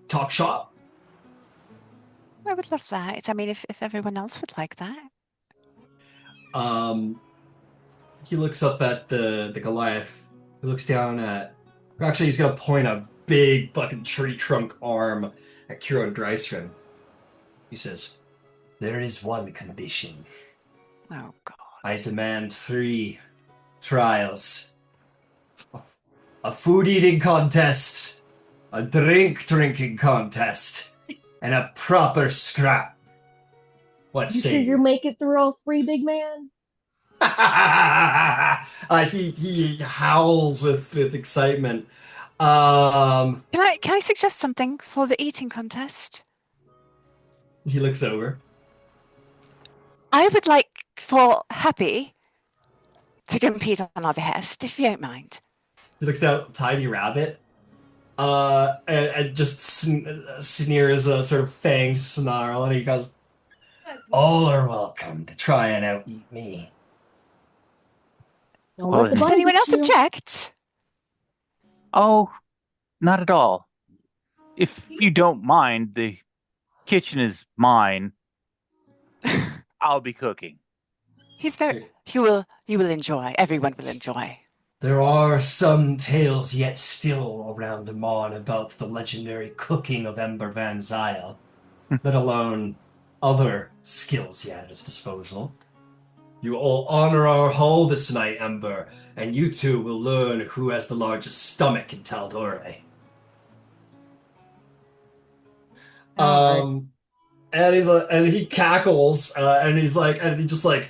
talk shop. I would love that. I mean, if everyone else would like that. He looks up at the Goliath. He looks down at... Actually, he's going to point a big fucking tree trunk arm at Kiro and Dreisrin. He says, "There is one condition. Oh, God. I demand 3 trials. A food-eating contest, a drink-drinking contest, and a proper scrap. What You say sure you?" you make it through all 3, big man? He howls with excitement. Can I suggest something for the eating contest? He looks over. I would like for Happy to compete on our behest, if you don't mind. He looks down at Tiny Rabbit, and just sneers a sort of fanged snarl, and he goes, "All are welcome to try and out-eat me." Don't Well, let the Does bite anyone get else you. object? Oh, not at all. If you don't mind, the kitchen is mine. I'll be cooking. He's very... You will enjoy. Everyone will enjoy. There are some tales yet still around Emon about the legendary cooking of Ember Van Zyl, let alone other skills he had at his disposal. You all honor our hall this night, Ember, and you two will learn who has the largest stomach in Tal'Dorei. And he cackles, and he just like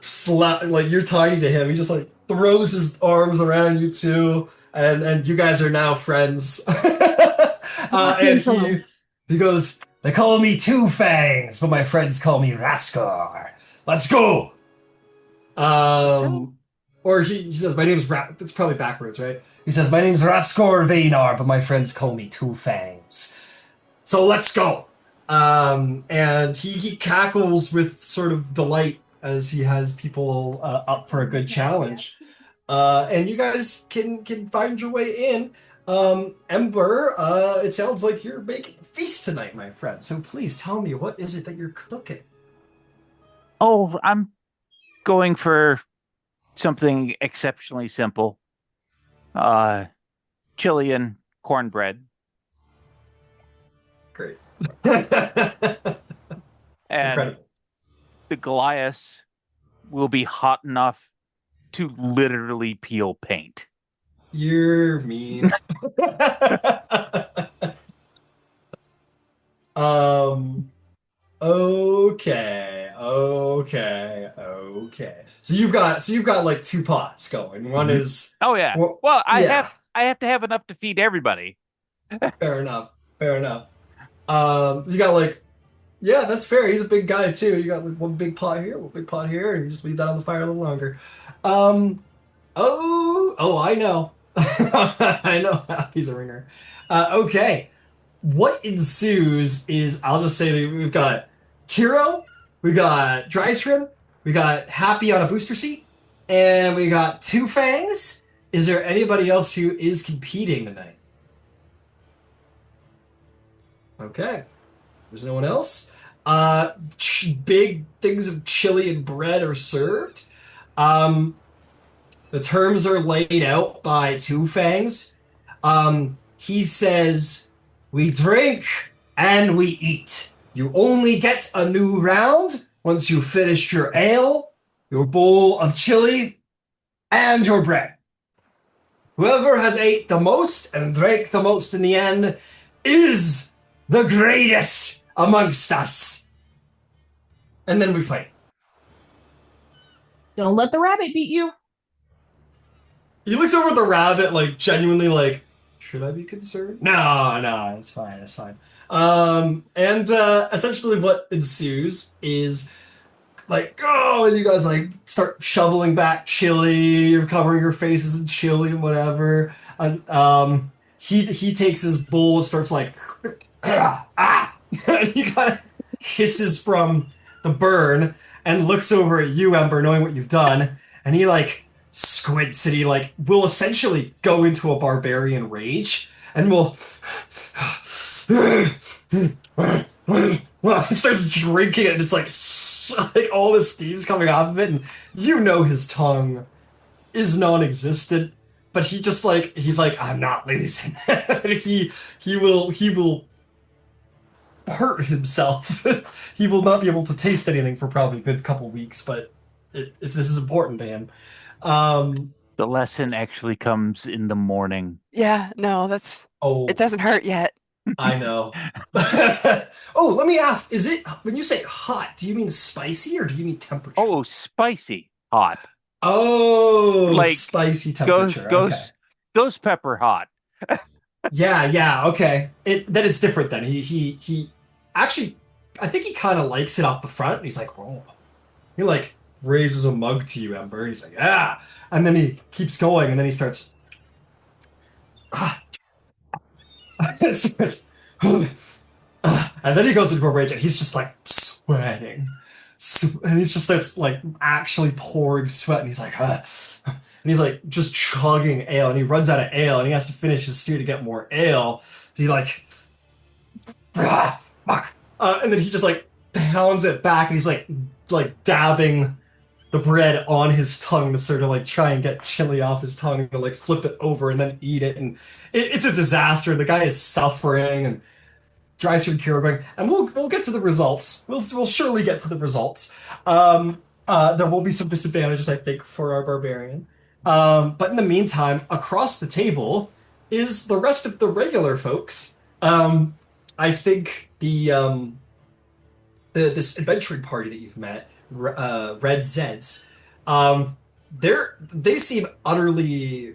slap, like, you're tiny to him. He just like throws his arms around you two, and you guys are now friends. And he goes, "They call me Two Fangs, but my friends call me Raskar. Let's go." Or he says, "My name's That's probably backwards, right? He says, "My name's Raskor Vaynar, but my friends call me Two Fangs. So let's go." And he cackles with sort of delight as he has people up for a good challenge. and you guys can find your way in. Ember, it sounds like you're making a feast tonight, my friend. So please tell me, what is it that you're cooking? Oh, I'm going for something exceptionally simple. Uh, chili and cornbread. Great. And Incredible. the Goliath will be hot enough to literally peel paint. You're mean. um. Okay. Okay. So you've got like two pots going. One Mhm. is Oh yeah. well, Well, yeah. I have to have enough to feed everybody. Fair enough. Fair enough. You got like yeah, that's fair. He's a big guy too. You got like one big pot here, one big pot here, and you just leave that on the fire a little longer. Um. Oh, I know. I know. He's a ringer. Okay. What ensues is I'll just say that we've got Kiro, we got Drystrom, we got Happy on a booster seat, and we got Two Fangs. Is there anybody else who is competing tonight? Okay. There's no one else. Big things of chili and bread are served. Um, the terms are laid out by Two Fangs. He says, "We drink and we eat. You only get a new round once you've finished your ale, your bowl of chili, and your bread. Whoever has ate the most and drank the most in the end is the greatest amongst us." And then we fight. Don't let the rabbit beat you. He looks over at the rabbit, like genuinely, like, should I be concerned? No, it's fine, it's fine. And essentially, what ensues is like, oh, and you guys like start shoveling back chili. You're covering your faces in chili and whatever. And he takes his bowl and starts like, and he kind of hisses from the burn and looks over at you, Ember, knowing what you've done, and he like squints and he like will essentially go into a barbarian rage and will he starts drinking it and it's like all the steam's coming off of it and you know his tongue is non-existent, but he just like he's like, I'm not losing. He will hurt himself. He will not be able to taste anything for probably a good couple weeks, but this is important to him. The lesson actually comes in the morning. Yeah, no, Oh, it doesn't hurt yet. I know. Oh, let me ask, is it when you say hot, do you mean spicy or do you mean temperature? Oh, spicy hot. Oh, Like, spicy temperature. Okay. Ghost pepper hot. Yeah, okay. Then it's different then. He actually I think he kind of likes it up the front and he's like, "Oh." He like raises a mug to you, Ember. And he's like, "Ah." And then he keeps going and then he starts and then he goes into a rage and he's just like sweating. And he just starts like actually pouring sweat and he's like, and he's like just chugging ale and he runs out of ale and he has to finish his stew to get more ale. He like, and then he just like pounds it back and he's like dabbing the bread on his tongue to sort of like try and get chili off his tongue and like flip it over and then eat it. And it's a disaster. The guy is suffering and dries from Kira, and we'll get to the results. We'll surely get to the results. There will be some disadvantages, I think, for our barbarian. But in the meantime, across the table is the rest of the regular folks. I think this adventuring party that you've met, Red Zeds, they seem utterly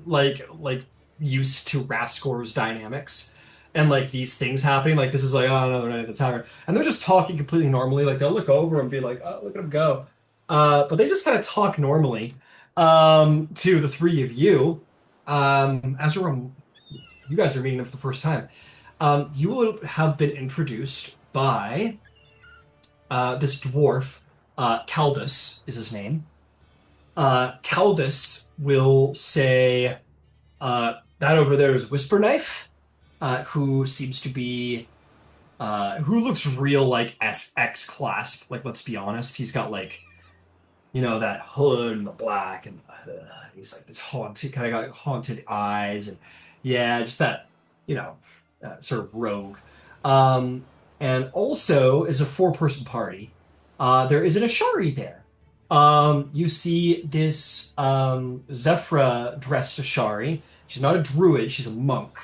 like used to Rascor's dynamics and like these things happening. Like this is like, oh, another night at the tavern, and they're just talking completely normally. Like they'll look over and be like, oh, look at him go. But they just kind of talk normally to the three of you. As you guys are meeting them for the first time. You will have been introduced by this dwarf, Caldus is his name. Caldus will say, that over there is Whisper Knife, who seems to be, who looks real like SX class. Like, let's be honest, he's got like, that hood and the black, and he's like this haunted, kind of got haunted eyes, and yeah, just that, sort of rogue. Um, and also is a four-person party. There is an Ashari there. You see this Zephyra dressed Ashari. She's not a druid, she's a monk.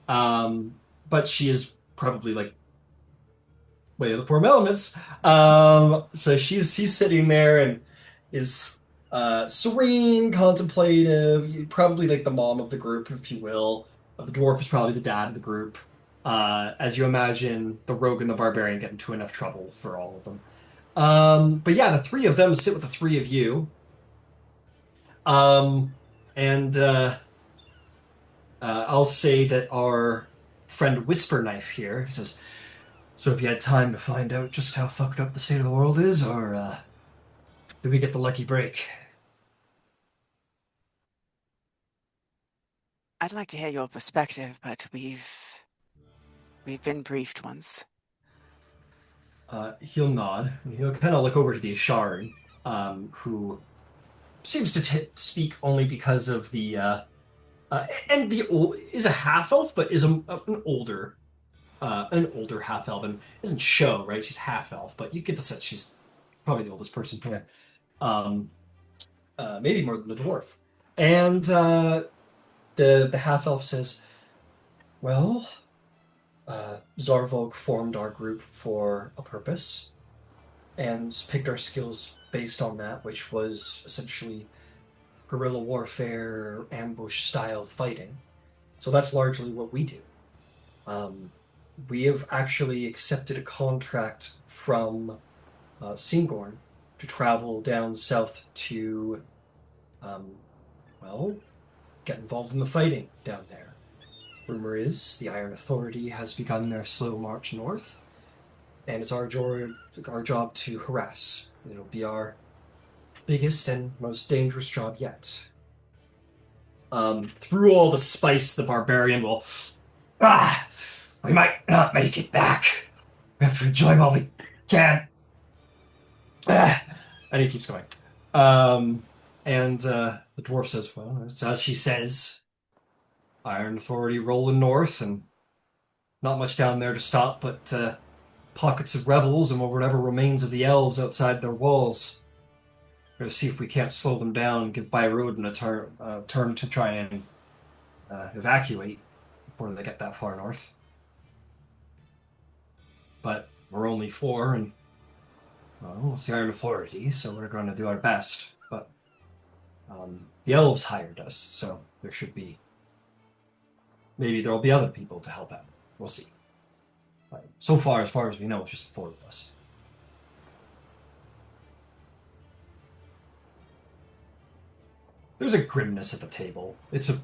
Um, but she is probably like way of the four elements. So she's sitting there and is serene, contemplative, probably like the mom of the group, if you will. The dwarf is probably the dad of the group. As you imagine, the rogue and the barbarian get into enough trouble for all of them. But yeah, the three of them sit with the three of you. And I'll say that our friend Whisper Knife here says, so have you had time to find out just how fucked up the state of the world is, or did we get the lucky break? I'd like to hear your perspective, but we've been briefed once. He'll nod, and he'll kind of look over to the Ashari, who seems to speak only because of the and the old is a half elf, but is an older half elf, and isn't show right. She's half elf, but you get the sense she's probably the oldest person here. Maybe more than the dwarf. And the half elf says, "Well, Zarvolg formed our group for a purpose, and picked our skills based on that, which was essentially guerrilla warfare, ambush style fighting. So that's largely what we do. We have actually accepted a contract from Singorn to travel down south to, well, get involved in the fighting down there. Rumor is the Iron Authority has begun their slow march north, and it's our job to harass. It'll be our biggest and most dangerous job yet." Through all the spice, the barbarian will, we might not make it back. We have to enjoy while we can. And he keeps going. And the dwarf says, well, it's as she says. Iron Authority rolling north, and not much down there to stop, but pockets of rebels and whatever remains of the elves outside their walls. We're going to see if we can't slow them down, give Byrodin a turn to try and evacuate before they get that far north. But we're only four, and well, it's the Iron Authority, so we're going to do our best. But the elves hired us, so there should be. Maybe there'll be other people to help out. We'll see. But so far as we know, it's just the four of us. There's a grimness at the table. It's a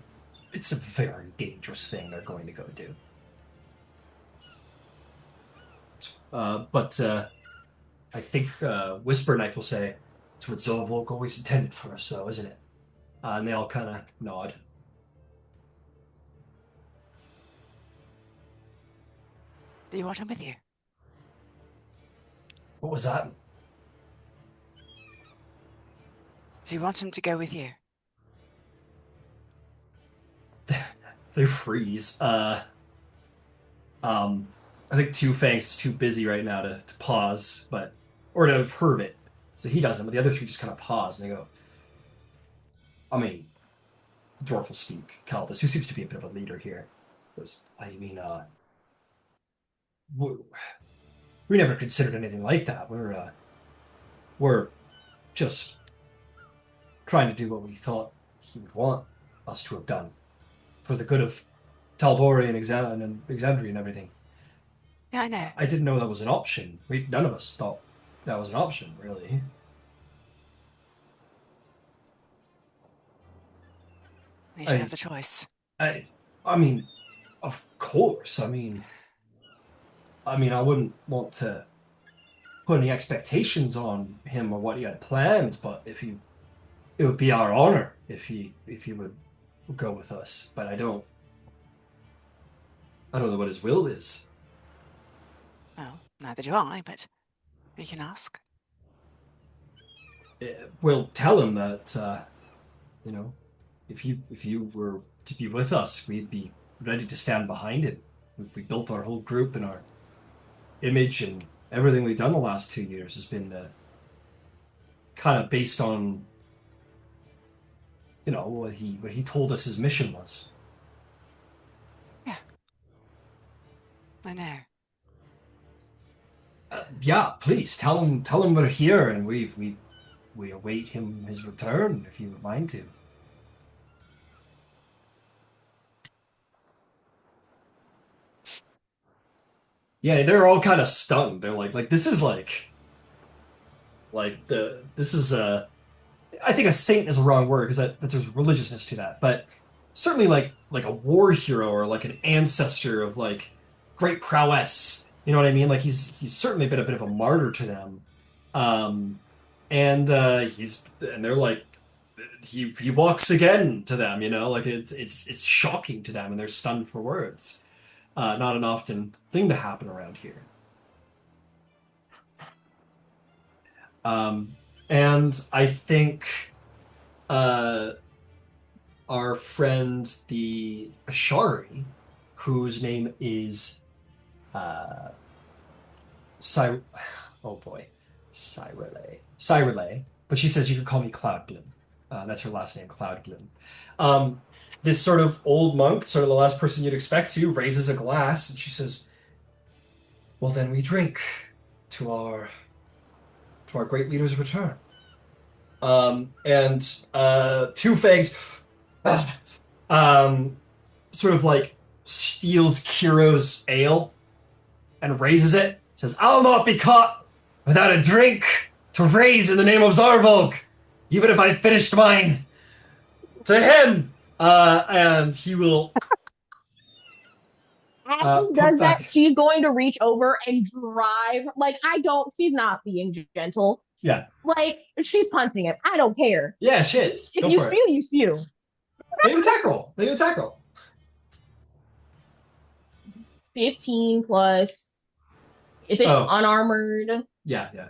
very dangerous thing they're going to go do. But I think Whisper Knife will say, it's what Zolvolk always intended for us, though, isn't it? And they all kind of nod. Do you want him with you? What was that? Do you want him to go with you? They freeze. I think Two Fangs is too busy right now to pause, or to have heard it. So he doesn't, but the other three just kind of pause and they go, I mean, the dwarf will speak. Caldus, who seems to be a bit of a leader here, goes, we never considered anything like that. We're just trying to do what we thought he would want us to have done for the good of Tal'Dorei and Exandria and everything. Yeah, I know. I didn't know that was an option. None of us thought that was an option, really. You should have the choice. I mean, of course. I mean, I wouldn't want to put any expectations on him or what he had planned, but if you it would be our honor if he would go with us, but I don't know what his will is. Well, neither do I, but we can ask. We'll tell him that if you were to be with us, we'd be ready to stand behind him. We built our whole group, and our image and everything we've done the last 2 years has been kind of based on what he told us his mission was. Yeah, I know. Yeah, please tell him we're here, and we await his return, if you would mind to. Yeah, they're all kind of stunned. They're like this is this is I think a saint is a wrong word because that there's religiousness to that, but certainly like a war hero or like an ancestor of like great prowess. You know what I mean? Like he's certainly been a bit of a martyr to them, and they're like he walks again to them. Like it's shocking to them, and they're stunned for words. Not an often thing to happen around here. And I think our friend, the Ashari, whose name is Cyrele, but she says you can call me Cloudglin. That's her last name, Cloudglin. This sort of old monk, sort of the last person you'd expect to, raises a glass and she says, "Well, then we drink to our great leader's return." And Two Fangs sort of like steals Kiro's ale and raises it, says, "I'll not be caught without a drink to raise in the name of Zarvolg, even if I finished mine." To him! And he will... As he does that, she's going to reach over and drive. She's not being gentle. Yeah. She's punching him. I don't care. Yeah, shit. If you spew, you spew. Make an attack roll. 15 plus... If it's unarmored... Yeah.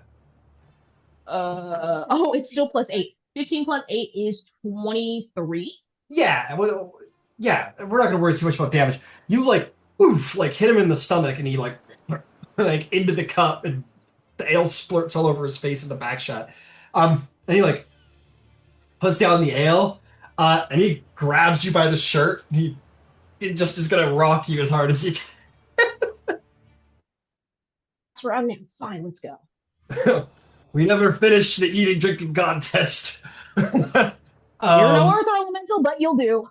It's still plus 8. 15 plus 8 is 23. Yeah, well, yeah, we're not gonna worry too much about damage. You hit him in the stomach, and he into the cup, and the ale splurts all over his face in the back shot. And he puts down the ale, and he grabs you by the shirt. And he just is gonna rock you as hard as he can. That's right, I'm fine. Let's go. We never finished the eating drinking contest. You're no Arthur Elemental, but you'll do.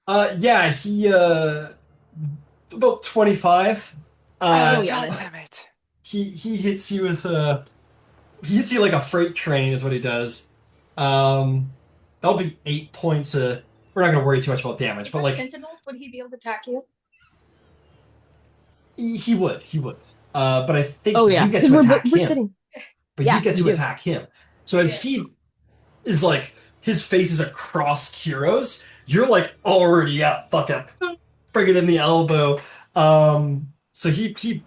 Yeah, he about 25. God damn it. He hits you with he hits you like a freight train is what he does. That'll be 8 points. We're not gonna worry too much about damage, but Sentinel, would he be able to attack you? He would. But I think you get to attack him. Sitting. But you get to attack him. So as he is his face is across Kiro's, you're already up, bring it in the elbow. So he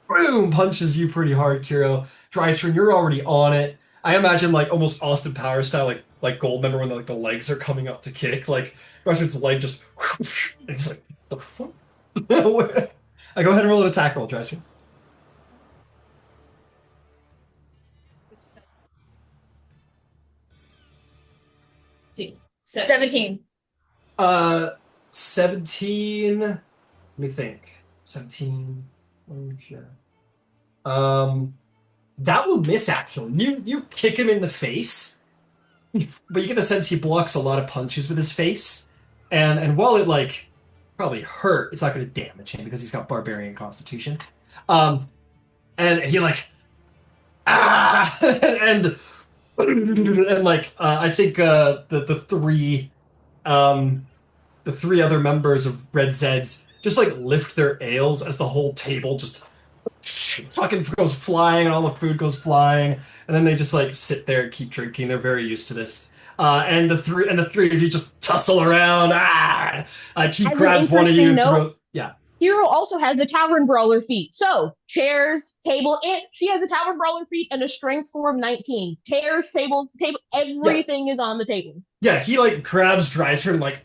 boom punches you pretty hard, Kiro. Drystern, you're already on it. I imagine almost Austin Powers style, like Gold. Remember when the legs are coming up to kick? Drystern's leg just and he's like, the fuck? I go ahead and roll an attack roll, Drystern. 17. 17. Let me think. 17. That will miss actually. You kick him in the face, but you get the sense he blocks a lot of punches with his face, and while it probably hurt, it's not going to damage him because he's got barbarian constitution. And he and I think the three other members of Red Zeds just lift their ales as the whole table just fucking goes flying and all the food goes flying, and then they just sit there and keep drinking. They're very used to this. And the three of you just tussle around. Like he As an grabs one of you interesting and note, throw. Yeah, Hero also has the Tavern Brawler feat. So, chairs, table, and she has a Tavern Brawler feat and a strength score of 19. Chairs, table, yeah, everything is on the table. yeah. He like grabs Drystrin like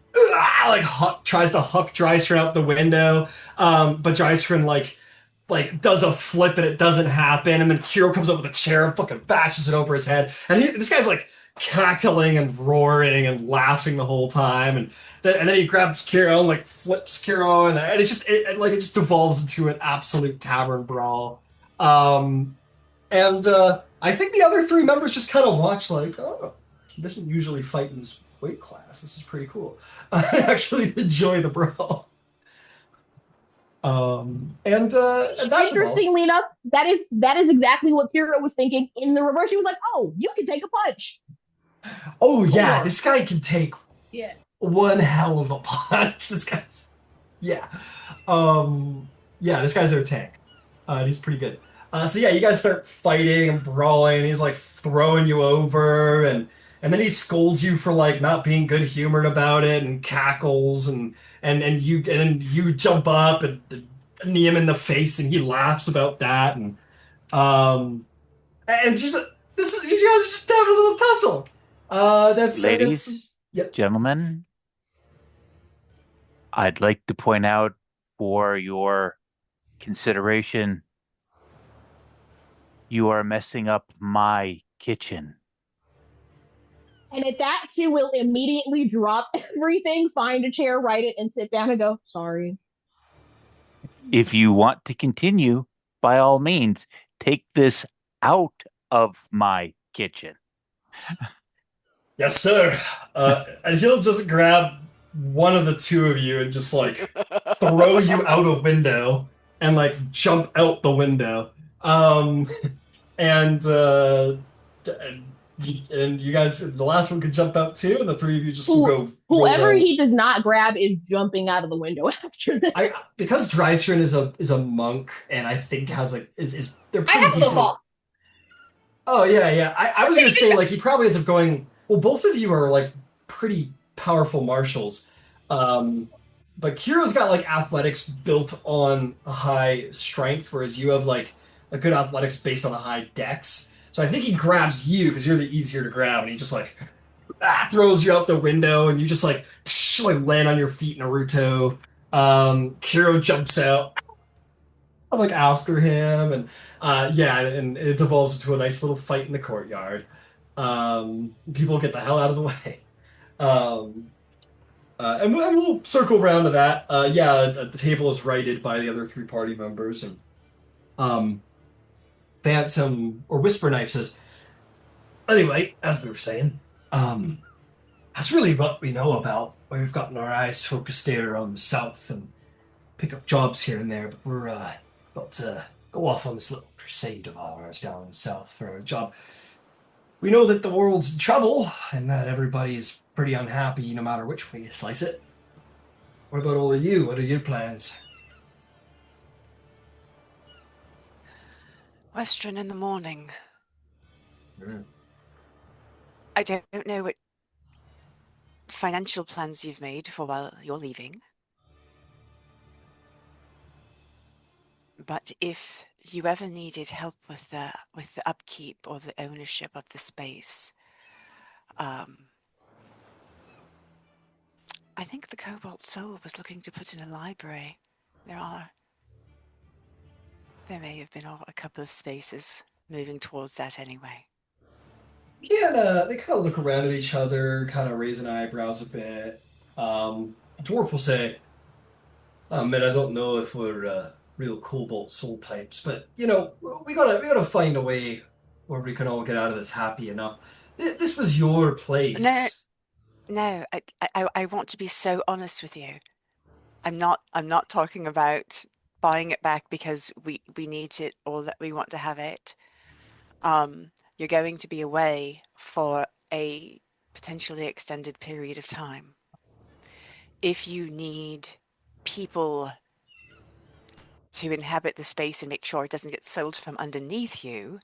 tries to huck Drystrin out the window. But Drystrin like does a flip and it doesn't happen, and then Hero comes up with a chair and fucking bashes it over his head, and this guy's like cackling and roaring and laughing the whole time, and then he grabs Hero and like flips Hero, and it's just it just devolves into an absolute tavern brawl. And I think the other three members just kind of watch like, oh, he doesn't usually fight in his weight class. This is pretty cool. I actually enjoy the brawl. And that devolves. Interestingly enough, that is exactly what Kira was thinking. In the reverse, she was like, "Oh, you can take a punch." Oh yeah, Or- this guy can take Yeah. one hell of a punch. This guy's yeah. Yeah, this guy's their tank. And he's pretty good. So yeah, you guys start fighting and brawling. He's like throwing you over, and then he scolds you for like not being good humored about it, and cackles, and then you jump up and knee him in the face, and he laughs about that, and you guys are just having a little tussle. Ladies, yep. gentlemen, I'd like to point out for your consideration, you are messing up my kitchen. And at that, she will immediately drop everything, find a chair, write it, and sit down and go, "Sorry." If you want to continue, by all means, take this out of my kitchen. Yes, sir. And he'll just grab one of the two of you and just like throw you out a window and like jump out the window. Um, and and you guys, the last one could jump out too, and the three of you just go. Whoever he does not grab is jumping out of the window after this. Because Drystrin is a monk, and I think has like is they're I pretty have decent. football. Oh yeah. I was gonna say like he probably ends up going. Well, both of you are like pretty powerful marshals, but Kiro's got like athletics built on a high strength, whereas you have like a good athletics based on a high dex. So I think he grabs you because you're the easier to grab, and he just like throws you out the window, and you just like land on your feet, Naruto. Kiro jumps out. I'm like after him, and yeah, and it devolves into a nice little fight in the courtyard. People get the hell out of the way. And we'll circle around to that. Yeah, the table is righted by the other three party members, and Phantom or Whisper Knife says, anyway, as we were saying, that's really what we know about. We've gotten our eyes focused there on the south and pick up jobs here and there, but we're about to go off on this little crusade of ours down in the south for a job. We know that the world's in trouble and that everybody's pretty unhappy no matter which way you slice it. What about all of you? What are your plans? Westruun in the morning. I don't know what financial plans you've made for while you're leaving. But if you ever needed help with the upkeep or the ownership of the space, I think the Cobalt Soul was looking to put in a library. There may have been a couple of spaces moving towards that anyway. Yeah, they kind of look around at each other, kind of raising eyebrows a bit. Dwarf will say, man, I don't know if we're real Cobalt Soul types, but you know, we gotta find a way where we can all get out of this happy enough. This was your place. No, I want to be so honest with you. I'm not talking about buying it back because we need it or that we want to have it. You're going to be away for a potentially extended period of time. If you need people to inhabit the space and make sure it doesn't get sold from underneath you,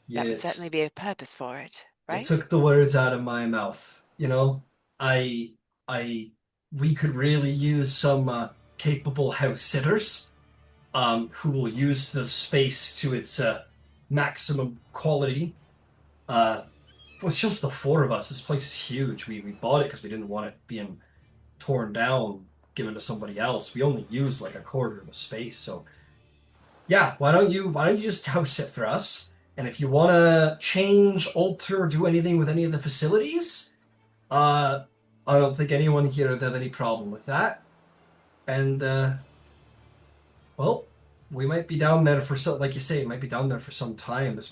that would certainly be a purpose for it, It right? took the words out of my mouth. You know, I, I, we could really use some capable house sitters, who will use the space to its maximum quality. Uh, it's just the four of us. This place is huge. We bought it because we didn't want it being torn down, given to somebody else. We only use like a quarter of the space, so yeah. Why don't you just house sit for us? And if you want to change, alter, do anything with any of the facilities, uh, I don't think anyone here would have any problem with that. And well, we might be down there for some, like you say, it might be down there for some time. This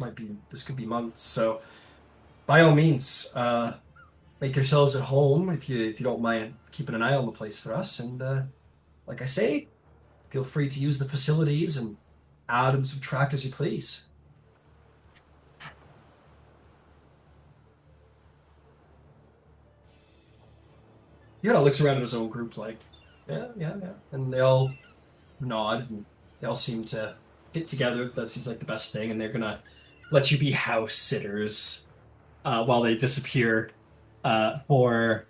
could be months. So by all means, make yourselves at home if you don't mind keeping an eye on the place for us. And like I say, feel free to use the facilities and add and subtract as you please. He kind of looks around at his own group like, yeah, yeah, yeah. And they all nod and they all seem to get together. That seems like the best thing. And they're gonna let you be house sitters while they disappear for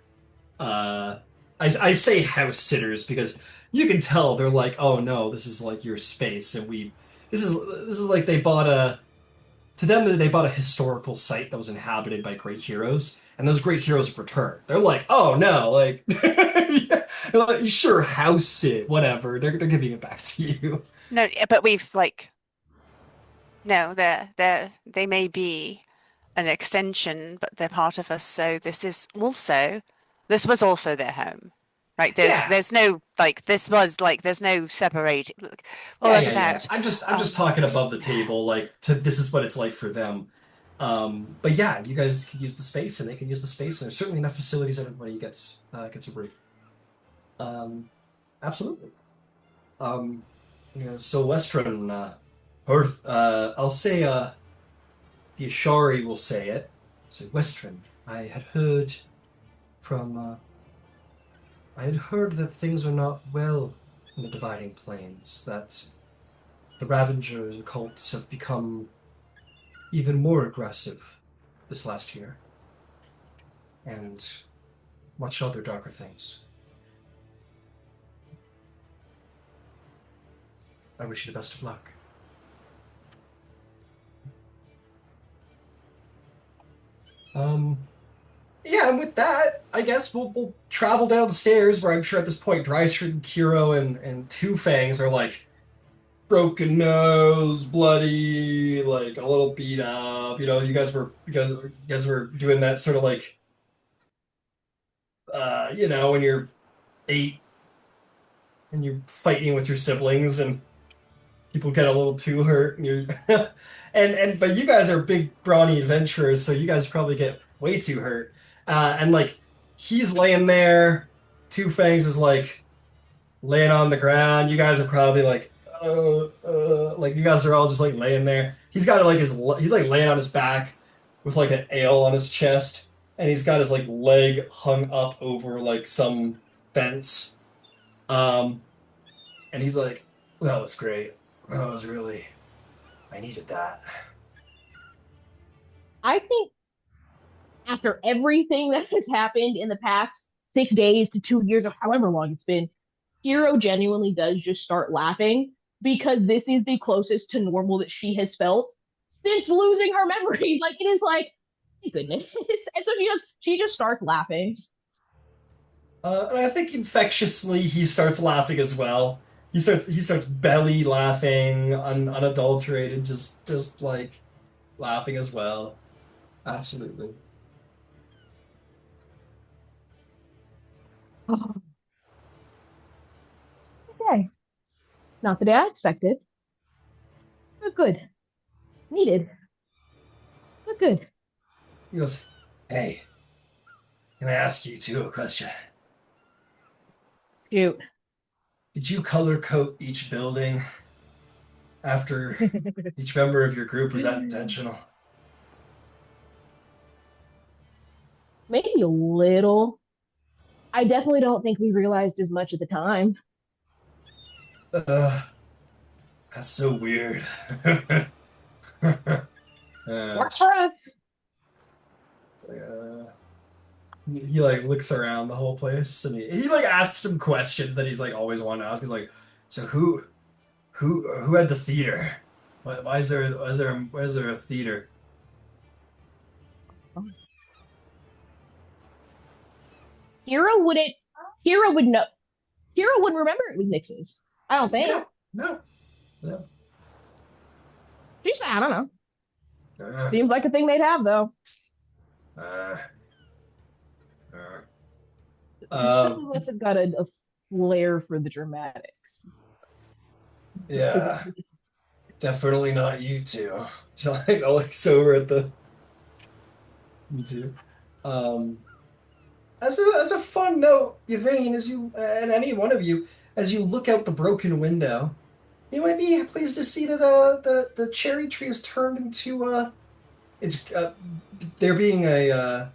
I say house sitters because you can tell they're like, oh no, this is like your space, and this is like they bought a to them they bought a historical site that was inhabited by great heroes, and those great heroes have returned. They're like, oh no, like, yeah, like, sure, house it, whatever. They're giving it back to you. No, but we've like no, they may be an extension, but they're part of us. So this was also their home, right? Yeah, There's no like this was like there's no separate. Look, we'll yeah, work yeah, it yeah. out. I'm just talking above the table, like this is what it's like for them. But yeah, you guys can use the space, and they can use the space, and there's certainly enough facilities everybody gets a break. Um, absolutely. Um, so Westruun, Earth, I'll say, the Ashari will say it. So Westruun, from, I had heard that things are not well in the Dividing Plains, that the Ravengers cults have become even more aggressive this last year, and much other darker things. I wish you the best of luck. Um, yeah, and with that, I guess we'll travel downstairs where I'm sure at this point Drystreet and Kiro and Two Fangs are like broken nose, bloody, like a little beat up. You guys were doing that sort of like when you're 8 and you're fighting with your siblings and people get a little too hurt and you but you guys are big brawny adventurers, so you guys probably get way too hurt. And like he's laying there, Two Fangs is like laying on the ground. You guys are probably like you guys are all just like laying there. He's got like he's like laying on his back with like an ale on his chest, and he's got his like leg hung up over like some fence. Um, and he's like, "That was great. That was really, I needed that." I think after everything that has happened in the past 6 days to 2 years or however long it's been, Hero genuinely does just start laughing because this is the closest to normal that she has felt since losing her memories. Like it is like, thank goodness. And so she just starts laughing. And I think infectiously he starts laughing as well. He starts belly laughing, unadulterated, just like laughing as well. Absolutely. Oh, okay. Not the day I expected, but good. Needed, but good. He goes, "Hey, can I ask you two a question? Shoot. Did you color code each building after each member of your group? Was that intentional?" Maybe a little. I definitely don't think we realized as much at the time. Uh, that's so weird. Uh, Works for us. He like looks around the whole place and he like asks some questions that he's like always wanted to ask. He's like, so who had the theater? Why is there a theater? Kira wouldn't. Kira would know. Kira wouldn't remember it was Nix's. I don't think. Yeah, no, no. She said, I don't know. Uh, Seems like a thing they'd have though. uh, Some of us have got a flair for the dramatics. yeah, definitely not you two. Like Alex over at the you two. Um, as a fun note, Yvaine, as you and any one of you, as you look out the broken window, you might be pleased to see that the cherry tree has turned into it's there being a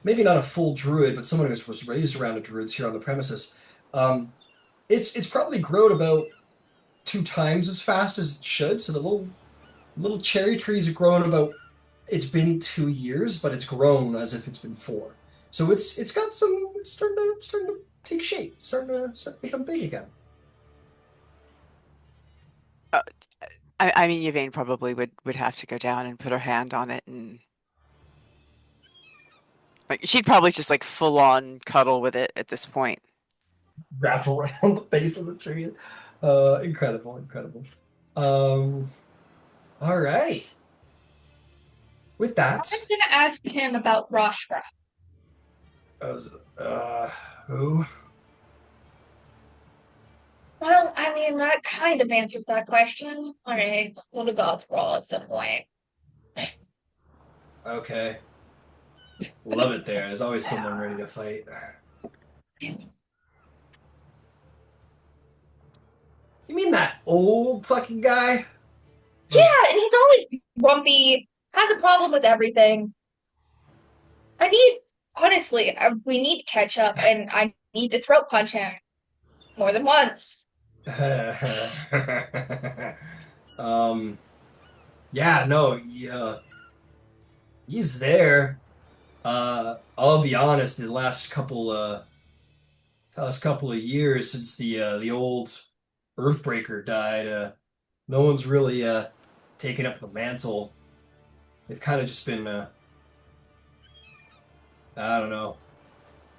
maybe not a full druid, but someone who was raised around the druids here on the premises. Um, it's probably grown about 2 times as fast as it should. So the little cherry trees have grown about. It's been 2 years, but it's grown as if it's been four. So it's got some. It's starting to take shape. Starting to become big again. I mean, Yvaine probably would have to go down and put her hand on it, and like she'd probably just like full on cuddle with it at this point. Wrap around the base of the tree. Incredible, incredible. All right. With I that, was gonna ask him about Roshra. who? Well, I mean, that kind of answers that question. Alright, go to God's brawl at some point. Okay. Love it there. There's always someone ready to fight. You mean that old fucking guy? Yeah, and he's always grumpy, has a problem with everything. Honestly, we need to catch up, and I need to throat punch him more than once. Um, yeah, no, he's there. I'll be honest, the last couple of years since the old Earthbreaker died, no one's really taken up the mantle. They've kind of just been I don't know,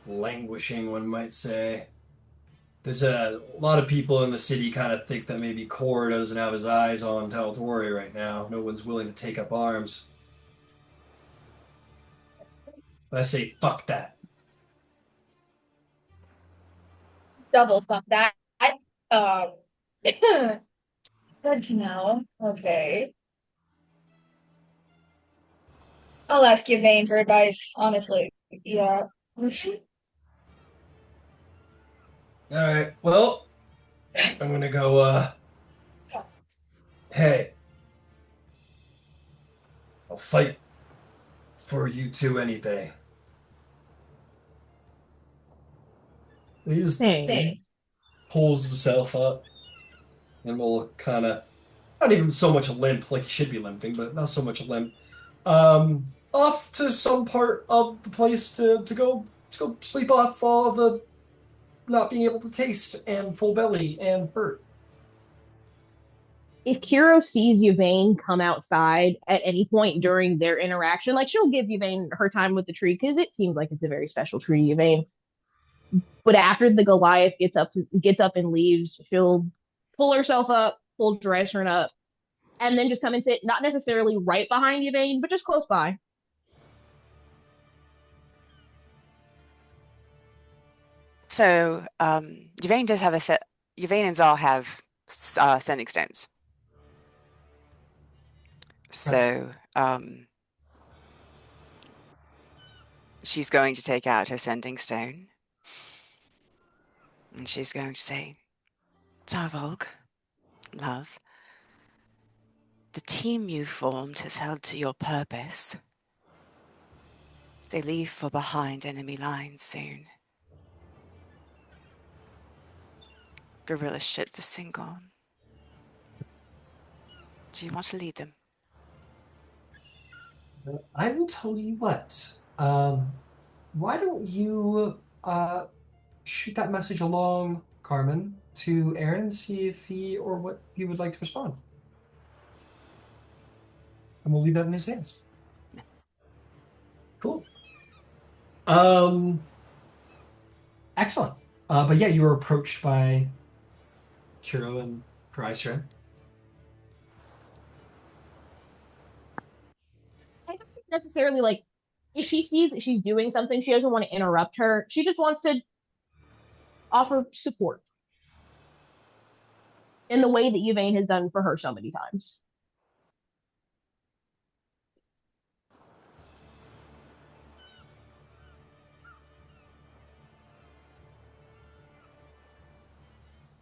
languishing, one might say. There's a lot of people in the city kind of think that maybe Kor doesn't have his eyes on Tal'Dorei right now. No one's willing to take up arms. But I say, fuck that. Double fuck that. Um, good to know. Okay. I'll ask you, Vane, for advice, honestly. Yeah. All right, well, I'm gonna go, hey, I'll fight for you two any day. He just Hey. pulls himself up and will kind of, not even so much a limp, like he should be limping, but not so much a limp. Off to some part of the place to go sleep off all of the not being able to taste and full belly and hurt. If Kiro sees Yvaine come outside at any point during their interaction, like she'll give Yvaine her time with the tree because it seems like it's a very special tree, Yvaine. But after the Goliath gets up and leaves, she'll pull herself up, pull Dresden up, and then just come and sit, not necessarily right behind Yvaine, but just close by. So Yvaine does have a set. Yvaine and Zal have sending stones. So she's going to take out her sending stone. And she's going to say, Tarvolg, love, the team you formed has held to your purpose. They leave for behind enemy lines soon. Gorilla shit for Singon. Do you want to lead them? I will tell you what. Why don't you shoot that message along, Carmen, to Aaron and see if he or what he would like to respond. And we'll leave that in his hands. Cool. Excellent. But yeah, you were approached by Kiro and Chrysaor. I don't think necessarily like if she sees that she's doing something, she doesn't want to interrupt her. She just wants to offer support in the way that Yvaine has done for her so many times.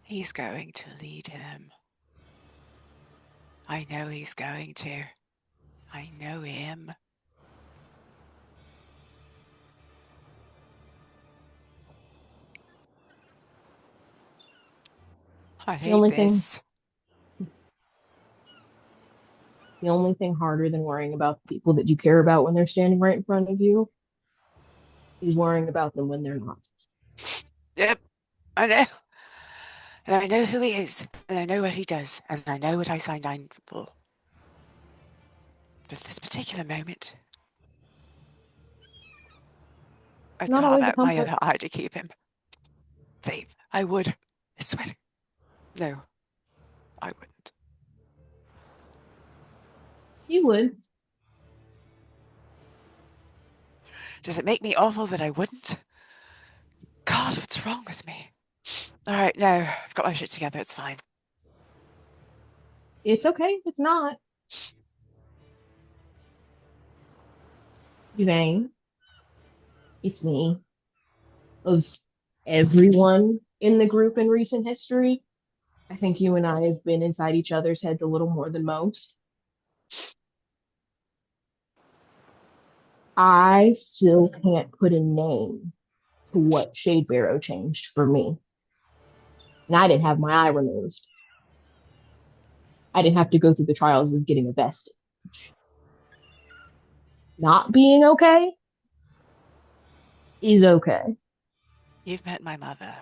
He's going to lead him. I know he's going to. I know him. I The hate only this. the only thing harder than worrying about the people that you care about when they're standing right in front of you is worrying about them when they're not. Yep, I know. And I know who he is, and I know what he does, and I know what I signed on for. But this particular moment, I'd Not carve always a out my comfort. other eye to keep him safe. I would. I swear. No, I wouldn't. You would. Does it make me awful that I wouldn't? God, what's wrong with me? All right, no, I've got my shit together. It's fine. It's okay if it's not. Yvaine, it's me. Of everyone in the group in recent history, I think you and I have been inside each other's heads a little more than most. I still can't put a name to what Shade Barrow changed for me. And I didn't have my eye removed. I didn't have to go through the trials of getting a vestige. Not being okay is okay. You've met my mother.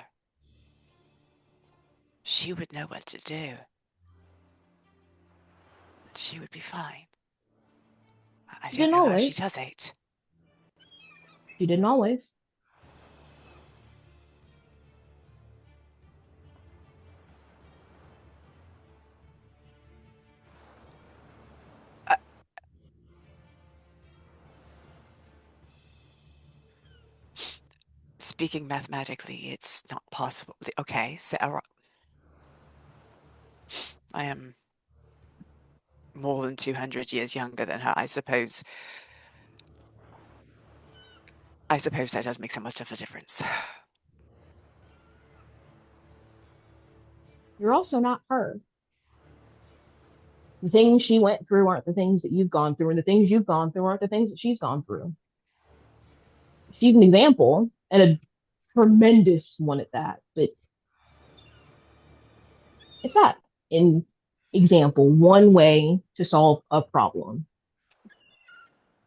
She would know what to do. She would be fine. I She don't didn't know how she always. does it. She didn't always. Speaking mathematically, it's not possible. Okay, Sarah, I am more than 200 years younger than her. I suppose that does make so much of a difference. You're also not her. The things she went through aren't the things that you've gone through, and the things you've gone through aren't the things that she's gone through. She's an example and a tremendous one at that, but it's not an example, one way to solve a problem.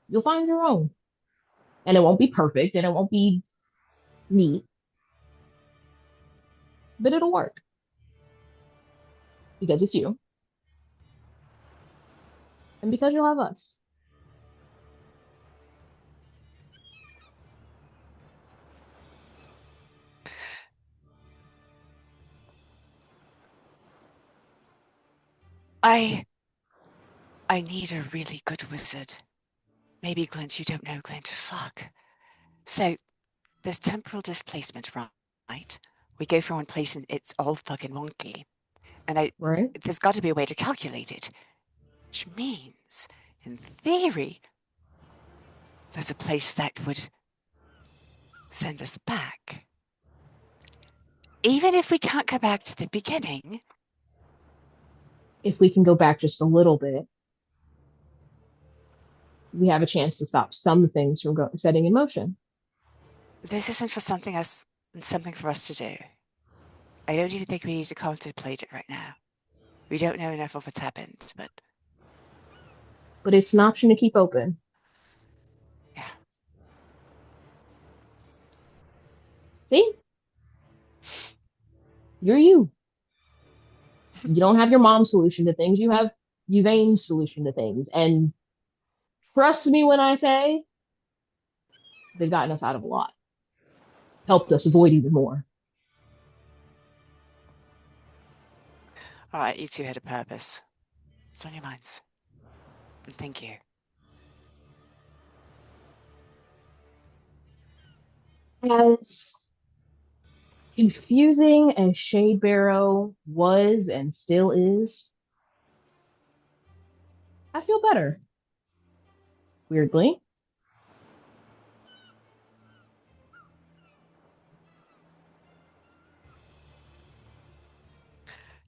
You'll find your own. And it won't be perfect and it won't be neat, but it'll work because it's you and because you'll have us. I need a really good wizard. Maybe Glint, you don't know Glint. Fuck. So there's temporal displacement, right? We go from one place and it's all fucking wonky. And Right? there's got to be a way to calculate it. Which means, in theory, there's a place that would send us back. Even if we can't go back to the beginning. If we can go back just a little bit, we have a chance to stop some things from setting in motion. This isn't for something for us to do. I don't even think we need to contemplate it right now. We don't know enough of what's happened, but it's an option to keep open. Yeah. See? You're you. You don't have your mom's solution to things. You have Yvaine's solution to things. And trust me when I say they've gotten us out of a lot, helped us avoid even more. All right, you two had a purpose. What's on your minds? And thank you. As confusing as Shade Barrow was and still is, I feel better. Weirdly.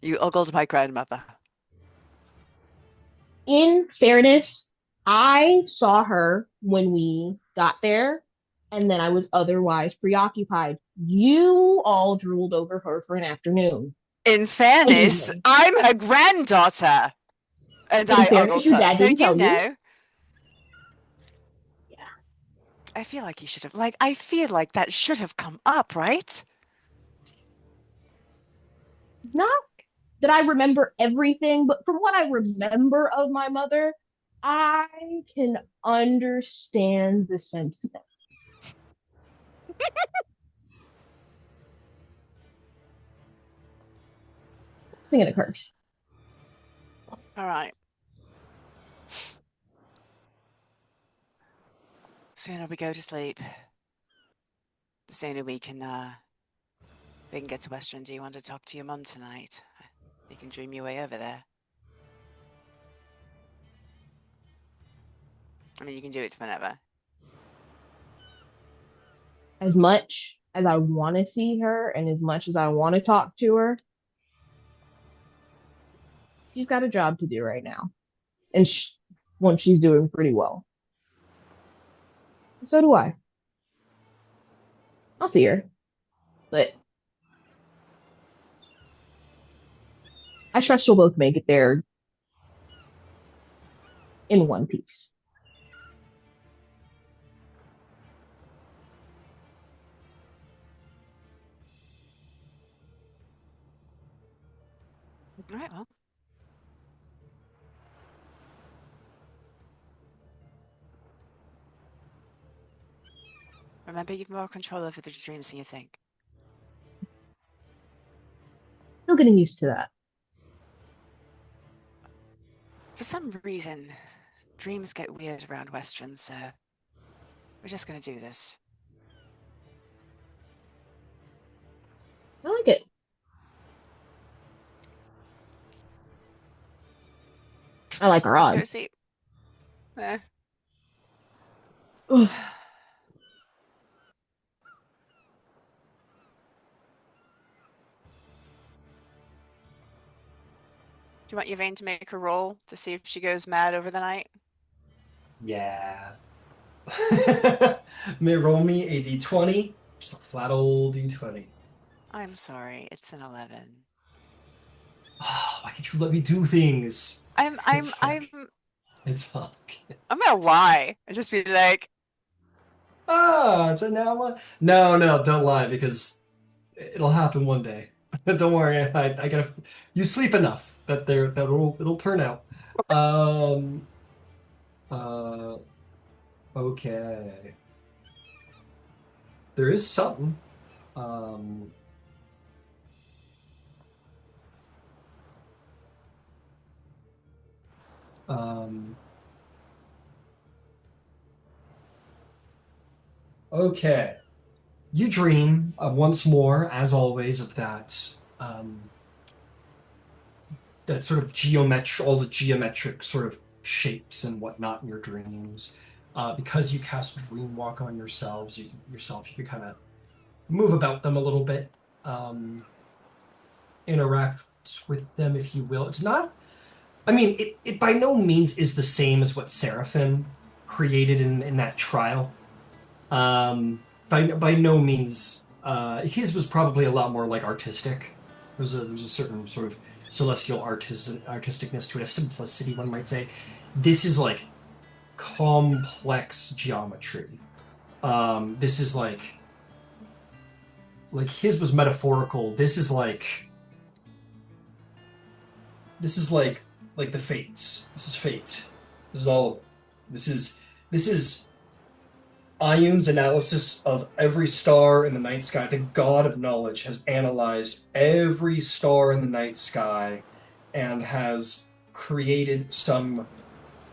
You ogled my grandmother. In fairness, I saw her when we got there, and then I was otherwise preoccupied. You all drooled over her for an afternoon. In fairness, Evening. I'm her granddaughter. And In I fairness, ogled your her. dad So didn't you tell you. know. Yeah. I feel like you should have, I feel like that should have come up, right? Not that I remember everything, but from what I remember of my mother, I can understand the sentiment. Singing a curse. All right. Sooner we go to sleep, the sooner we can get to Westruun. Do you want to talk to your mum tonight? You can dream your way over there. I mean, you can do it whenever. As much as I want to see her and as much as I want to talk to her, she's got a job to do right now. And one she's doing pretty well. So do I. I'll see her. But I trust you'll both make it there in one piece. All right, well. Remember, you've more control over the dreams than you think. Still getting used to that. For some reason, dreams get weird around Westruun, so we're just going to do this. I like it. I like our Let's go odds. see. Do you want Yvaine to make a roll to see if she goes mad over the night? Yeah. May roll me a d20. Just a flat old d20. I'm sorry, it's an 11. Oh, why can't you let me do things? I'm It's okay. I'm gonna lie and just be like, It's a now. No, don't lie because it'll happen one day. Don't worry, I gotta. You sleep enough it'll turn out. Um. Okay. There is something. Um. Okay. You dream once more, as always, of that sort of all the geometric sort of shapes and whatnot in your dreams. Because you cast Dream Walk on you can kind of move about them a little bit, interact with them, if you will. It's not. I mean, it by no means is the same as what Seraphim created in that trial. By no means, his was probably a lot more like artistic. There's a certain sort of celestial artisticness to it, a simplicity, one might say. This is like complex geometry. This is like like his was metaphorical. This is like the fates. This is fate. This is all. This is Ion's analysis of every star in the night sky. The god of knowledge has analyzed every star in the night sky and has created some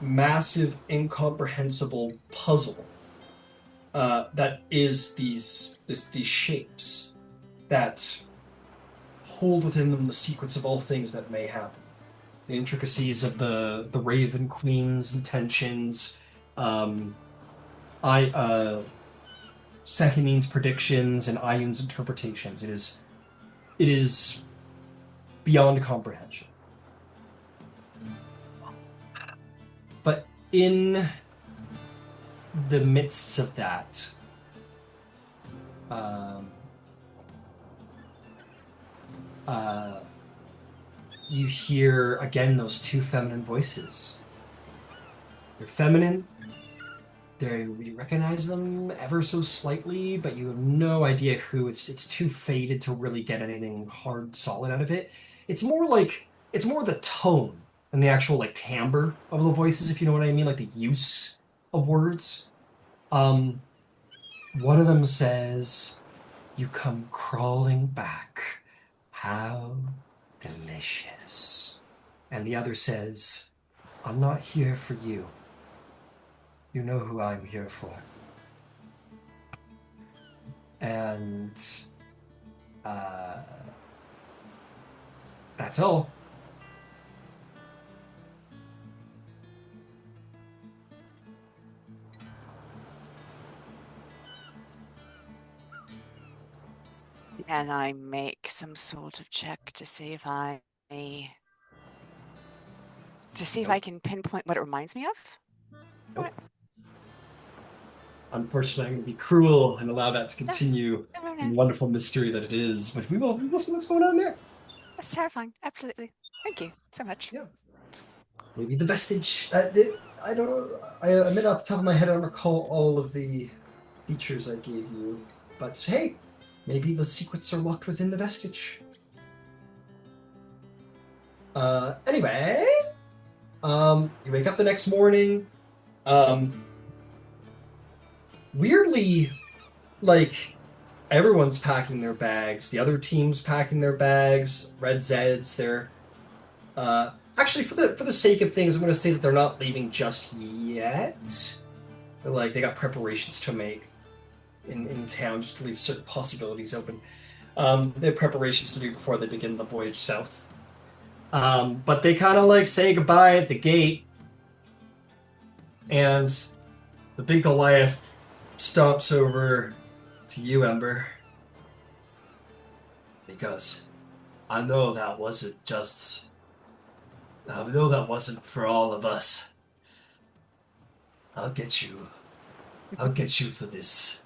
massive, incomprehensible puzzle that is these shapes that hold within them the secrets of all things that may happen. The intricacies of the Raven Queen's intentions, Sakinin's predictions, and Ayun's interpretations. It is beyond comprehension. But in the midst of that, you hear again those two feminine voices. They're feminine. You recognize them ever so slightly, but you have no idea who. It's too faded to really get anything hard, solid out of it. It's more the tone and the actual like timbre of the voices, if you know what I mean, like the use of words. One of them says, "You come crawling back. How delicious." And the other says, "I'm not here for you. You know who I'm here for." And that's all. Can I make some sort of check to see if I can pinpoint what it reminds me of? Nope. Unfortunately, I'm going to be cruel and allow that to continue in the wonderful mystery that it is. But we will see what's going on there. That's terrifying. Absolutely. Thank you so much. Yeah. Maybe the vestige. I don't know. I admit off the top of my head, I don't recall all of the features I gave you. But hey, maybe the secrets are locked within the vestige. Anyway, you wake up the next morning. Weirdly, like, everyone's packing their bags. The other team's packing their bags. Red Zeds, they're... actually, for the sake of things, I'm going to say that they're not leaving just yet. They got preparations to make in town, just to leave certain possibilities open. They have preparations to do before they begin the voyage south. But they kind of, say goodbye at the gate. And the big Goliath stomps over to you, Ember. Because I know that wasn't for all of us. I'll get you for this.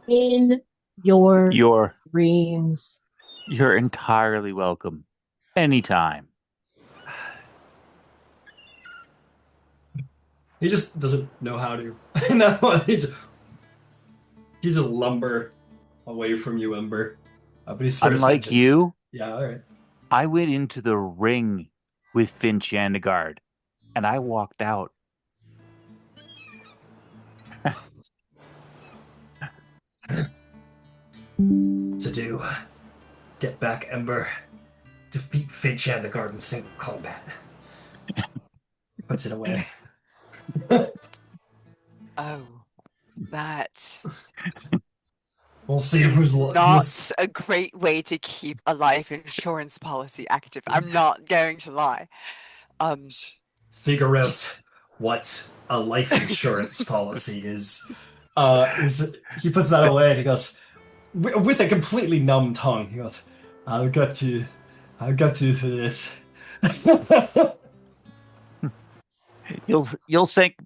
In your dreams. You're entirely welcome. Anytime. He just doesn't know how to. No, he just lumber away from you, Ember. But he's unlike you. Yeah, all right. I went into the ring with Finn Chandegard, and I walked out. To do. Get back, Ember. Defeat Finn Chandegard in single combat. Puts it away. Oh, that. We'll see who's not a great way to keep a life insurance policy active. I'm not going to lie. Figure out what a life insurance policy is. He puts that away and he goes, with a completely numb tongue, he goes, I'll get you for this. You'll thank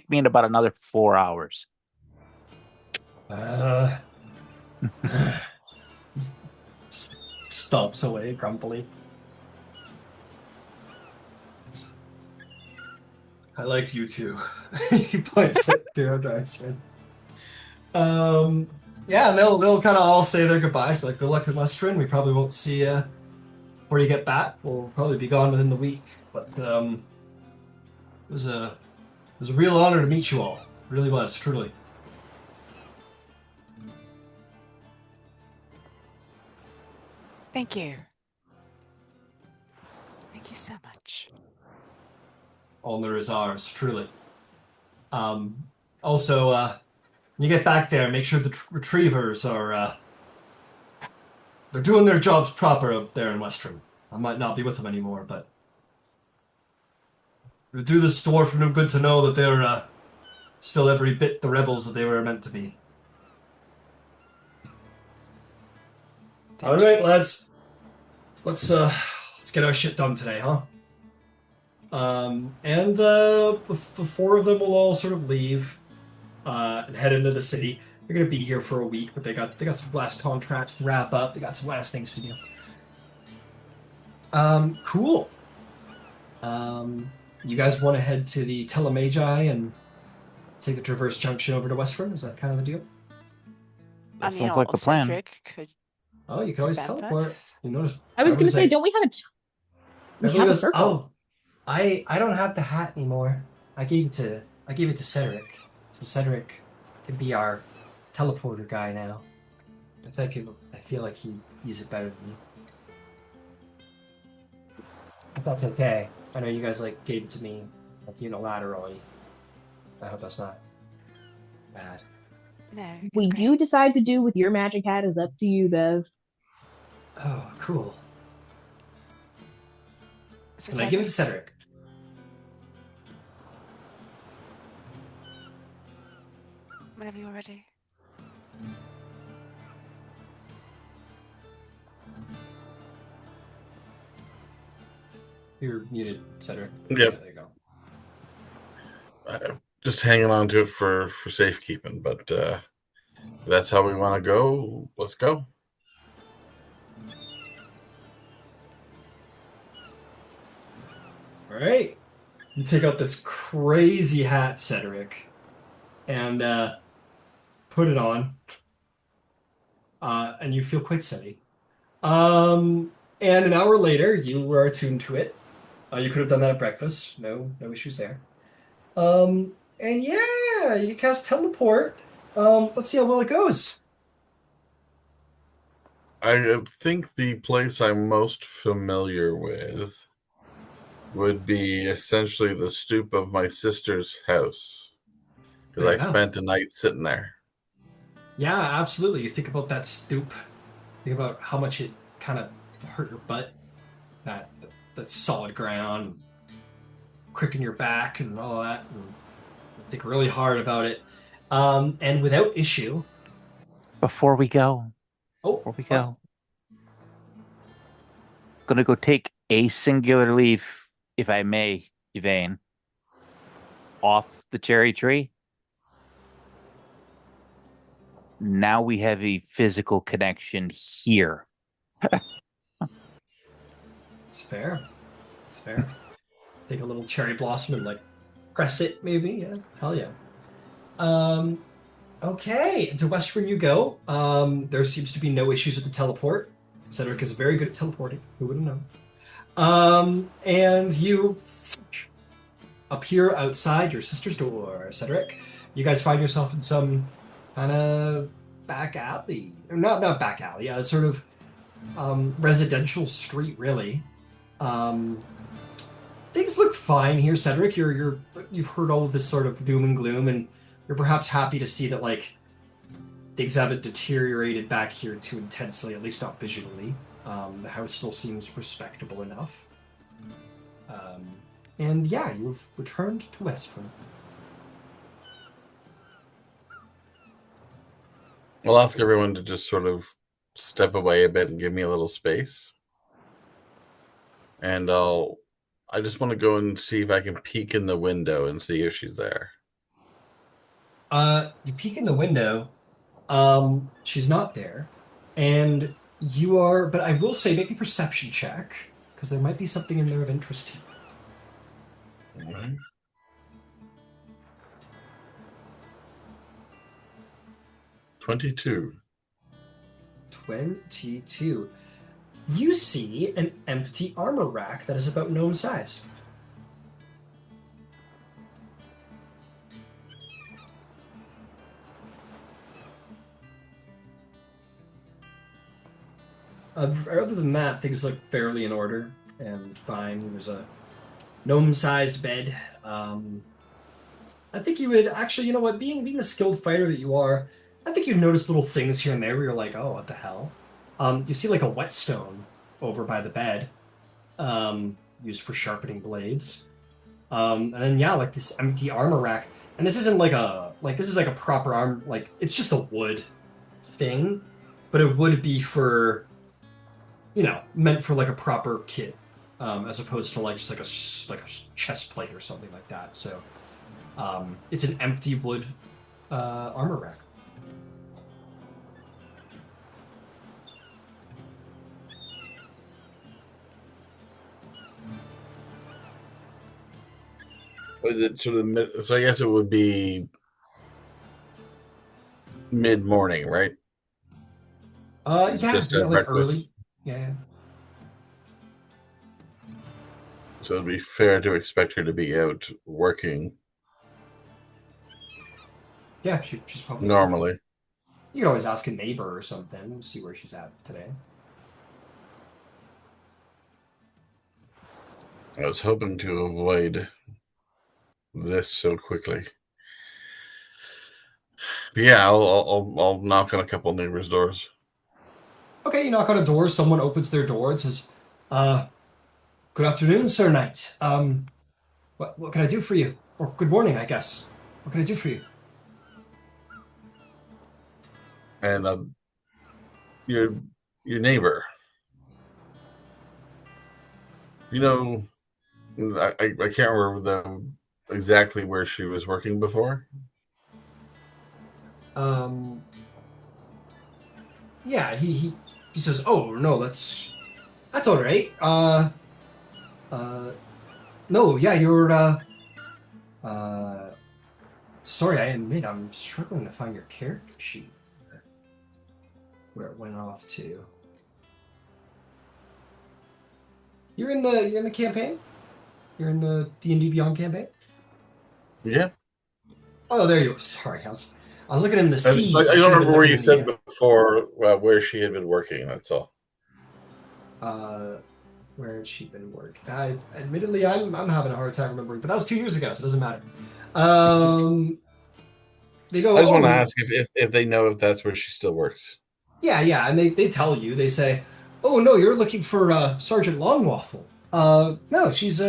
me in about another 4 hours. Stomps away grumpily. I liked you too. He points at Bureau Dragsman. Yeah, and they'll kind of all say their goodbyes. Like, good luck with Westruun. We probably won't see you before you get back. We'll probably be gone within the week. But it was a real honor to meet you all. It really was, truly. Thank you. Thank you so much. Honor is ours, truly. Also, when you get back there, make sure the retrievers are they're doing their jobs proper up there in Westruun. I might not be with them anymore, but it would do this dwarf no good to know that they're still every bit the rebels that they were meant to be. All right, lads. Let's get our shit done today, huh? And the four of them will all sort of leave and head into the city. They're gonna be here for a week, but they got some last contracts to wrap up. They got some last things to do. Cool. You guys want to head to the Telemagi and take the Traverse Junction over to Westruun? Is that kind of the deal? I That mean, sounds like the plan. Cedrick could Oh, you can always vamp teleport. us. You notice? I was going to Beverly's say, like- don't we have we Beverly have a goes, circle? "Oh, I don't have the hat anymore. I gave it to Cedrick. So Cedric can be our teleporter guy now. I feel like he'd use it better than me. If that's okay. I know you guys like gave it to me like unilaterally. I hope that's not bad. No, it's What great. you decide to do with your magic hat is up to you, Bev. Oh, cool. So Can I give it to Cedric? whenever you're ready. You're muted, Cedric. Yep. Yeah, there you go. Just hanging on to it for safekeeping, but if that's how we want to go, let's go. All right. You take out this crazy hat, Cedric, and put it on. And you feel quite steady. And an hour later, you were attuned to it. You could have done that at breakfast. No issues there. And yeah, you cast teleport. Let's see how well it goes. I think the place I'm most familiar with would be essentially the stoop of my sister's house, because I Yeah. spent a night sitting there. Yeah, absolutely. You think about that stoop. Think about how much it kind of hurt your butt. That solid ground, quicken your back, and all that. And think really hard about it. And without issue. Before we go, What? gonna go take a singular leaf, if I may, Yvaine, off the cherry tree. Now we have a physical connection here. It's fair. It's fair. Take a little cherry blossom and like press it, maybe. Yeah, hell yeah. Okay, into Westruun you go. There seems to be no issues with the teleport. Cedric is very good at teleporting. Who would have known? And you appear outside your sister's door, Cedric. You guys find yourself in some kind of back alley, or not back alley, sort of residential street, really. Things look fine here, Cedric. You've heard all of this sort of doom and gloom, and you're perhaps happy to see that like things haven't deteriorated back here too intensely, at least not visually. The house still seems respectable enough. And yeah, you've returned to Westruun. I'll ask everyone to just sort of step away a bit and give me a little space. And I just want to go and see if I can peek in the window and see if she's there. You peek in the window. She's not there. And you are, but I will say, make a perception check, because there might be something in there of interest to you. 22. 22. You see an empty armor rack that is about gnome-sized. Other than that, things look fairly in order and fine. There's a gnome-sized bed. I think you would actually, you know what, being the skilled fighter that you are, I think you'd notice little things here and there where you're like, oh, what the hell? You see like a whetstone over by the bed, used for sharpening blades. And then yeah, like this empty armor rack. And this isn't this is like a proper arm, like it's just a wood thing, but it would be for, meant for like a proper kit, as opposed to like just like a chest plate or something like that. So, it's an empty wood armor rack. Is it sort of mid? So I guess it would be mid-morning, right? Yeah, Just yeah, at like breakfast. early. Yeah. So it'd be fair to expect her to be out working Yeah, she's probably normally. You can always ask a neighbor or something, see where she's at today. I was hoping to avoid this so quickly. But yeah, I'll knock on a couple neighbors' doors. Okay, you knock on a door, someone opens their door and says, good afternoon, Sir Knight. What can I do for you? Or good morning, I guess. What can I do for you? And your neighbor. You know, I can't remember exactly where she was working before. Yeah, he says, oh no, that's all right. No, yeah, you're sorry, I admit I'm struggling to find your character sheet. Where it went off to. You're in the campaign? You're in the D&D Beyond campaign? Yeah. Oh, there you are. Sorry, I was looking in the seas. I don't remember where you said before where she had been working. That's all. Where had she been working? Admittedly, I'm having a hard time remembering, but that was 2 years ago, so it doesn't matter. They go. I just want to ask if they know if that's where she still works. Yeah, and they tell you. They say, "Oh no, you're looking for Sergeant Longwaffle." No, she's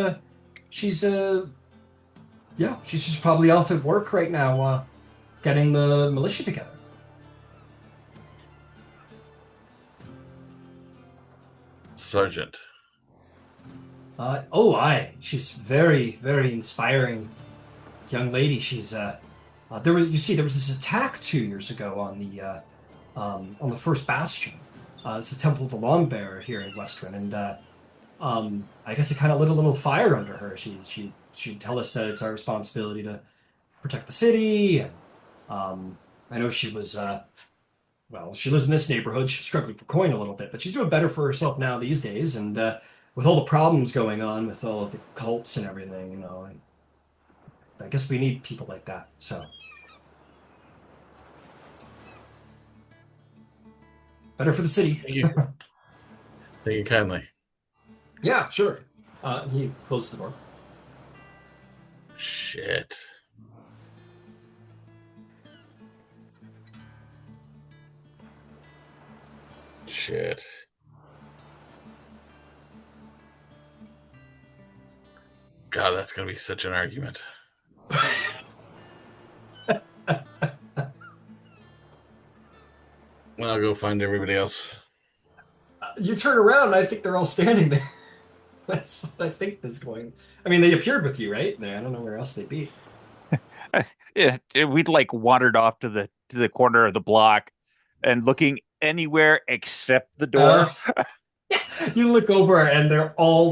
just probably off at work right now, getting the militia together. Sergeant. Aye. She's very, very inspiring young lady. She's there was this attack 2 years ago on the first bastion. It's the Temple of the Longbearer here in Westruun, and I guess it kind of lit a little fire under her. She'd tell us that it's our responsibility to protect the city, and I know she was she lives in this neighborhood. She's struggling for coin a little bit, but she's doing better for herself now these days, and with all the problems going on with all of the cults and everything, I guess we need people like that, so. Better for the city. Thank you. Thank you kindly. Yeah, sure. He closed the door. Shit. God, that's going to be such an argument. Well, I'll go find everybody else. You turn around, and I think they're all standing there. That's what I think is going. I mean, they appeared with you, right? I don't know where else they'd be. Yeah, we'd wandered off to the corner of the block and looking anywhere except the door. Yeah, you look over and they're all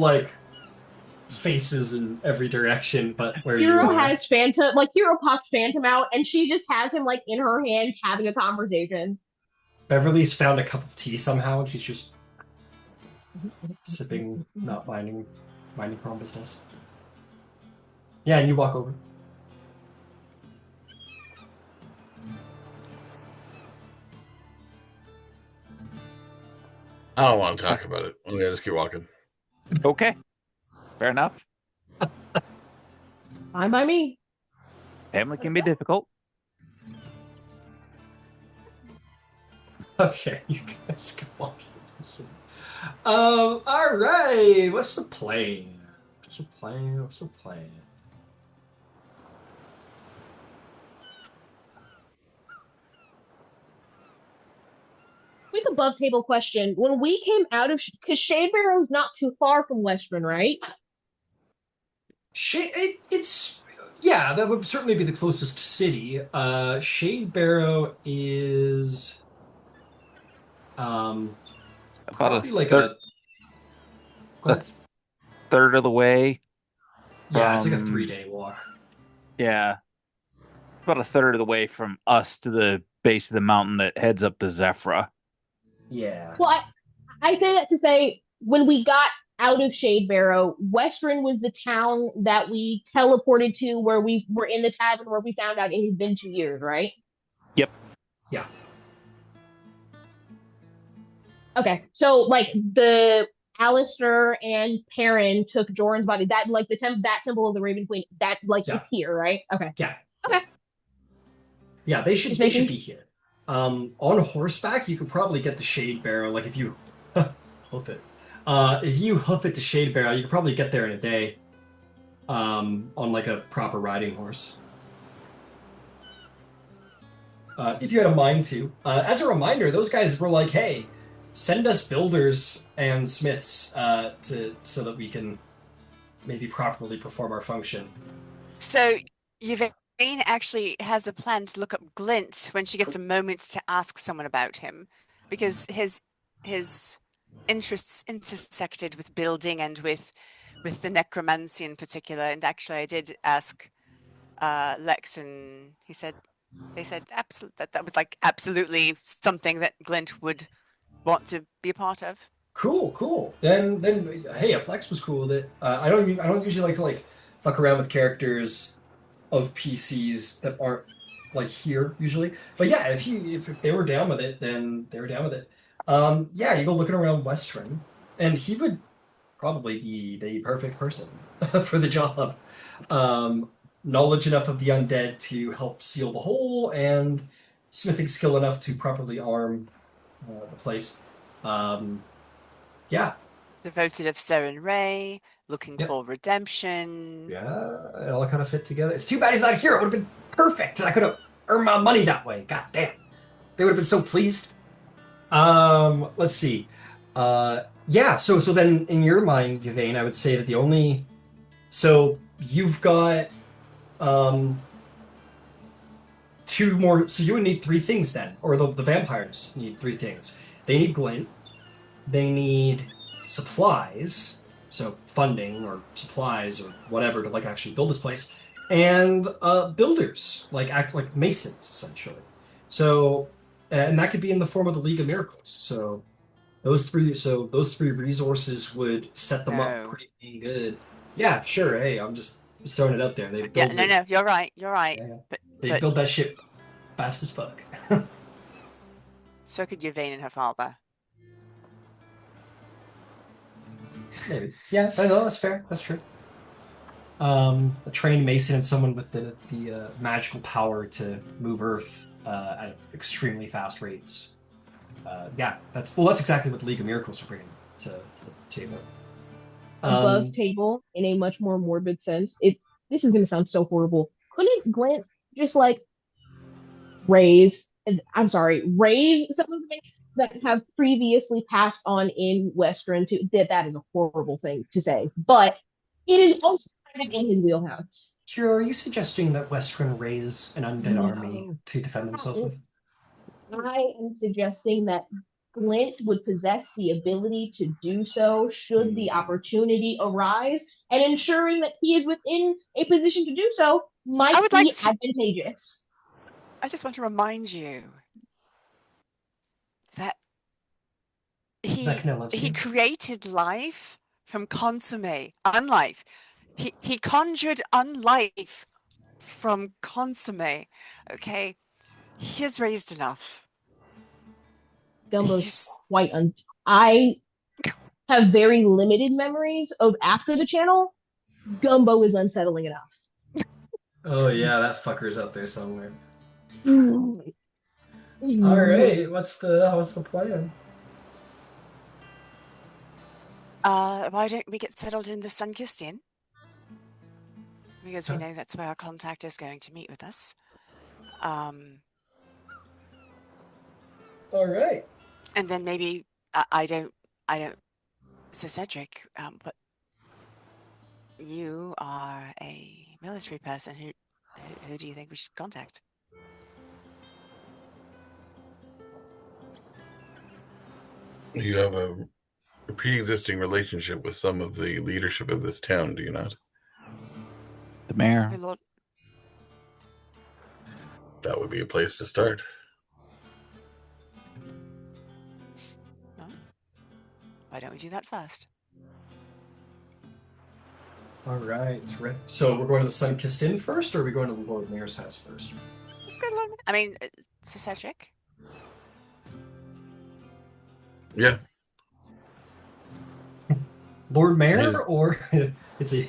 faces in every direction, but where you Hero are. has Phantom, like Hero pops Phantom out, and she just has him like in her hand having a conversation. Beverly's found a cup of tea somehow, and she's just sipping, not minding her own business. Yeah, and you walk over. I don't want to talk about it. I'm gonna just keep walking. Okay. Fair enough. Fine by me. Family can be difficult. Okay, you guys can walk into all right. What's the plan? What's the plan? Quick above table question. When we came out of, because Shade Barrow's not too far from Westruun, right? It's yeah, that would certainly be the closest city. Shade Barrow is About probably a like third, go ahead. third of the way. Yeah, it's like a from- 3-day walk. Yeah. About a third of the way from us to the base of the mountain that heads up to Zephyra. Yeah. Well, I say that to say when we got out of Shade Barrow, Westruun was the town that we teleported to where we were in the tavern where we found out it had been 2 years, right? Yep. Yeah. Okay, so like the Alistair and Perrin took Joran's body. That like that temple of the Raven Queen. That like Yeah. it's here, right? Okay. Yeah. Okay. Yeah, they should Just be making- here. On horseback, you could probably get the Shade Barrow. Like if you hoof it, if you hoof it to Shade Barrow, you could probably get there in a day. On like a proper riding horse. If you had a mind to. As a reminder, those guys were like, "Hey, send us builders and smiths so that we can maybe properly perform our function." So Yvaine actually has a plan to look up Glint when she gets a moment to ask someone about him, because his interests intersected with building and with the necromancy in particular. And actually, I did ask Lex, and they said that was like absolutely something that Glint would want to be a part of. Cool. Then hey, if Flex was cool with it, I don't usually like to like fuck around with characters of PCs that aren't like here usually. But yeah, if they were down with it, then they were down with it. Yeah, you go looking around Westruun, and he would probably be the perfect person for the job. Knowledge enough of the undead to help seal the hole, and smithing skill enough to properly arm the place. Yeah. Devoted of Seren Ray, looking Yep. for redemption. Yeah, it all kind of fit together. It's too bad he's not here. It would have been perfect. I could have earned my money that way. God damn. They would have been so pleased. Let's see. Yeah, so then in your mind, Yvaine, I would say that the only so you've got two more, so you would need 3 things then. Or the vampires need 3 things. They need glint, they need supplies, so funding or supplies or whatever to like actually build this place, and builders, like act like masons essentially. So and that could be in the form of the League of Miracles. So those three resources would set them up No. pretty good. Yeah, sure. Hey, I'm just throwing it out there. They Yeah, build no, you're right. Yeah. They build that shit fast as fuck. So could Yvaine and her father. Maybe. Yeah, I know, that's fair. That's true. A trained mason and someone with the magical power to move Earth at extremely fast rates. Yeah, that's exactly what the League of Miracles are bringing to the table. Above table in a much more morbid sense. This is going to sound so horrible. Couldn't Glint just like raise some of the things that have previously passed on in Westruun to that is a horrible thing to say, but it is also kind of in his wheelhouse. Kira, are you suggesting that Westruun raise an undead No. army to defend themselves with? I am suggesting that Glint would possess the ability to do so should the opportunity arise, and ensuring that he is within a position to do so I might would like be to. advantageous. I just want to remind you that Vecna loves he you. created life from consomme, unlife. He conjured unlife from consomme. Okay, he has raised enough. Gumbo's He's quite I have very limited memories of after the channel. Gumbo is unsettling enough. Oh yeah, that fucker's out there somewhere. Mm. All right, what's the plan? why don't we get settled in the Sun-Kissed Inn? Because we know that's where our contact is going to meet with us. All right. And then maybe I don't. So Cedrick, but you are a military person. Who do you think we should contact? You have a pre-existing relationship with some of the leadership of this town, do you not? The mayor. My lord. That would be a place to start. Well, why don't we do that first? All right. So we're going to the Sun-Kissed Inn first, or are we going to the Lord Mayor's house first? Let's go to Lord. I mean, to Cedrick. Yeah. Lord Mayor, or it's a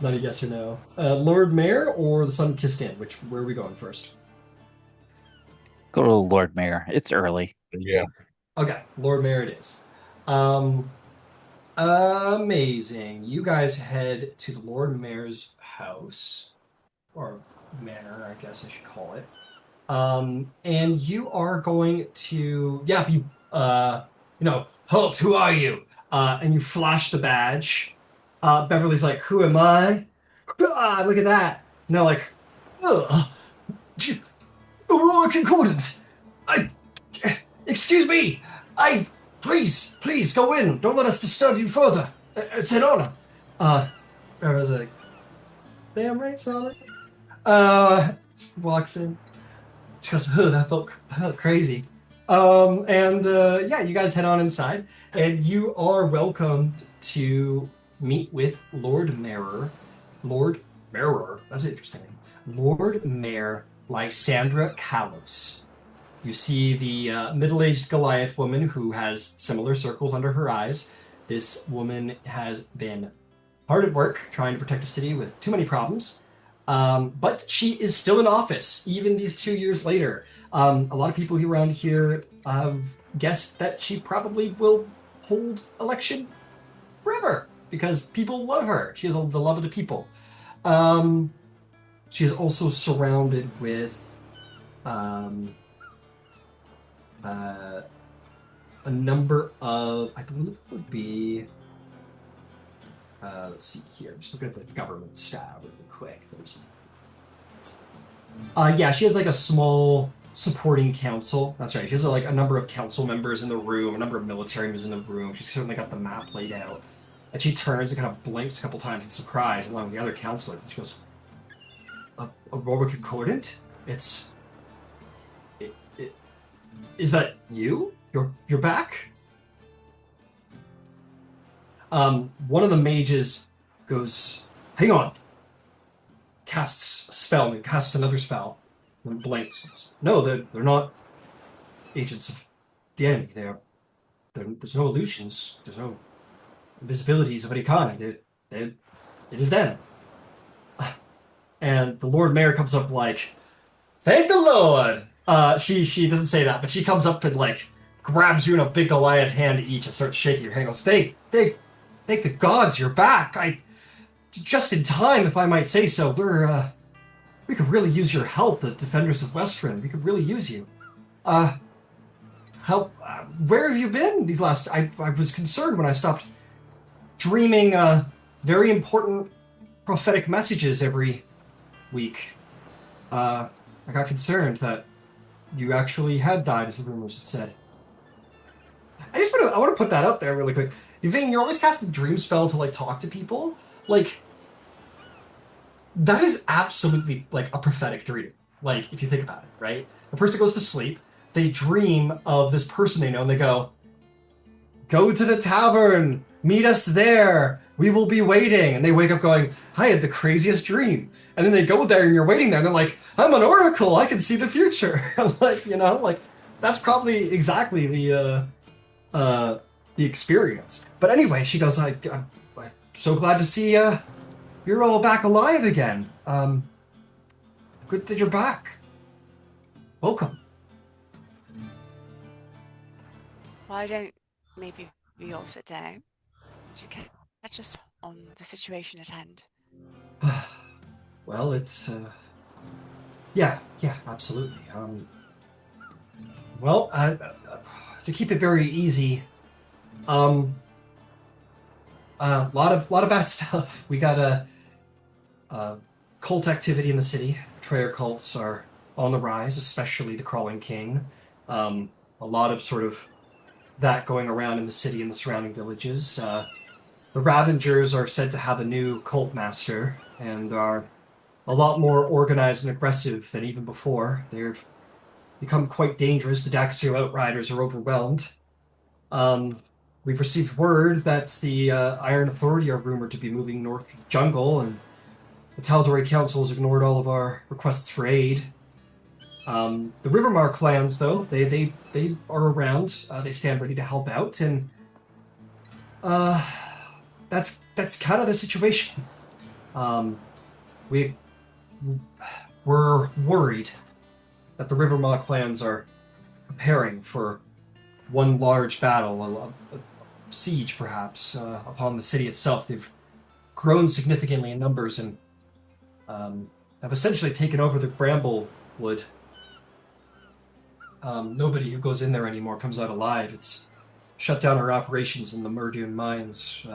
not a yes or no. Lord Mayor or the Sun-Kissed Inn? Where are we going first? Go to the Lord Mayor. It's early. Yeah. Okay, Lord Mayor it is. Amazing. You guys head to the Lord Mayor's house, or manor, I guess I should call it. And you are going to, be, halt, who are you? And you flash the badge. Beverly's like, who am I? Look at that. Like, Aurora Concordant. Excuse me. Please go in. Don't let us disturb you further. It's an honor. I was like, damn right, Sonic. Walks in. She goes, that felt crazy. You guys head on inside, and you are welcomed to meet with Lord Mayor. That's interesting. Lord Mayor Lysandra Kalos. You see the middle-aged Goliath woman who has similar circles under her eyes. This woman has been hard at work trying to protect a city with too many problems. But she is still in office, even these 2 years later. A lot of people around here have guessed that she probably will hold election forever because people love her. She has the love of the people. She is also surrounded with a number of, I believe it would be, let's see here, I'm just looking at the government staff really quick. She has like a small supporting council. That's right. She has like a number of council members in the room, a number of military members in the room. She's certainly got the map laid out. And she turns and kind of blinks a couple times in surprise along with the other councilors. And she goes, Aurora Concordant? Is that you? You're back? One of the mages goes, hang on. Casts a spell and casts another spell and blinks. No, they're not agents of the enemy. There's no illusions. There's no invisibilities of any kind. It is them. And the Lord Mayor comes up like, thank the Lord. She doesn't say that, but she comes up and like grabs you in a big Goliath hand each and starts shaking your hand. Goes, thank the gods you're back. Just in time, if I might say so. We could really use your help, the defenders of Westruun. We could really use you. Where have you been these last? I was concerned when I stopped dreaming very important prophetic messages every week. I got concerned that you actually had died, as the rumors had said. want to put that up there really quick. Yvaine, you're always casting the dream spell to like talk to people. Like that is absolutely like a prophetic dream. Like if you think about it, right? A person goes to sleep, they dream of this person they know, and they go to the tavern, meet us there, we will be waiting. And they wake up going, I had the craziest dream. And then they go there and you're waiting there and they're like, I'm an oracle, I can see the future. Like, you know, like that's probably exactly the experience. But anyway, she goes, I'm so glad to see you're all back alive again. Good that you're back. Welcome. Why don't maybe we all sit down to catch us on the situation at hand? Well, it's yeah, absolutely. Well, to keep it very easy, a lot of bad stuff. We got a cult activity in the city. Betrayer cults are on the rise, especially the Crawling King. A lot of sort of that going around in the city and the surrounding villages. The Ravengers are said to have a new cult master and are a lot more organized and aggressive than even before. They've become quite dangerous. The Daxio Outriders are overwhelmed. We've received word that the Iron Authority are rumored to be moving north to the jungle, and the Tal'Dorei Council has ignored all of our requests for aid. The Rivermar clans, though, they are around. They stand ready to help out, and that's kind of the situation. We're worried that the Rivermar clans are preparing for one large battle, a siege perhaps, upon the city itself. They've grown significantly in numbers and have essentially taken over the Bramblewood. Nobody who goes in there anymore comes out alive. It's shut down our operations in the Myriad mines.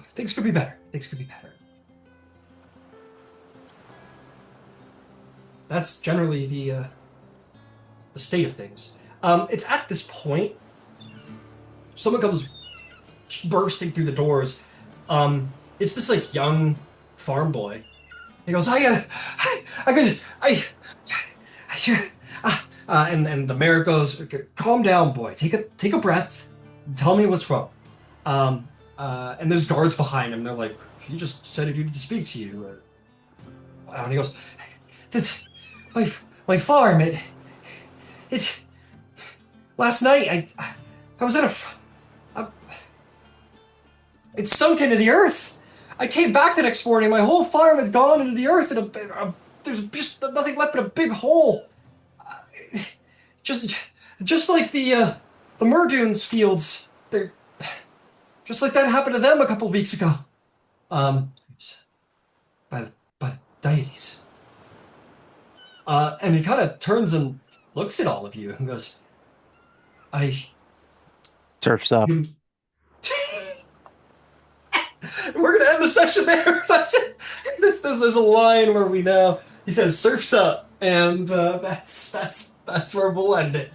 Things could be better. That's generally the state of things. It's at this point, someone comes bursting through the doors. It's this like young farm boy. He goes, and the mayor goes, calm down, boy. Take a breath. Tell me what's wrong. And there's guards behind him. They're like, he just said he needed to speak to you. And he goes, my farm, it last night I was at it's sunk into the earth. I came back the next morning. My whole farm has gone into the earth, and there's just nothing left but a big hole. Just like the Murdoon's fields. They're just like that happened to them a couple of weeks ago. By the deities. And he kind of turns and looks at all of you and goes, Surf's up. We're gonna end the session there. That's it. There's a line where we know he says "surf's up," and that's where we'll end it.